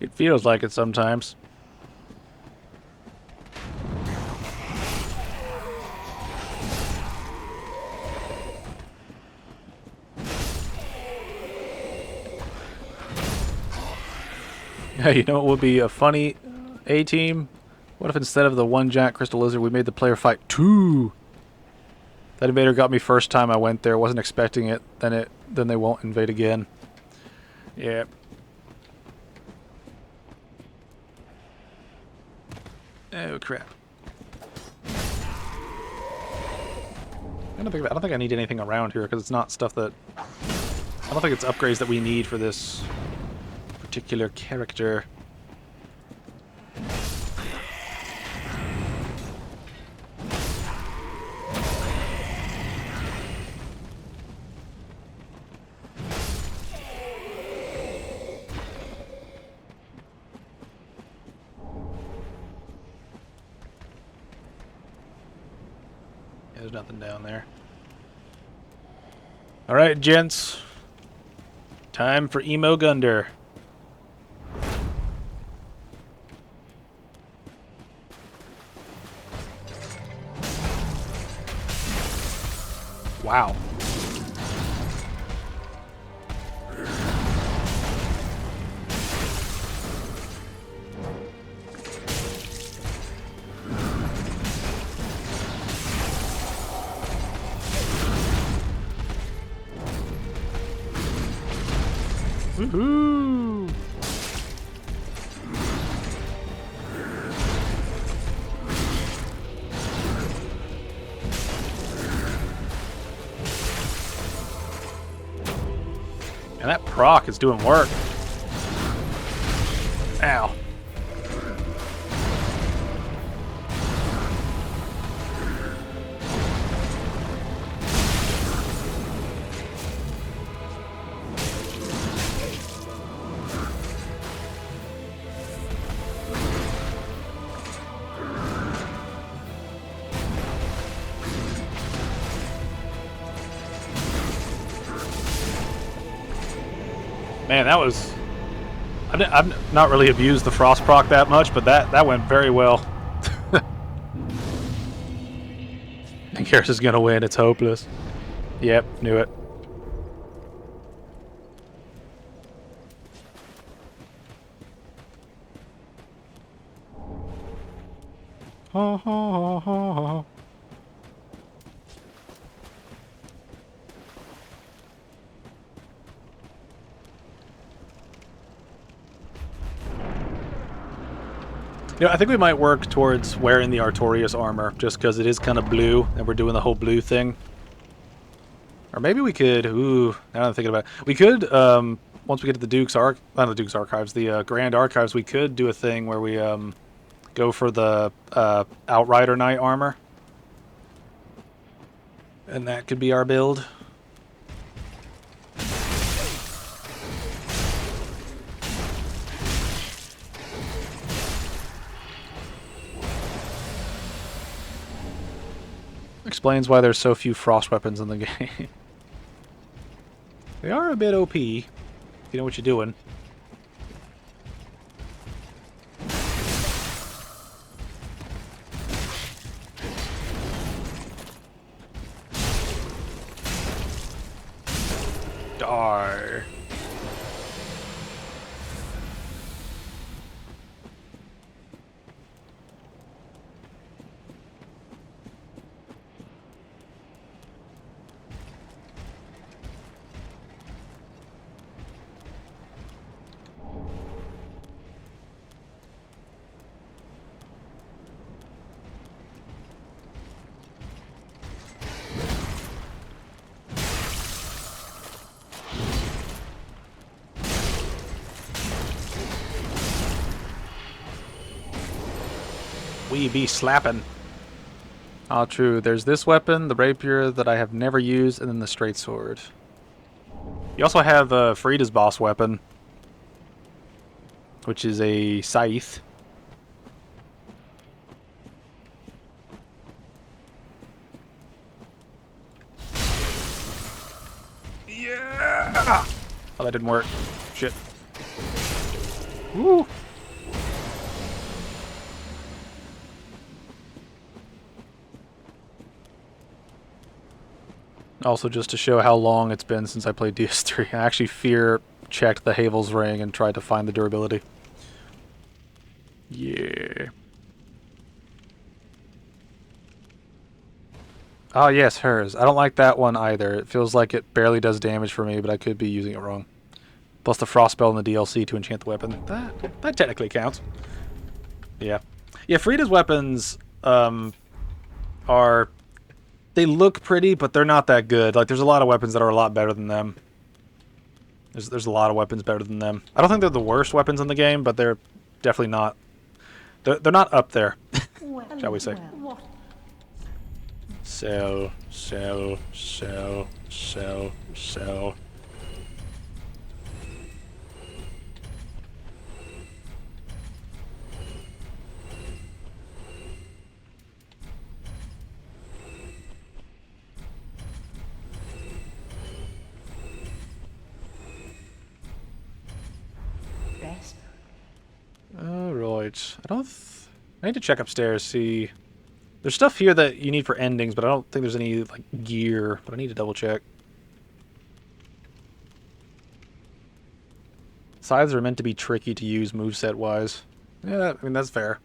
It feels like it sometimes. Yeah, you know what would be a funny A-team? What if instead of the one giant crystal lizard, we made the player fight two? That invader got me first time I went there. Wasn't expecting it. Then they won't invade again. Yeah. Oh crap. I don't think I need anything around here because it's not stuff that. I don't think it's upgrades that we need for this particular character. Yeah, there's nothing down there. Alright, gents. Time for Emo Gunder. Wow. Woohoo! And that proc is doing work. Ow. Man, that was... I've not really abused the frost proc that much, but that went very well. And Karis is gonna win. It's hopeless. Yep, knew it. Ha ha ha ha. You know, I think we might work towards wearing the Artorias armor, just because it is kind of blue, and we're doing the whole blue thing. Or maybe we could, ooh, now I'm thinking about it. We could, once we get to the Duke's not the Duke's Archives, the Grand Archives, we could do a thing where we go for the Outrider Knight armor. And that could be our build. Explains why there's so few frost weapons in the game. They are a bit OP, if you know what you're doing. Dar. We be slapping. Ah, true. There's this weapon, the rapier that I have never used, and then the straight sword. You also have Frida's boss weapon, which is a scythe. Yeah! Oh, that didn't work. Shit. Woo! Also, just to show how long it's been since I played DS3, I actually fear-checked the Havel's Ring and tried to find the durability. Yeah. Oh, yes, hers. I don't like that one either. It feels like it barely does damage for me, but I could be using it wrong. Plus the frost spell in the DLC to enchant the weapon. That technically counts. Yeah. Yeah, Frida's weapons are... They look pretty, but they're not that good. Like, there's a lot of weapons that are a lot better than them. There's a lot of weapons better than them. I don't think they're the worst weapons in the game, but they're definitely not... They're not up there, shall we say. Sell, sell, sell, sell, sell. Alright. I need to check upstairs, see... There's stuff here that you need for endings, but I don't think there's any, like, gear. But I need to double check. Scythes are meant to be tricky to use moveset-wise. Yeah, I mean, that's fair.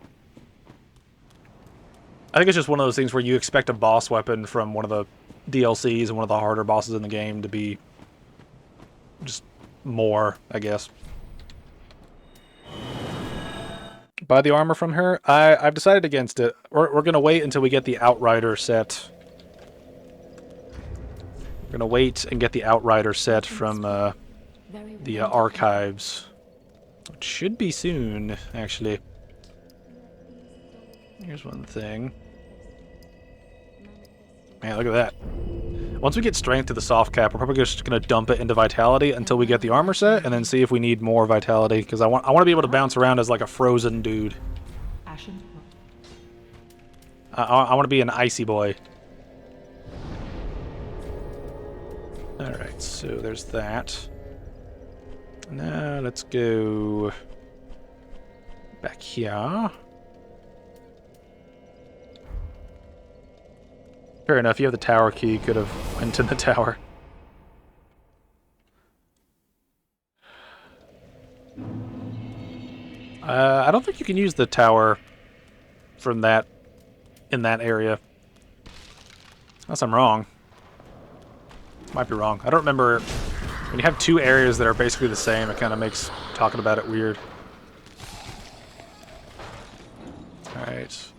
I think it's just one of those things where you expect a boss weapon from one of the DLCs and one of the harder bosses in the game to be just more, I guess. Buy the armor from her? I've decided against it. We're going to wait until we get the Outrider set. We're going to wait and get the Outrider set from the archives. Which should be soon, actually. Here's one thing. Man, look at that. Once we get strength to the soft cap, we're probably just going to dump it into vitality until we get the armor set, and then see if we need more vitality, because I want to be able to bounce around as like a frozen dude. Ashen. I want to be an icy boy. Alright, so there's that. Now let's go back here. Fair enough, you have the tower key, could have went to the tower. I don't think you can use the tower from that, in that area. Unless I'm wrong. Might be wrong. I don't remember. When you have two areas that are basically the same, it kind of makes talking about it weird. Alright.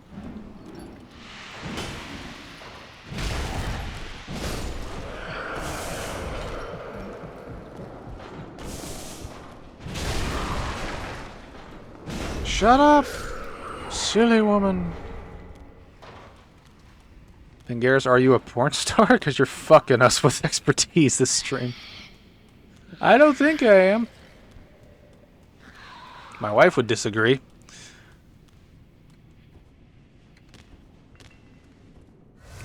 Shut up! Silly woman. Pingaris, are you a porn star? Because you're fucking us with expertise this stream. I don't think I am. My wife would disagree.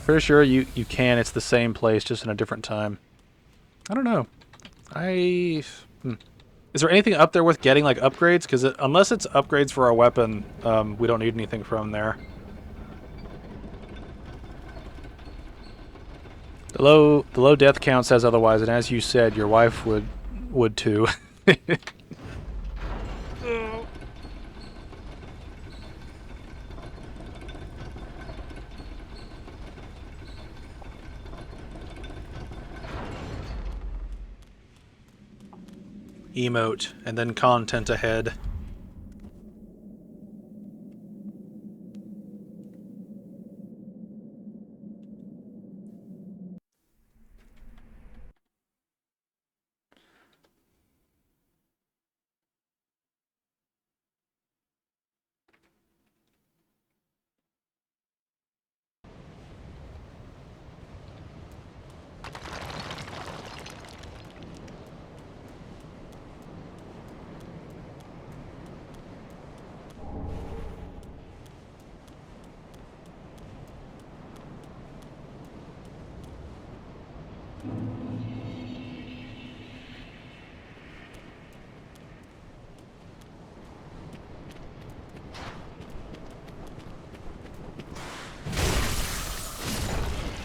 Pretty sure you can. It's the same place, just in a different time. I don't know. Is there anything up there worth getting, like upgrades? Because unless it's upgrades for our weapon, we don't need anything from there. The low death count says otherwise, and as you said, your wife would too. Emote, and then content ahead.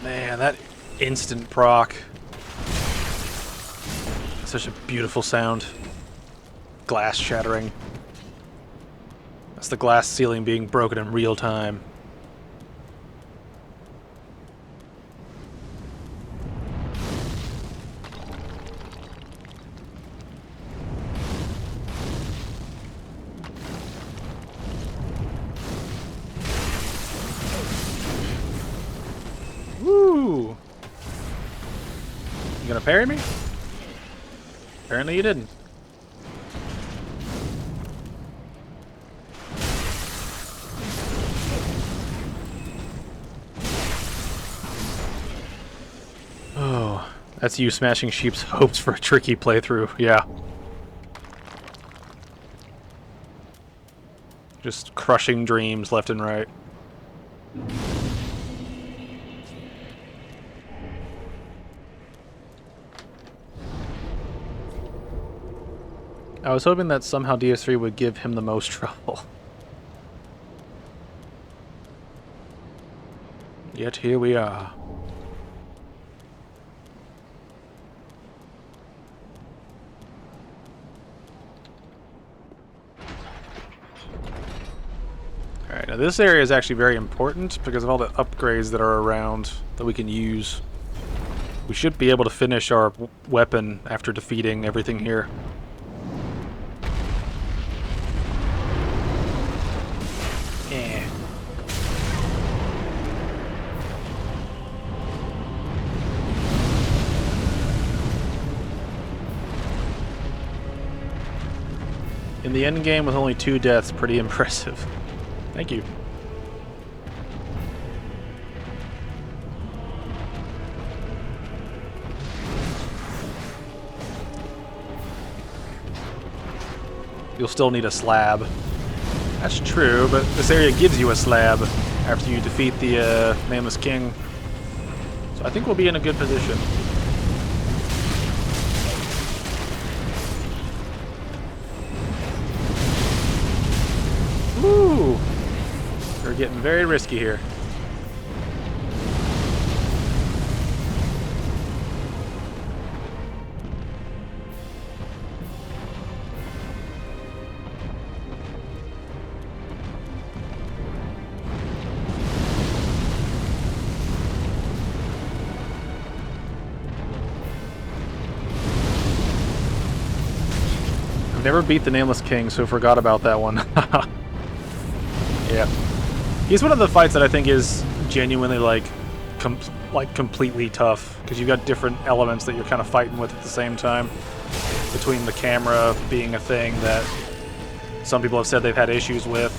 Man, that instant proc. Such a beautiful sound. Glass shattering. That's the glass ceiling being broken in real time. Woo! You gonna parry me? Apparently you didn't. Oh, that's you smashing sheep's hopes for a tricky playthrough, yeah. Just crushing dreams left and right. I was hoping that somehow DS3 would give him the most trouble. Yet here we are. Alright, now this area is actually very important because of all the upgrades that are around that we can use. We should be able to finish our weapon after defeating everything here. Eh. In the end game with only 2 deaths, pretty impressive. Thank you. You'll still need a slab. That's true, but this area gives you a slab after you defeat the Nameless King. So I think we'll be in a good position. Woo! We're getting very risky here. I've never beat the Nameless King, so forgot about that one. Yeah. He's one of the fights that I think is genuinely, like completely tough, because you've got different elements that you're kind of fighting with at the same time. Between the camera being a thing that some people have said they've had issues with.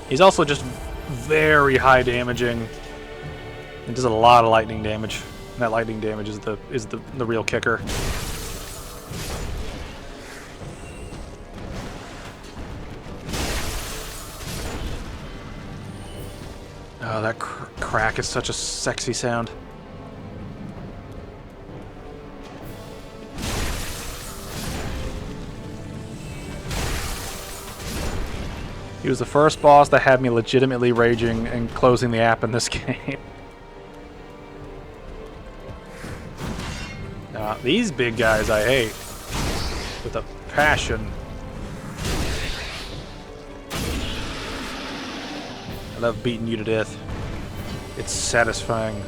He's also just very high damaging. It does a lot of lightning damage. And that lightning damage is the real kicker. Oh, that crack is such a sexy sound. He was the first boss that had me legitimately raging and closing the app in this game. These big guys I hate. With a passion. I love beating you to death. It's satisfying.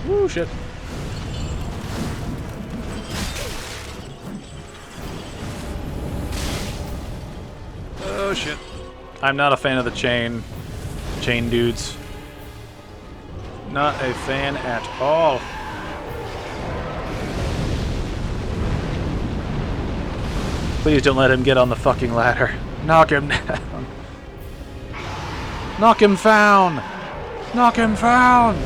Ooh, shit. Oh, shit. I'm not a fan of the chain dudes. Not a fan at all. Please don't let him get on the fucking ladder. Knock him down. Knock him down. Knock him down.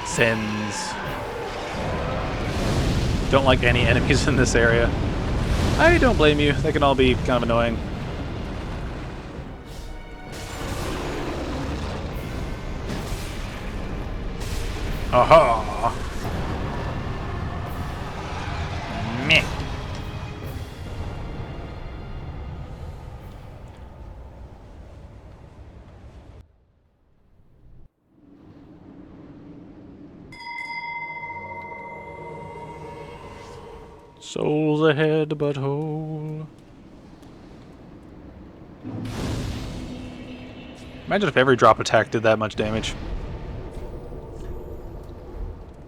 Sins. Don't like any enemies in this area. I don't blame you. They can all be kind of annoying. Aha! Meh. Souls ahead, but whole. Imagine if every drop attack did that much damage.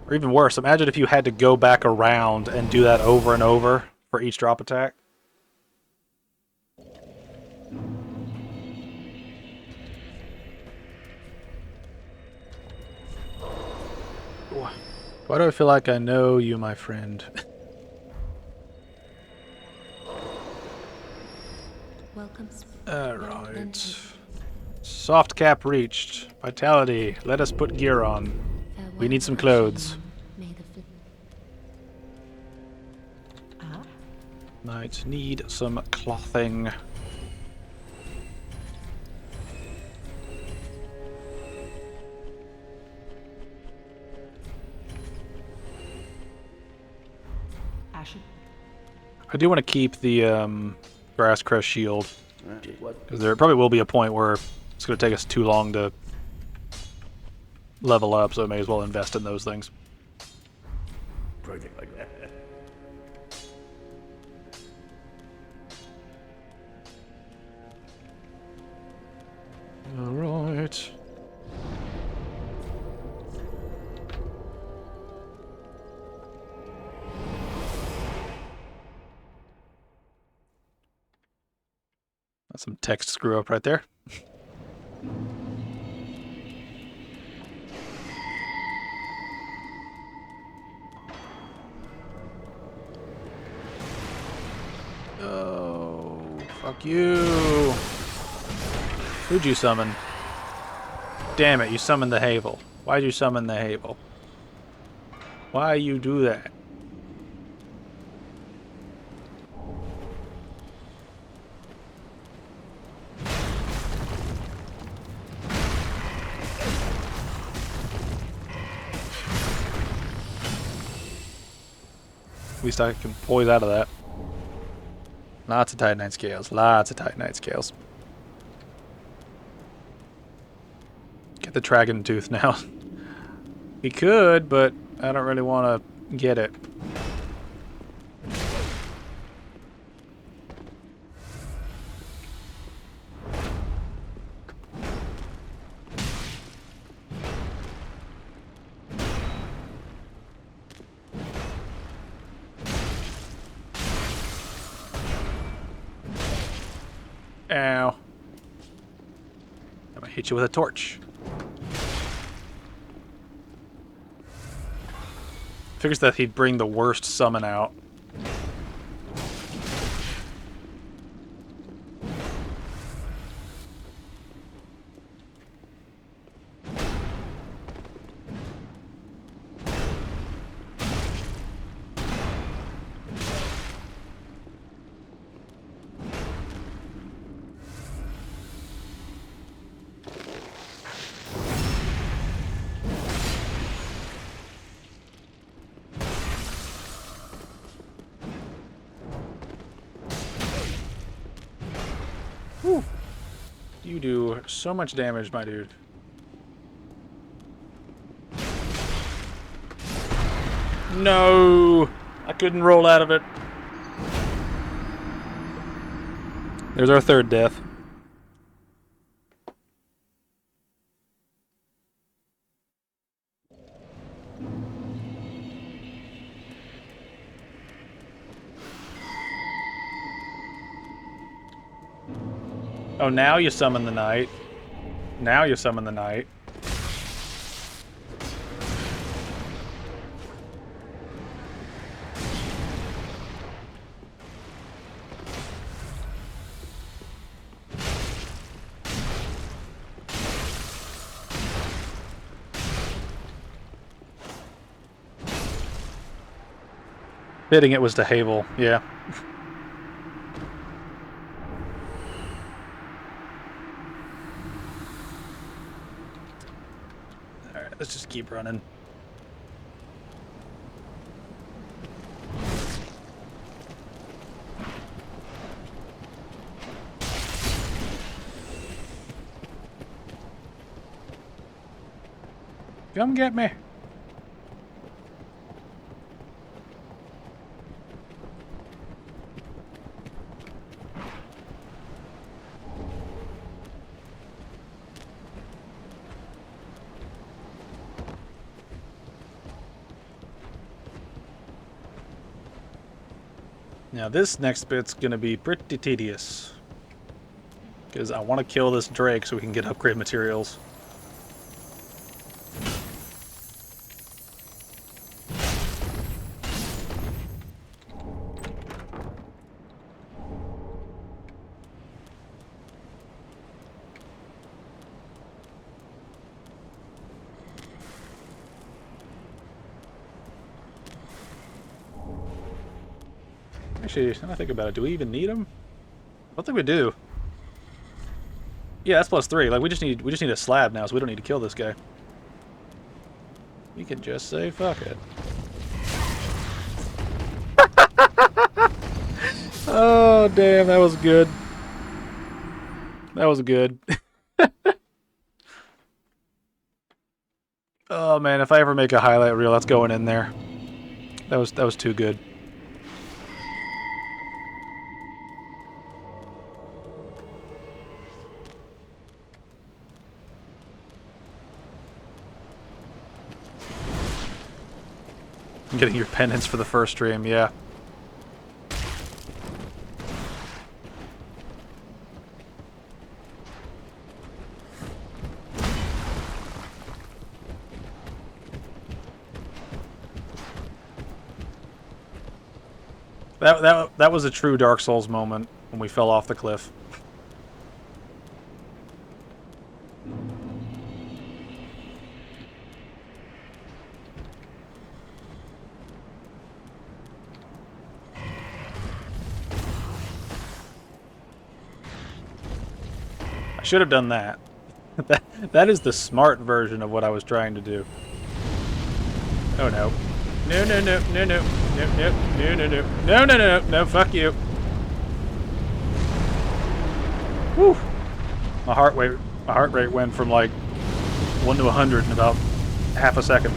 Or even worse, imagine if you had to go back around and do that over and over for each drop attack. Why do I feel like I know you, my friend? Welcome. Alright. Soft cap reached. Vitality. Let us put gear on. We need some clothes. Ah, Might need some clothing. Ashen. I do want to keep the grass crest shield. Because there probably will be a point where it's going to take us too long to level up, so I may as well invest in those things. Project like that. Alright. That's some text screw up right there. Oh, fuck you. Who'd you summon? Damn it, you summoned the Havel. Why'd you summon the Havel? Why you do that? At least I can poise out of that. Lots of Titanite scales. Lots of Titanite scales. Get the dragon tooth now. We could, but I don't really want to get it. Ow. I'm gonna hit you with a torch. Figures that he'd bring the worst summon out. Whew. You do so much damage, my dude. No! I couldn't roll out of it. There's our third death. Oh, now you summon the knight. Now you summon the knight. Fitting it was to Havel, yeah. Alright, let's just keep running. Come get me. Now this next bit's gonna be pretty tedious. Because I want to kill this Drake so we can get upgrade materials. Actually, now I think about it, do we even need them? I don't think we do. Yeah, that's +3. Like we just need a slab now, so we don't need to kill this guy. We can just say fuck it. Oh damn, that was good. That was good. Oh man, if I ever make a highlight reel, that's going in there. That was too good. Getting your penance for the first stream, yeah. That was a true Dark Souls moment when we fell off the cliff. I should have done that. That is the smart version of what I was trying to do. Oh no. No, no, no, no, no, no, no, no, no, no, no, no, no, no, fuck you. Whew. My heart rate went from like 1 to 100 in about half a second.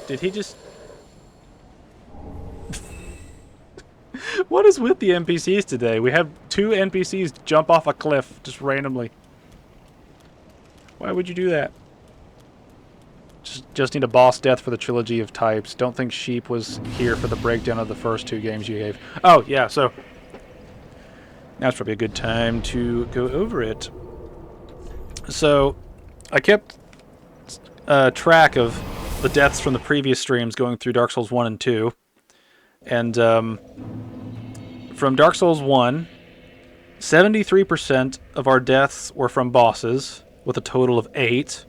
Did he just... What is with the NPCs today? We have 2 NPCs jump off a cliff just randomly. Why would you do that? Just need a boss death for the Trilogy of Types. Don't think Sheep was here for the breakdown of the first 2 games you gave. Oh, yeah, so... Now's probably a good time to go over it. So, I kept track of the deaths from the previous streams going through Dark Souls 1 and 2. And, from Dark Souls 1, 73% of our deaths were from bosses, with a total of 8.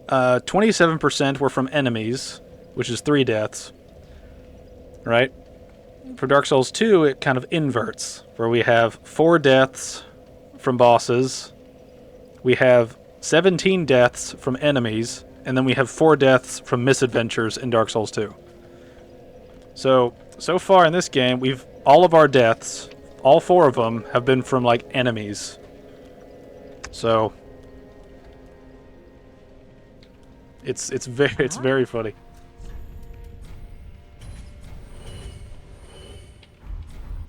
27% were from enemies, which is 3 deaths. Right? For Dark Souls 2, it kind of inverts, where we have 4 deaths from bosses, we have 17 deaths from enemies, and then we have 4 deaths from misadventures in Dark Souls 2. So far in this game, all of our deaths, all 4 of them, have been from, like, enemies. So... It's very funny.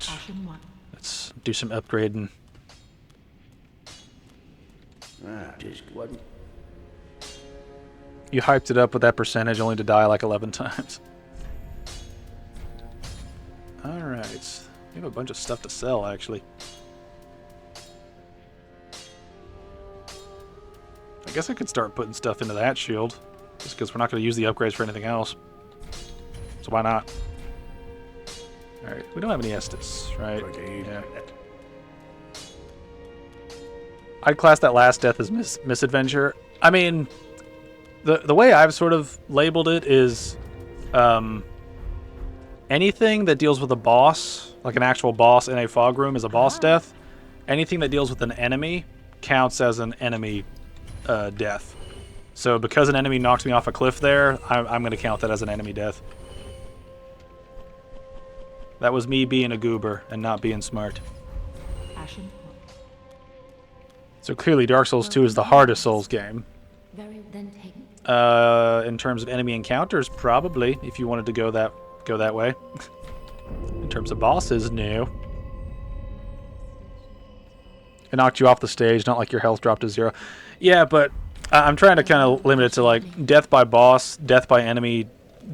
Ashen 1. Let's do some upgrading. Just wasn't. You hyped it up with that percentage only to die like 11 times. Alright. We have a bunch of stuff to sell, actually. I guess I could start putting stuff into that shield. Just because we're not going to use the upgrades for anything else. So why not? Alright, we don't have any Estus, right? Yeah. I'd class that last death as misadventure. I mean, the way I've sort of labeled it is anything that deals with a boss, like an actual boss in a fog room, is a boss death. Anything that deals with an enemy counts as an enemy death. So because an enemy knocks me off a cliff there, I'm going to count that as an enemy death. That was me being a goober and not being smart. Ashen 1. So clearly Dark Souls 2 is the hardest Souls game. Very then taken. In terms of enemy encounters, probably, if you wanted to go that way. terms of bosses, no. It knocked you off the stage, not like your health dropped to 0. Yeah, but I'm trying to kind of limit it to like death by boss, death by enemy,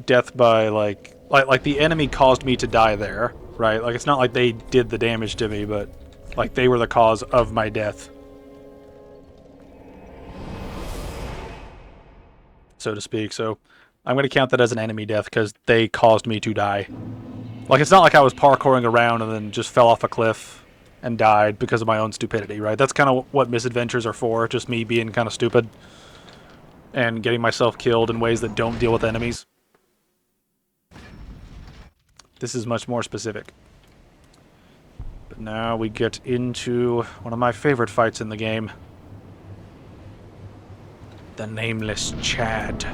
death by like the enemy caused me to die there, right? Like it's not like they did the damage to me, but like they were the cause of my death, so to speak. So I'm going to count that as an enemy death because they caused me to die. Like it's not like I was parkouring around and then just fell off a cliff and died because of my own stupidity, right? That's kind of what misadventures are for, just me being kind of stupid and getting myself killed in ways that don't deal with enemies. This is much more specific. But now we get into one of my favorite fights in the game. The Nameless Chad.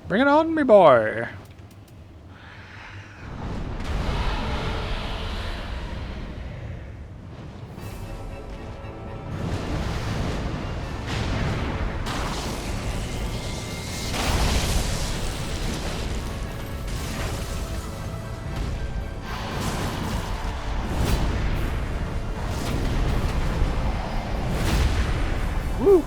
Bring it on, me boy! Woo!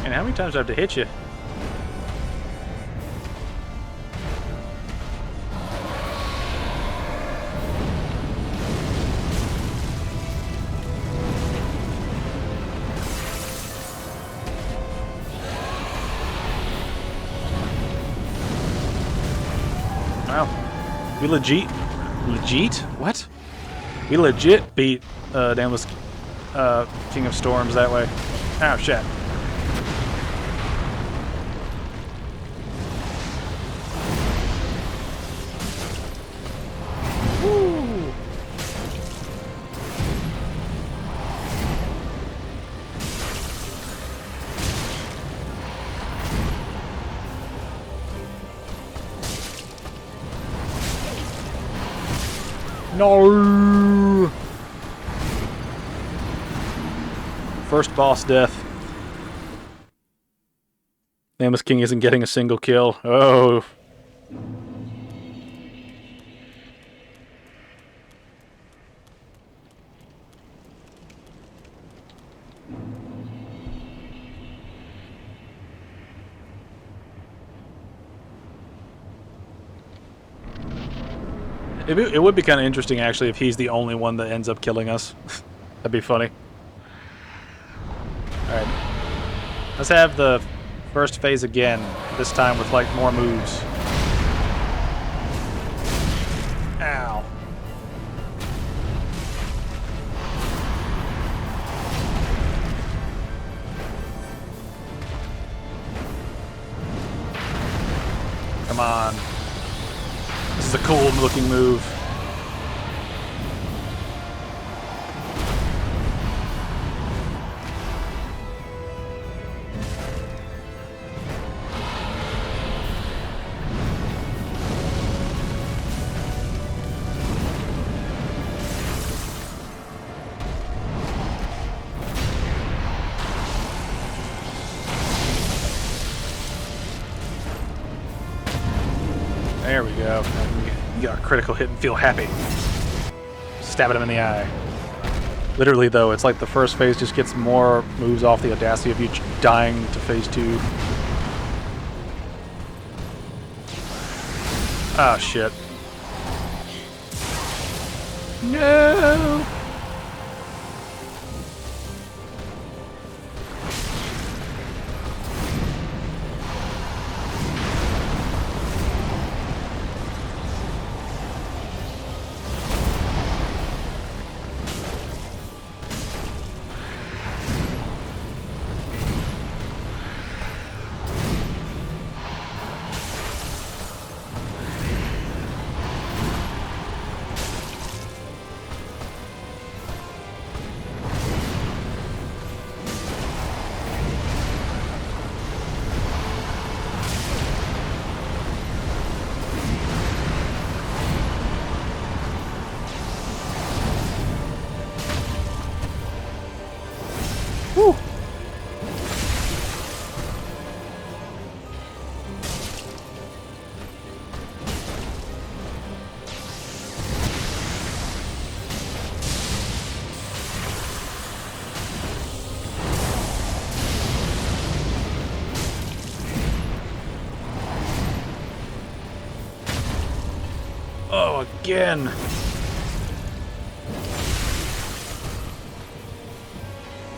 And how many times do I have to hit you? Wow. We legit? What? We legit beat Nameless King of Storms that way. Oh, shit. Woo! No! First boss death. Nameless King isn't getting a single kill. Oh. It would be kind of interesting, actually, if he's the only one that ends up killing us. That'd be funny. Alright. Let's have the first phase again, this time with, like, more moves. Ow. Come on. This is a cool looking move. There we go. You got a critical hit and feel happy. Stabbing him in the eye. Literally, though, it's like the first phase just gets more moves off the audacity of you dying to phase 2. Ah, shit. No! Oh, again.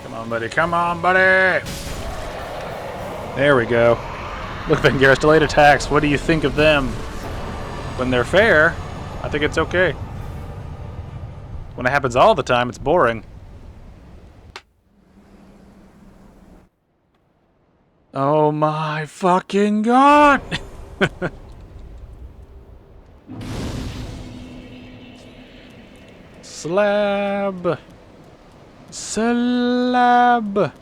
Come on, buddy. Come on, buddy. There we go. Look, Vengaris, delayed attacks. What do you think of them? When they're fair, I think it's okay. When it happens all the time, it's boring. Oh my fucking god! Slab. Slab.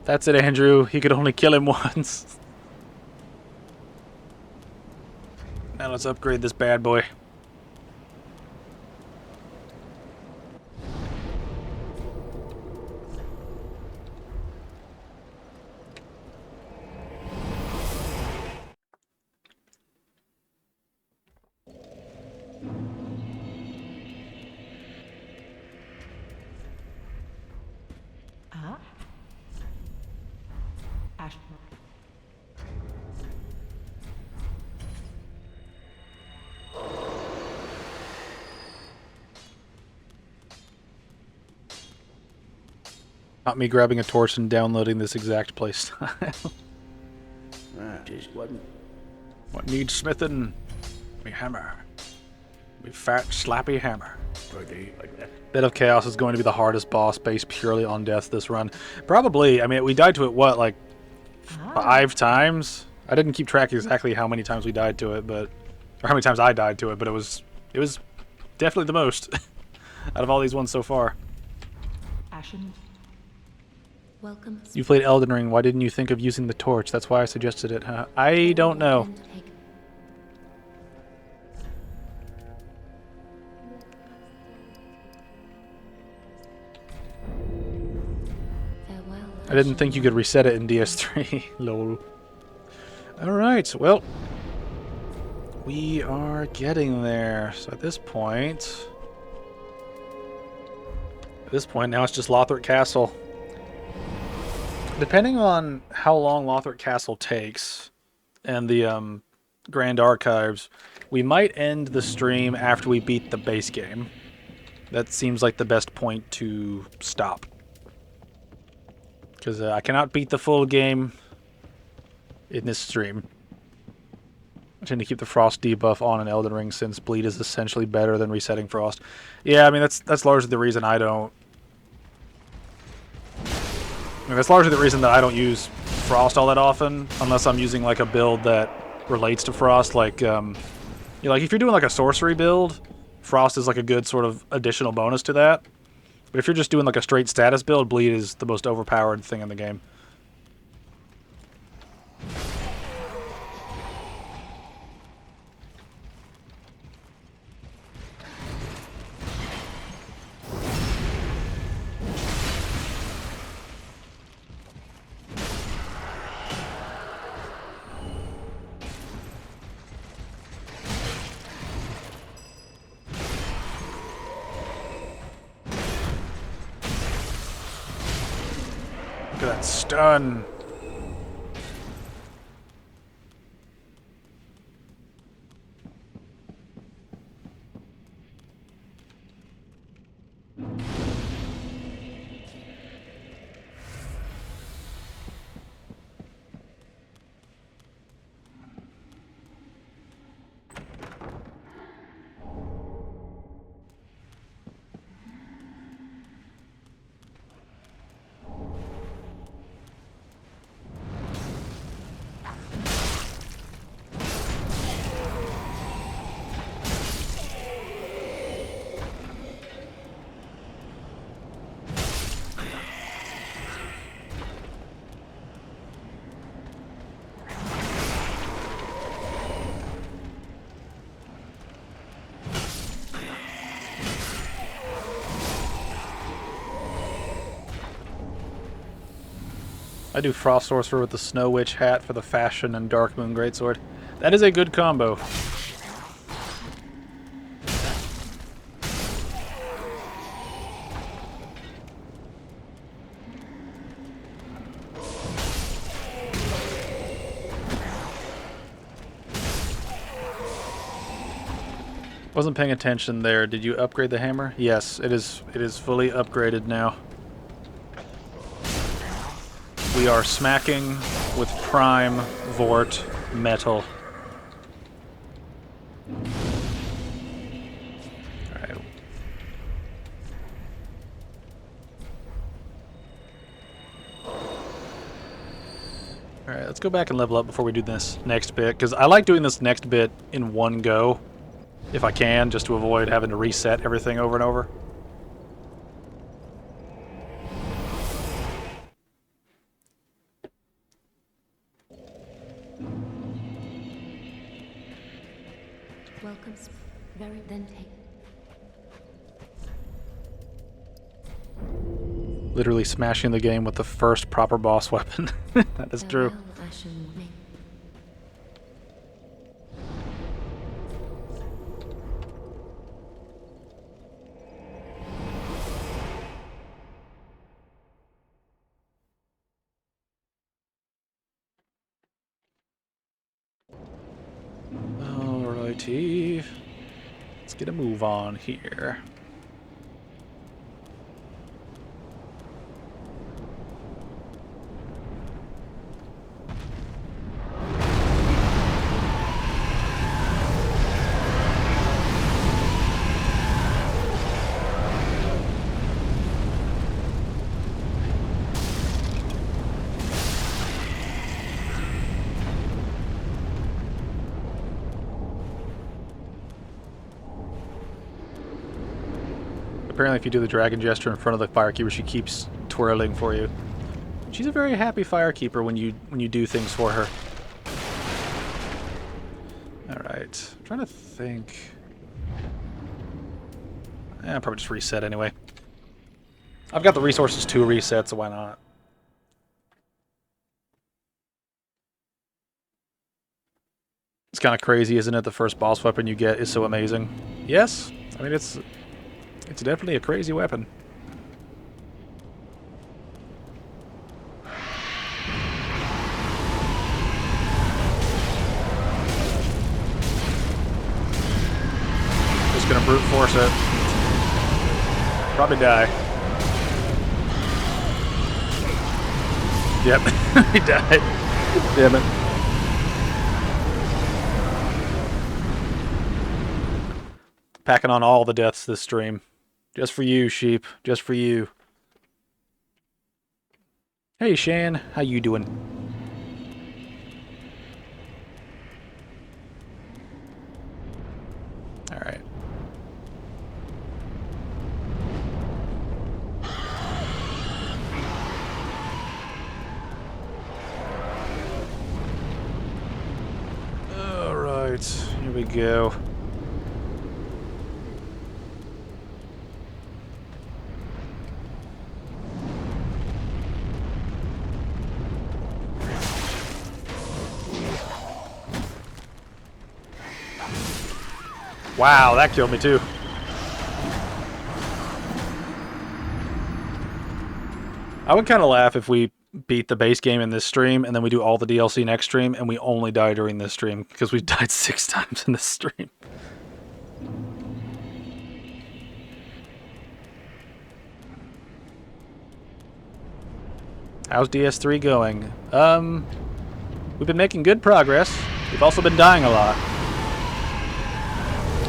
That's it, Andrew. He could only kill him once. Now let's upgrade this bad boy. Ah. Ashen. Not me grabbing a torch and downloading this exact playstyle. Just wasn't. What needs smithing? Me hammer. Me fat, slappy hammer. Bit of Chaos is going to be the hardest boss based purely on death this run. Probably. I mean, we died to it, what, like 5 times? I didn't keep track exactly how many times we died to it, but... Or how many times I died to it, but it was definitely the most out of all these ones so far. Ashen. Welcome. You played Elden Ring. Why didn't you think of using the torch? That's why I suggested it, huh? I don't know. Farewell. I didn't think you could reset it in DS3. Lol. Alright, well. We are getting there. So at this point... now it's just Lothric Castle. Depending on how long Lothric Castle takes and the Grand Archives, we might end the stream after we beat the base game. That seems like the best point to stop. Because I cannot beat the full game in this stream. I tend to keep the Frost debuff on in Elden Ring since Bleed is essentially better than resetting Frost. Yeah, I mean, that's largely the reason I don't... that's largely the reason that I don't use Frost all that often, unless I'm using like a build that relates to Frost. Like, like if you're doing like a sorcery build, Frost is like a good sort of additional bonus to that. But if you're just doing like a straight status build, Bleed is the most overpowered thing in the game. Look at that stun. I do Frost Sorcerer with the Snow Witch hat for the Fashion and Dark Moon Greatsword. That is a good combo. Wasn't paying attention there. Did you upgrade the hammer? Yes, it is fully upgraded now. We are smacking with prime Vort metal. Alright. Alright, let's go back and level up before we do this next bit, because I like doing this next bit in one go, if I can, just to avoid having to reset everything over and over. Welcome. Very then take. Literally smashing the game with the first proper boss weapon. That is true. Farewell, Ashen Wing. Alrighty. Let's get a move on here. Apparently if you do the dragon gesture in front of the firekeeper, she keeps twirling for you. She's a very happy firekeeper when you do things for her. Alright. I'm trying to think. I'll probably just reset anyway. I've got the resources to reset, so why not? It's kind of crazy, isn't it? The first boss weapon you get is so amazing. Yes, I mean it's definitely a crazy weapon. Just gonna brute force it. Probably die. Yep, he died. Damn it. Packing on all the deaths this stream. Just for you, sheep. Just for you. Hey, Shan. How you doing? Alright. Alright. Here we go. Wow, that killed me too. I would kind of laugh if we beat the base game in this stream and then we do all the DLC next stream and we only die during this stream because we died 6 times in this stream. How's DS3 going? We've been making good progress. We've also been dying a lot.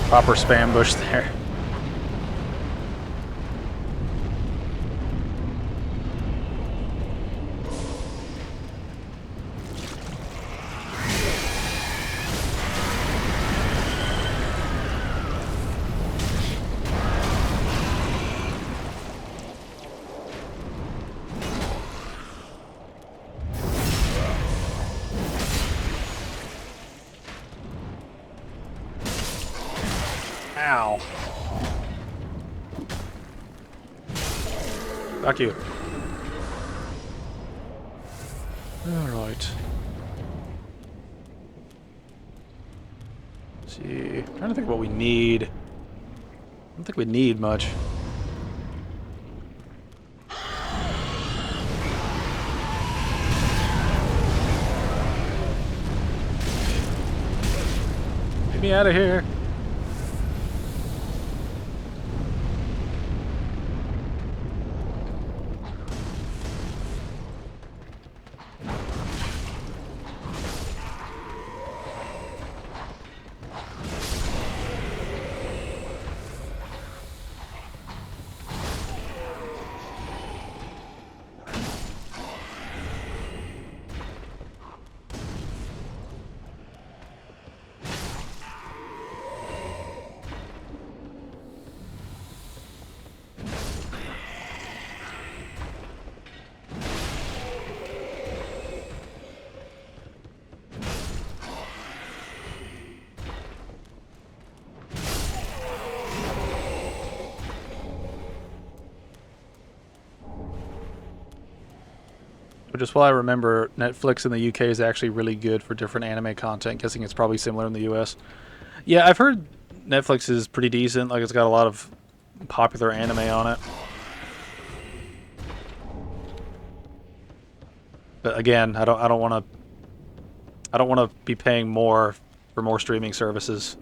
Proper spam bush there. Ow. Fuck you. Alright. See. Trying to think what we need. I don't think we need much. Get me out of here. which is why I remember Netflix in the UK is actually really good for different anime content. Guessing it's probably similar in the US. Yeah, I've heard Netflix is pretty decent. Like, it's got a lot of popular anime on it. But again, I don't want to be paying more for more streaming services.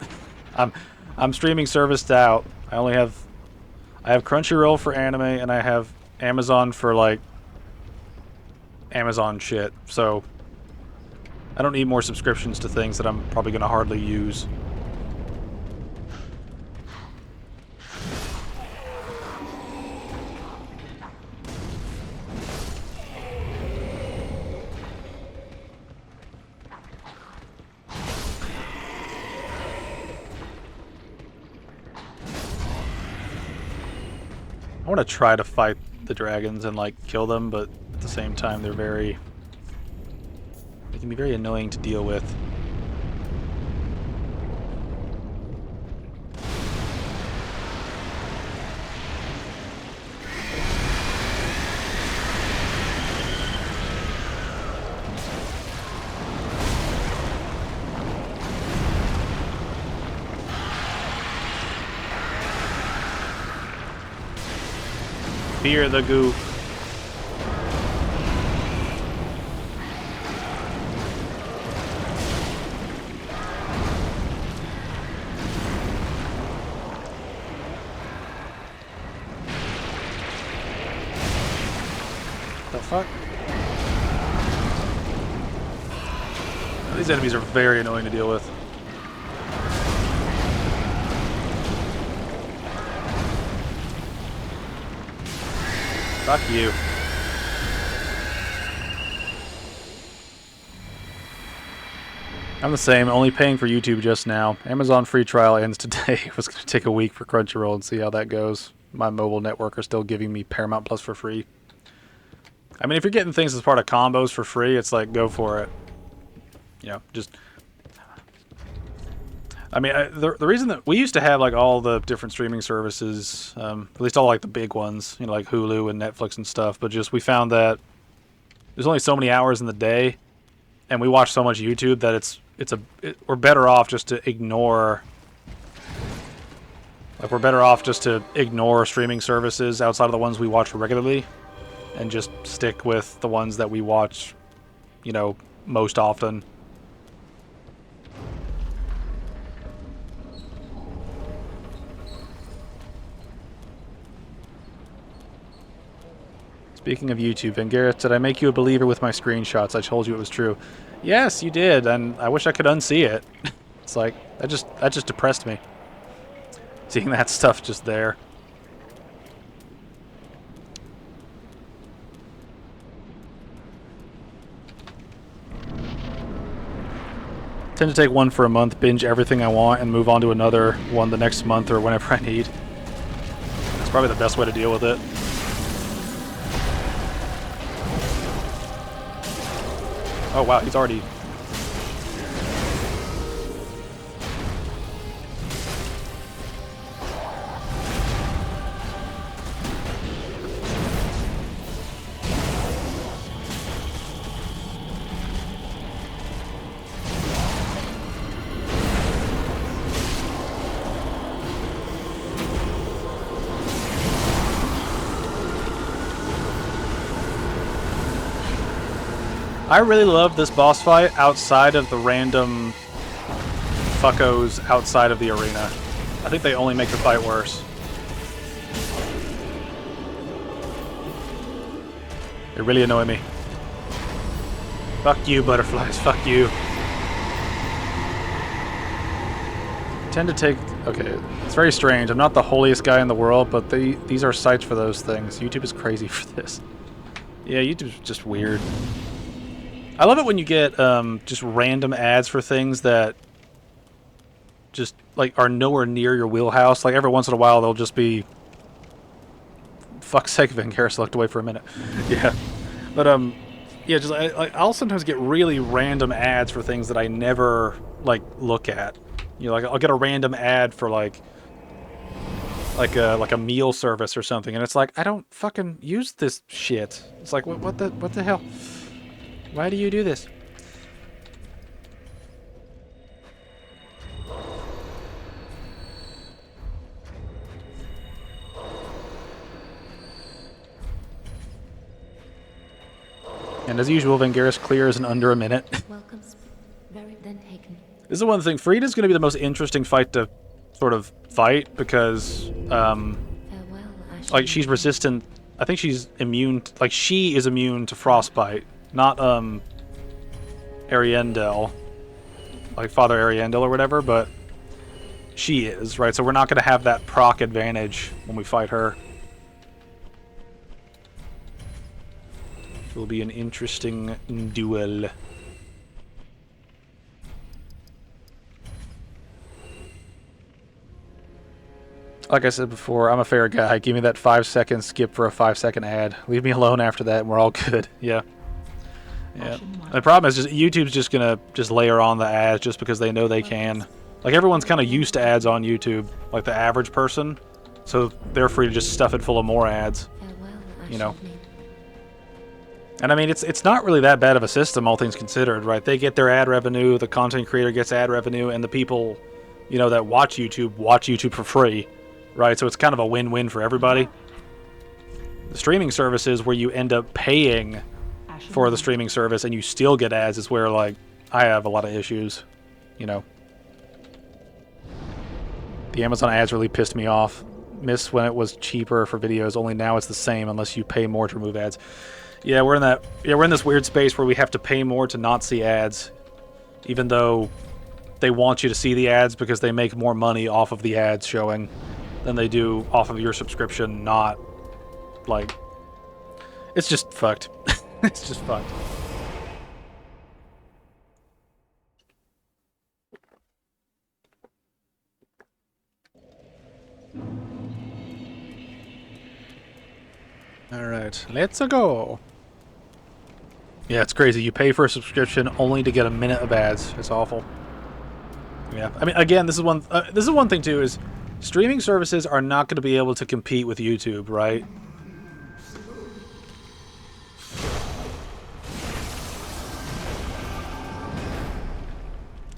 I'm streaming serviced out. I have Crunchyroll for anime, and I have Amazon for like Amazon shit. So I don't need more subscriptions to things that I'm probably gonna hardly use. I want to try to fight the dragons and like kill them, but at the same time they can be very annoying to deal with. Fear the goop. The fuck? These enemies are very annoying to deal with. Fuck you. I'm the same, only paying for YouTube just now. Amazon free trial ends today. It was going to take a week for Crunchyroll and see how that goes. My mobile network are still giving me Paramount Plus for free. I mean, if you're getting things as part of combos for free, it's like, go for it. You know, just... I mean, the reason that we used to have like all the different streaming services, at least all like the big ones, you know, like Hulu and Netflix and stuff, but just we found that there's only so many hours in the day, and we watch so much YouTube that we're better off just to ignore. Like, we're better off just to ignore streaming services outside of the ones we watch regularly, and just stick with the ones that we watch, you know, most often. Speaking of YouTube, Vangaris, did I make you a believer with my screenshots? I told you it was true. Yes, you did, and I wish I could unsee it. It's like, that just depressed me. Seeing that stuff just there. Tend to take one for a month, binge everything I want, and move on to another one the next month or whenever I need. That's probably the best way to deal with it. Oh wow, he's already... I really love this boss fight outside of the random fuckos outside of the arena. I think they only make the fight worse. They really annoy me. Fuck you, butterflies. Fuck you. Tend to take... Okay, it's very strange. I'm not the holiest guy in the world, but these are sites for those things. YouTube is crazy for this. Yeah, YouTube's just weird. I love it when you get just random ads for things that just like are nowhere near your wheelhouse. Like every once in a while they'll just be... Fuck's sake, Vangaris looked away for a minute. Yeah. But yeah, just I'll sometimes get really random ads for things that I never like look at. You know, like I'll get a random ad for like a meal service or something, and it's like I don't fucking use this shit. It's like what the hell? Why do you do this? And as usual, Vangeris clears in under a minute. Welcome. Very then taken. This is one thing. Frida's going to be the most interesting fight to sort of fight because, Farewell, Ashen. like, she's resistant. I think she's immune. Like, she is immune to frostbite, not Ariendel, like Father Ariendel or whatever. But she is, right. So we're not going to have that proc advantage when we fight her. It will be an interesting duel. Like I said before, I'm a fair guy. Give me that 5-second skip for a 5-second ad. Leave me alone after that and we're all good. Yeah. Yeah. The problem is just YouTube's just gonna layer on the ads just because they know they can. Like everyone's kind of used to ads on YouTube, like the average person. So they're free to just stuff it full of more ads. Farewell, You know. Ashen. And I mean, it's not really that bad of a system, all things considered, right? They get their ad revenue, the content creator gets ad revenue, and the people, you know, that watch YouTube for free, right? So it's kind of a win-win for everybody. The streaming services where you end up paying for the streaming service and you still get ads is where, like, I have a lot of issues, you know. The Amazon ads really pissed me off. Miss when it was cheaper for videos, only now it's the same unless you pay more to remove ads. Yeah, we're in this weird space where we have to pay more to not see ads, even though they want you to see the ads because they make more money off of the ads showing than they do off of your subscription. Not like it's just fucked. It's just fucked. All right, let's go. Yeah, it's crazy. You pay for a subscription only to get a minute of ads. It's awful. Yeah, I mean, again, this is one thing too. Is streaming services are not going to be able to compete with YouTube, right?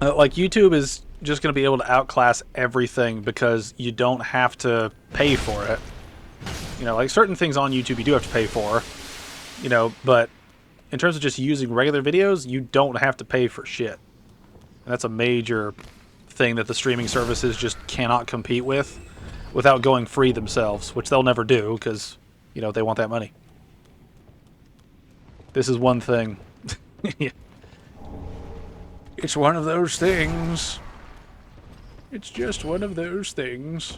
Like YouTube is just going to be able to outclass everything because you don't have to pay for it. You know, like certain things on YouTube you do have to pay for, you know, but in terms of just using regular videos, you don't have to pay for shit. And that's a major thing that the streaming services just cannot compete with without going free themselves, which they'll never do because, you know, they want that money. This is one thing. Yeah. It's one of those things. It's just one of those things.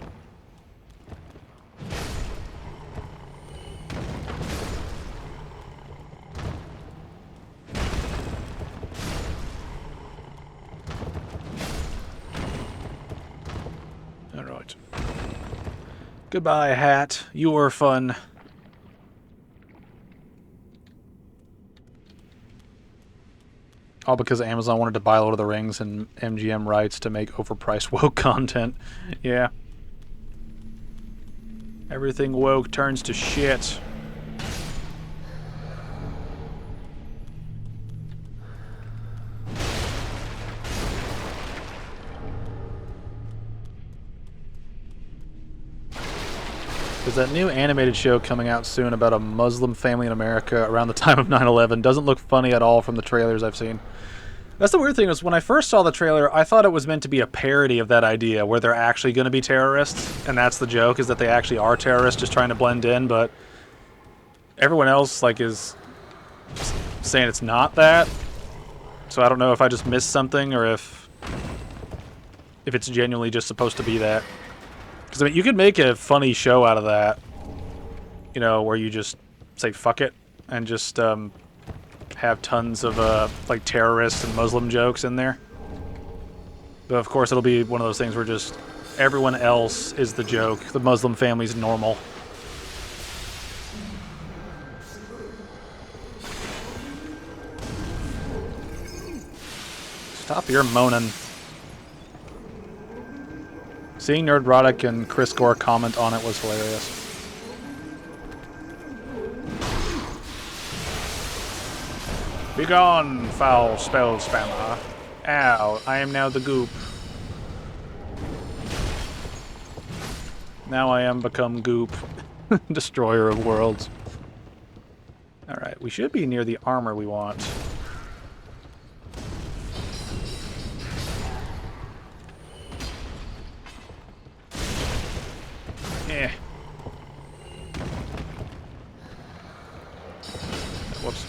Alright. Goodbye, Hat. You were fun. All because Amazon wanted to buy Lord of the Rings and MGM rights to make overpriced woke content. Yeah. Everything woke turns to shit. There's that new animated show coming out soon about a Muslim family in America around the time of 9/11. Doesn't look funny at all from the trailers I've seen. That's the weird thing is when I first saw the trailer, I thought it was meant to be a parody of that idea where they're actually going to be terrorists, and that's the joke, is that they actually are terrorists just trying to blend in, but everyone else like is saying it's not that. So I don't know if I just missed something or if it's genuinely just supposed to be that. Because I mean, you could make a funny show out of that, you know, where you just say fuck it and just have tons of like terrorist and Muslim jokes in there. But of course, it'll be one of those things where just everyone else is the joke. The Muslim family's normal. Stop your moaning. Seeing Nerdrotic and Chris Gore comment on it was hilarious. Begone, foul spell spammer. Ow, I am now the goop. Now I am become goop. Destroyer of worlds. Alright, we should be near the armor we want. Eh. Whoops.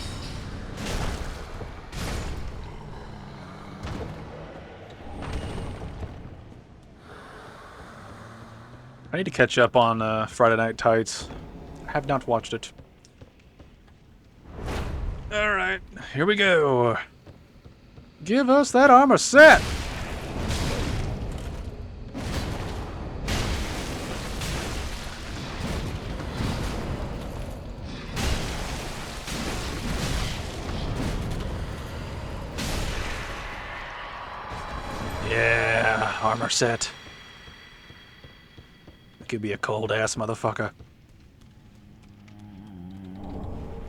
I need to catch up on Friday Night Tights. I have not watched it. Alright, here we go. Give us that armor set! Yeah, armor set. It could be a cold-ass motherfucker.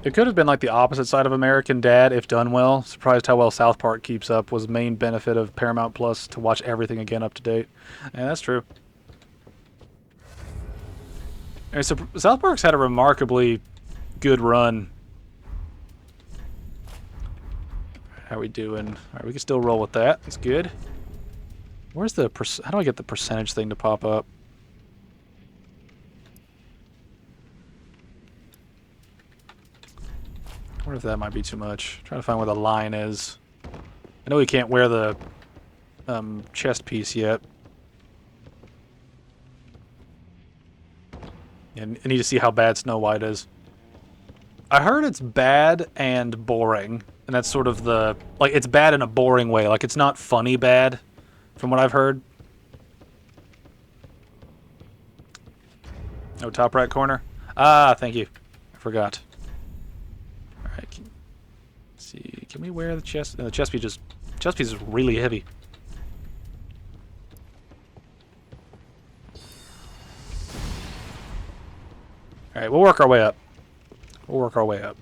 It could have been like the opposite side of American Dad if done well. Surprised how well South Park keeps up was the main benefit of Paramount Plus to watch everything again up to date. And that's true. Anyway, so South Park's had a remarkably good run. How we doing? Alright, we can still roll with that. That's good. Where's the how do I get the percentage thing to pop up? I wonder if that might be too much. I'm trying to find where the line is. I know we can't wear the chest piece yet. And I need to see how bad Snow White is. I heard it's bad and boring. And that's sort of the... Like, it's bad in a boring way. Like, it's not funny bad, from what I've heard. Oh, top right corner? Ah, thank you. I forgot. Alright, let's see. Can we wear the chest? No, the chest piece is really heavy. Alright, we'll work our way up. We'll work our way up.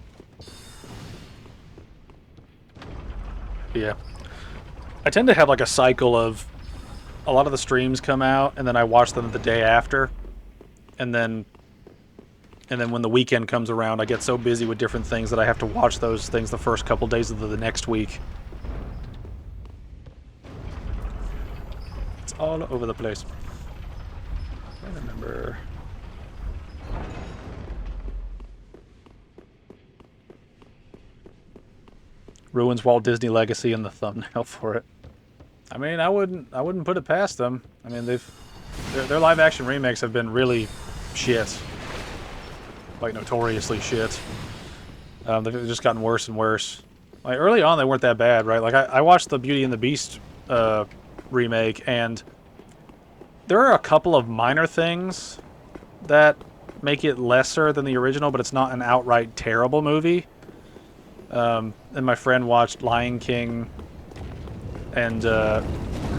Yeah. I tend to have like a cycle of a lot of the streams come out and then I watch them the day after. And then when the weekend comes around, I get so busy with different things that I have to watch those things the first couple days of the next week. It's all over the place. I remember. Ruins Walt Disney Legacy in the thumbnail for it. I mean, I wouldn't put it past them. I mean, their live action remakes have been really shit. Like notoriously shit. They've just gotten worse and worse. Like early on, they weren't that bad, right? Like I watched the Beauty and the Beast remake, and there are a couple of minor things that make it lesser than the original, but it's not an outright terrible movie. And my friend watched Lion King, and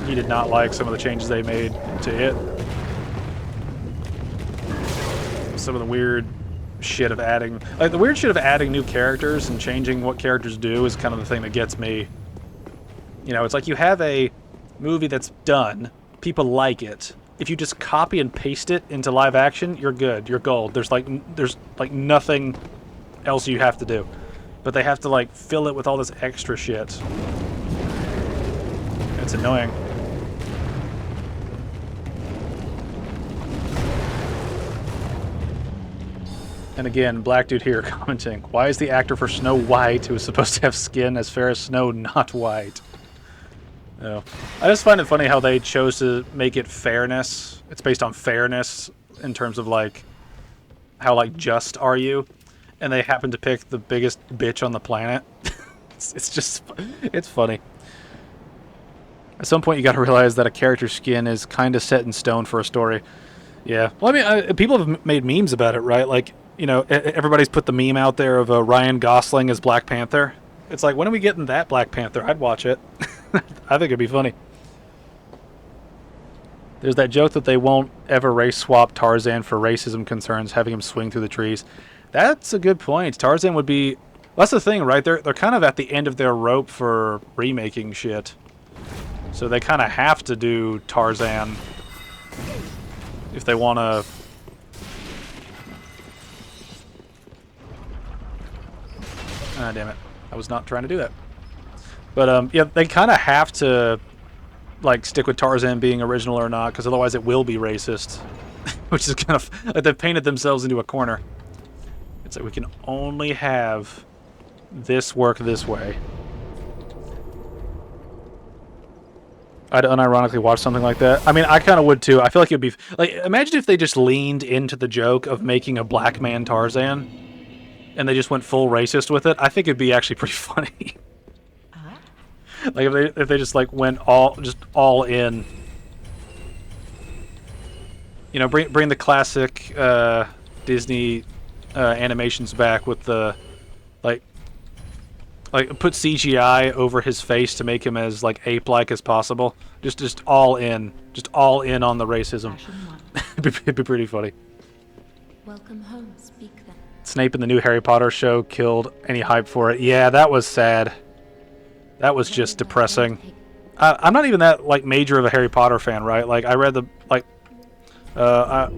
he did not like some of the changes they made to it. Some of the weird shit of adding... Like, the weird shit of adding new characters and changing what characters do is kind of the thing that gets me. You know, it's like you have a movie that's done, people like it. If you just copy and paste it into live action, you're good, you're gold. There's like nothing else you have to do. But they have to, like, fill it with all this extra shit. It's annoying. And again, black dude here commenting, why is the actor for Snow White, who is supposed to have skin as fair as snow, not white? Oh. I just find it funny how they chose to make it fairness. It's based on fairness in terms of, like, how, like, just are you? And they happen to pick the biggest bitch on the planet. It's just, it's funny. At some point, you got to realize that a character's skin is kind of set in stone for a story. Yeah. Well, I mean, people have made memes about it, right? Like, you know, everybody's put the meme out there of Ryan Gosling as Black Panther. It's like, when are we getting that Black Panther? I'd watch it. I think it'd be funny. There's that joke that they won't ever race swap Tarzan for racism concerns, having him swing through the trees. That's a good point. Tarzan would be... That's the thing, right? They're kind of at the end of their rope for remaking shit. So they kind of have to do Tarzan if they want to. Ah, damn it. I was not trying to do that. But, yeah, they kind of have to, like, stick with Tarzan being original or not, because otherwise it will be racist. Which is kind of, like, they've painted themselves into a corner. It's like we can only have this work this way. I'd unironically watch something like that. I mean, I kind of would too. I feel like it'd be... Like, imagine if they just leaned into the joke of making a black man Tarzan, and they just went full racist with it. I think it'd be actually pretty funny. Like, if they just, like, went all in. You know, bring the classic Disney animations back with the... Like, put CGI over his face to make him as, like, ape-like as possible. Just all in. Just all in on the racism. It'd be pretty funny. Welcome home, speak then. Snape in the new Harry Potter show killed any hype for it. Yeah, that was sad. That was just depressing. I'm not even that, like, major of a Harry Potter fan, right? Like, I read the, like... I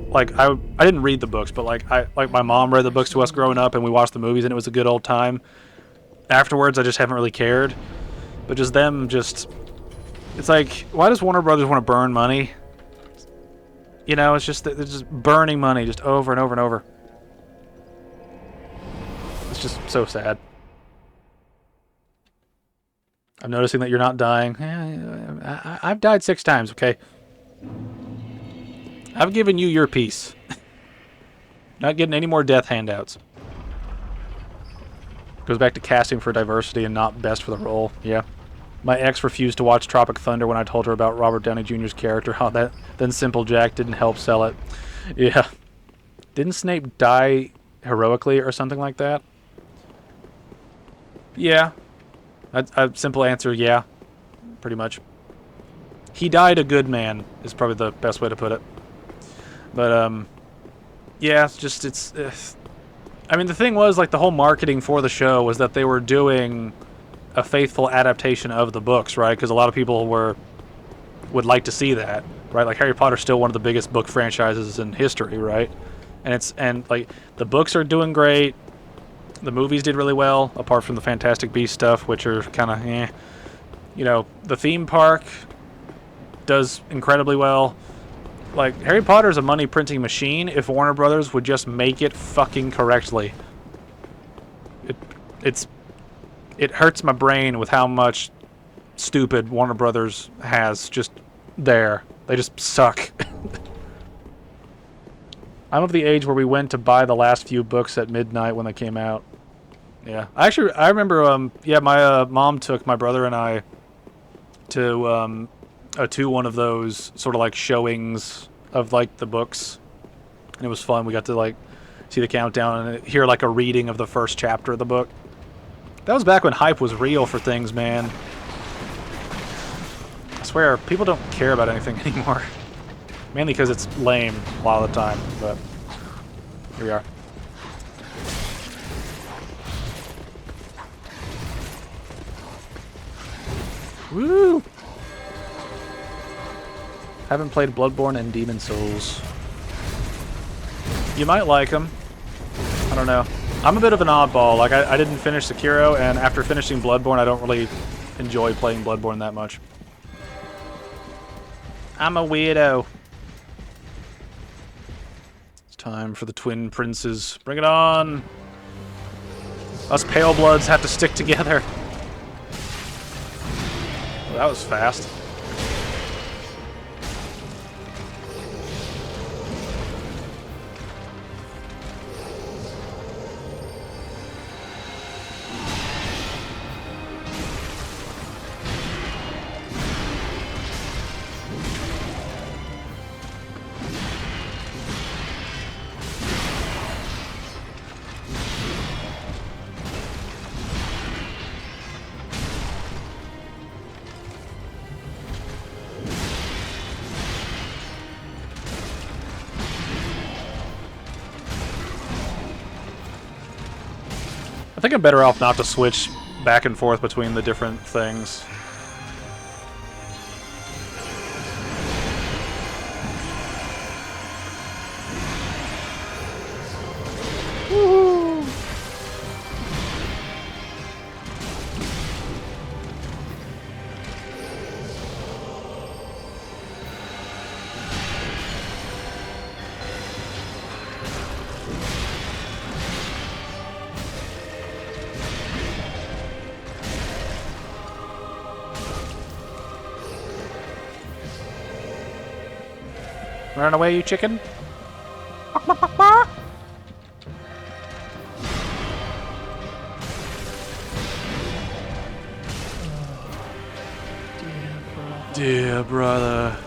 didn't read the books, but, like, my mom read the books to us growing up, and we watched the movies, and it was a good old time. Afterwards, I just haven't really cared. But just them, it's like, why does Warner Brothers want to burn money? You know, it's just, they're just burning money just over and over and over. It's just so sad. I'm noticing that you're not dying. I've died 6 times, okay? I've given you your piece. Not getting any more death handouts. Goes back to casting for diversity and not best for the role. Yeah. My ex refused to watch Tropic Thunder when I told her about Robert Downey Jr.'s character. Then Simple Jack didn't help sell it. Yeah. Didn't Snape die heroically or something like that? Yeah. A simple answer, yeah. Pretty much. He died a good man is probably the best way to put it. But, yeah, it's I mean, the thing was, like, the whole marketing for the show was that they were doing a faithful adaptation of the books, right? Because a lot of people would like to see that, right? Like, Harry Potter's still one of the biggest book franchises in history, right? And like, the books are doing great. The movies did really well, apart from the Fantastic Beasts stuff, which are kind of, eh. You know, the theme park does incredibly well. Like, Harry Potter's a money printing machine if Warner Brothers would just make it fucking correctly. It hurts my brain with how much stupid Warner Brothers has just there. They just suck. I'm of the age where we went to buy the last few books at midnight when they came out. Yeah. I remember, yeah, my mom took my brother and I to one of those sort of like showings of like the books, and it was fun. We got to like see the countdown and hear like a reading of the first chapter of the book. That was back when hype was real for things, man. I swear, people don't care about anything anymore. Mainly because it's lame a lot of the time, but here we are. Woo! Haven't played Bloodborne and Demon Souls. You might like them. I don't know. I'm a bit of an oddball. Like, I didn't finish Sekiro, and after finishing Bloodborne, I don't really enjoy playing Bloodborne that much. I'm a weirdo. It's time for the Twin Princes. Bring it on! Us Pale Bloods have to stick together. Well, that was fast. I think I'm better off not to switch back and forth between the different things. Woohoo! Run away, you chicken! Dear brother,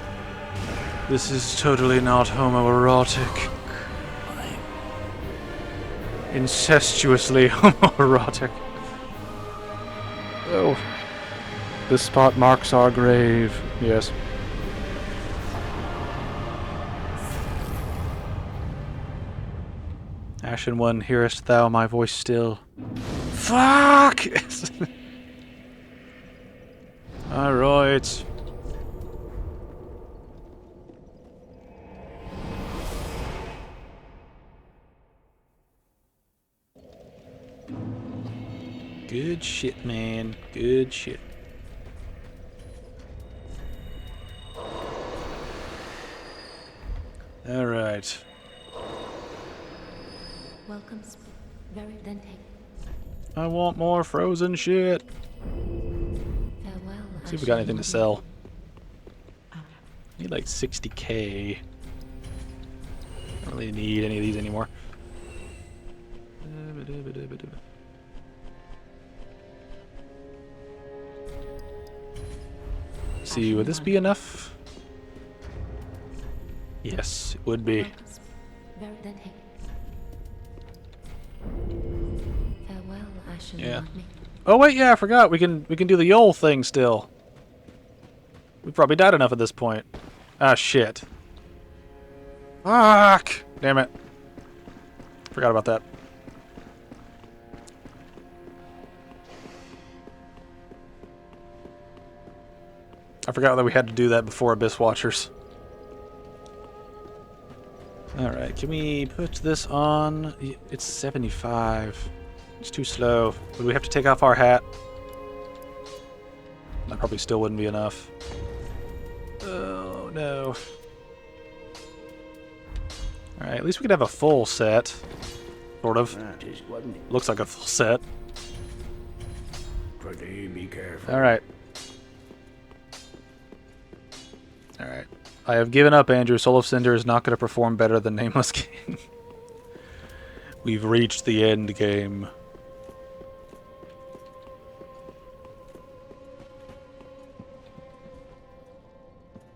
this is totally not homoerotic. Incestuously homoerotic. Oh. This spot marks our grave. Yes. Ashen one, hearest thou my voice still? Fuck! Alright. Good shit, man. Good shit. Alright. Welcome. Very then take. I want more frozen shit. Farewell. See if we got anything to sell. Need like 60k. Don't really need any of these anymore. See, would this be enough? Yes, it would be. Very then take. Farewell, Ashen. Yeah. Oh wait, yeah, I forgot. We can do the Yol thing still. We've probably died enough at this point. Ah, shit. Fuck! Damn it. Forgot about that. I forgot that we had to do that before Abyss Watchers. Alright, can we put this on? It's 75. It's too slow. Would we have to take off our hat? That probably still wouldn't be enough. Oh, no. Alright, at least we could have a full set. Sort of. Just wasn't Looks like a full set. pretty. Be careful. Alright. Alright. I have given up, Andrew. Soul of Cinder is not going to perform better than Nameless King. We've reached the end game.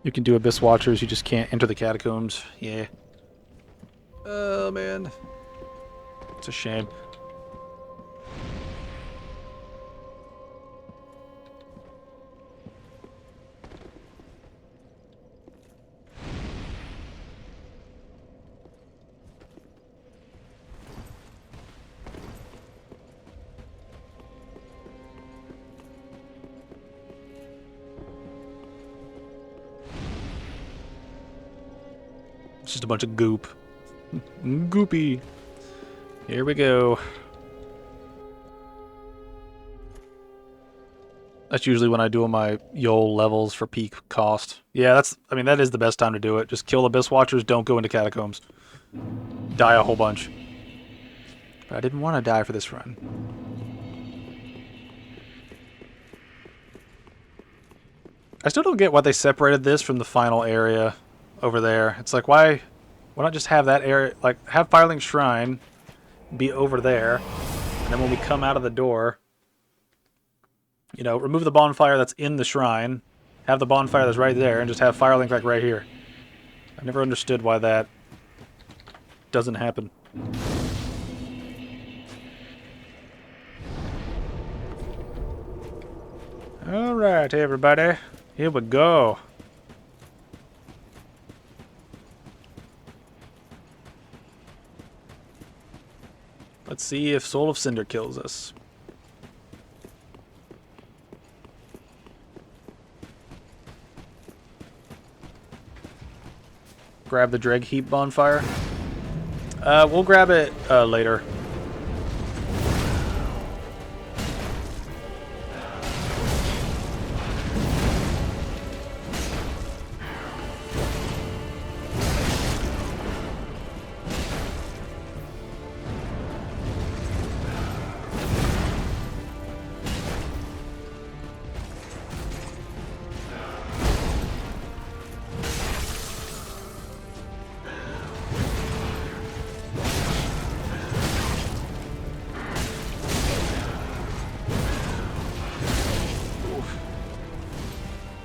You can do Abyss Watchers, you just can't enter the catacombs. Yeah. Oh, man. It's a shame. It's just a bunch of goop. Goopy. Here we go. That's usually when I do my Yol levels for peak cost. Yeah, I mean, that is the best time to do it. Just kill Abyss Watchers, don't go into catacombs. Die a whole bunch. But I didn't want to die for this run. I still don't get why they separated this from the final area over there. It's like, why not just have that area, like, have Firelink Shrine be over there, and then when we come out of the door, you know, remove the bonfire that's in the shrine, have the bonfire that's right there, and just have Firelink like right here. I've never understood why that doesn't happen. Alright, everybody. Here we go. Let's see if Soul of Cinder kills us. Grab the Dreg Heap bonfire. We'll grab it later.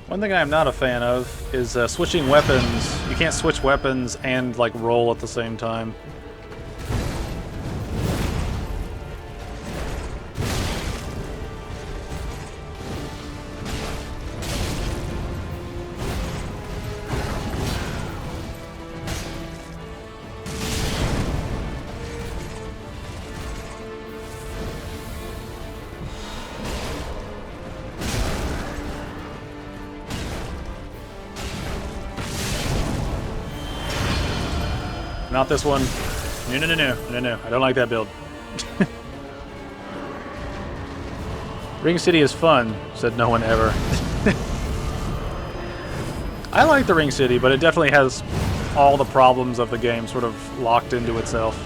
One thing I'm not a fan of is switching weapons. You can't switch weapons and like roll at the same time. Not this one. No, no, no, no, no, no. I don't like that build. Ring City is fun, said no one ever. I like the Ring City, but it definitely has all the problems of the game sort of locked into itself.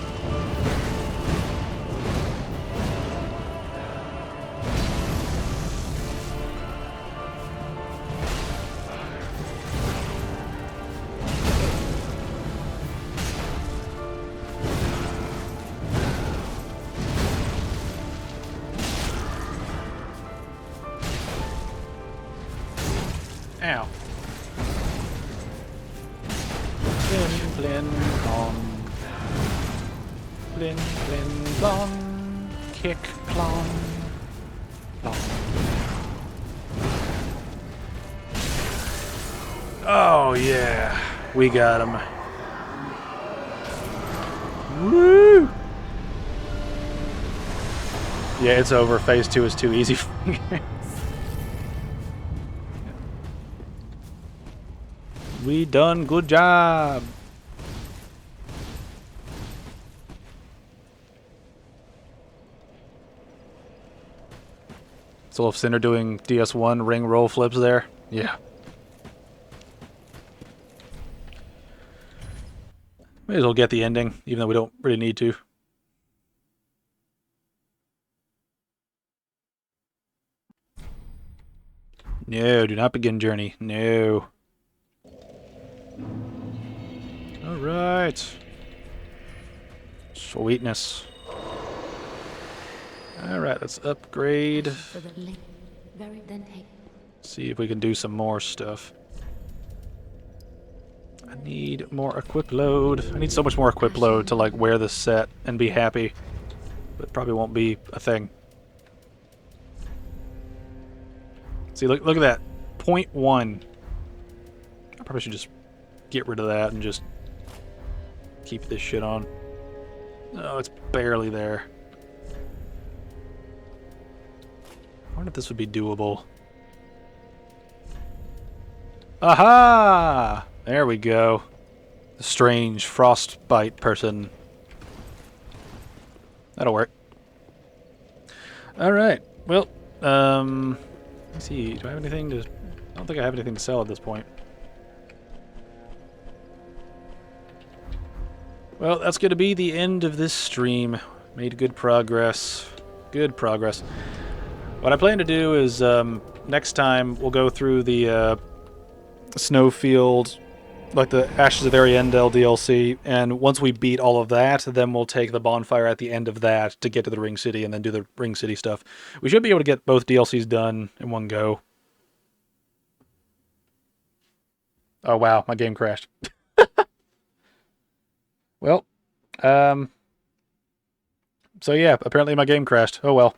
Ow. Blin, blin, blon. Blin, blin, blon. Kick, plon. Plon. Oh, yeah. We got him. Woo! Yeah, it's over. Phase 2 is too easy for me. We done good job. Soul of Cinder doing DS1 ring roll flips there. Yeah. May as well get the ending, even though we don't really need to. No, do not begin journey. No. Alright. Sweetness. Alright, let's upgrade. For the link, very then take. See if we can do some more stuff. I need more equip load. I need so much more equip load to like wear this set and be happy. But probably won't be a thing. See, look at that. 0.1. I probably should just get rid of that and just keep this shit on. Oh, it's barely there. I wonder if this would be doable. Aha! There we go. The strange frostbite person. That'll work. Alright. Well, let me see. Do I have anything to... I don't think I have anything to sell at this point. Well, that's going to be the end of this stream. Made good progress. Good progress. What I plan to do is, next time, we'll go through the Snowfield, like the Ashes of Ariandel DLC, and once we beat all of that, then we'll take the bonfire at the end of that to get to the Ring City and then do the Ring City stuff. We should be able to get both DLCs done in one go. Oh wow, my game crashed. Well, so yeah, apparently my game crashed. Oh well.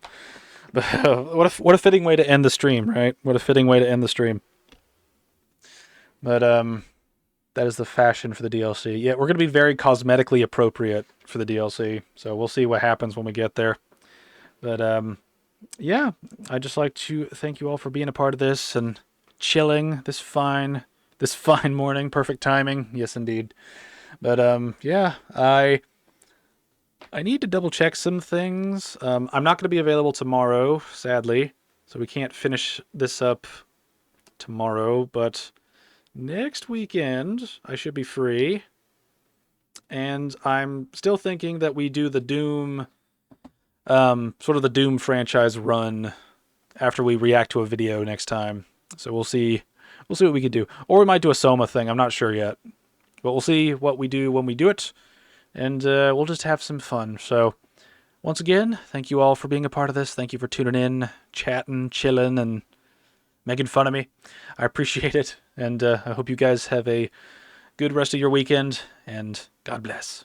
What a fitting way to end the stream, right? What a fitting way to end the stream. But That is the fashion for the DLC. Yeah, we're going to be very cosmetically appropriate for the DLC. So we'll see what happens when we get there. But, yeah, I'd just like to thank you all for being a part of this and chilling this fine morning. Perfect timing. Yes, indeed. But, yeah, I need to double check some things. I'm not going to be available tomorrow, sadly. So we can't finish this up tomorrow, but next weekend I should be free. And I'm still thinking that we do the Doom, sort of the Doom franchise run after we react to a video next time. So we'll see what we can do. Or we might do a Soma thing, I'm not sure yet. But we'll see what we do when we do it. And we'll just have some fun. So once again, thank you all for being a part of this. Thank you for tuning in, chatting, chilling, and making fun of me. I appreciate it. And I hope you guys have a good rest of your weekend. And God bless.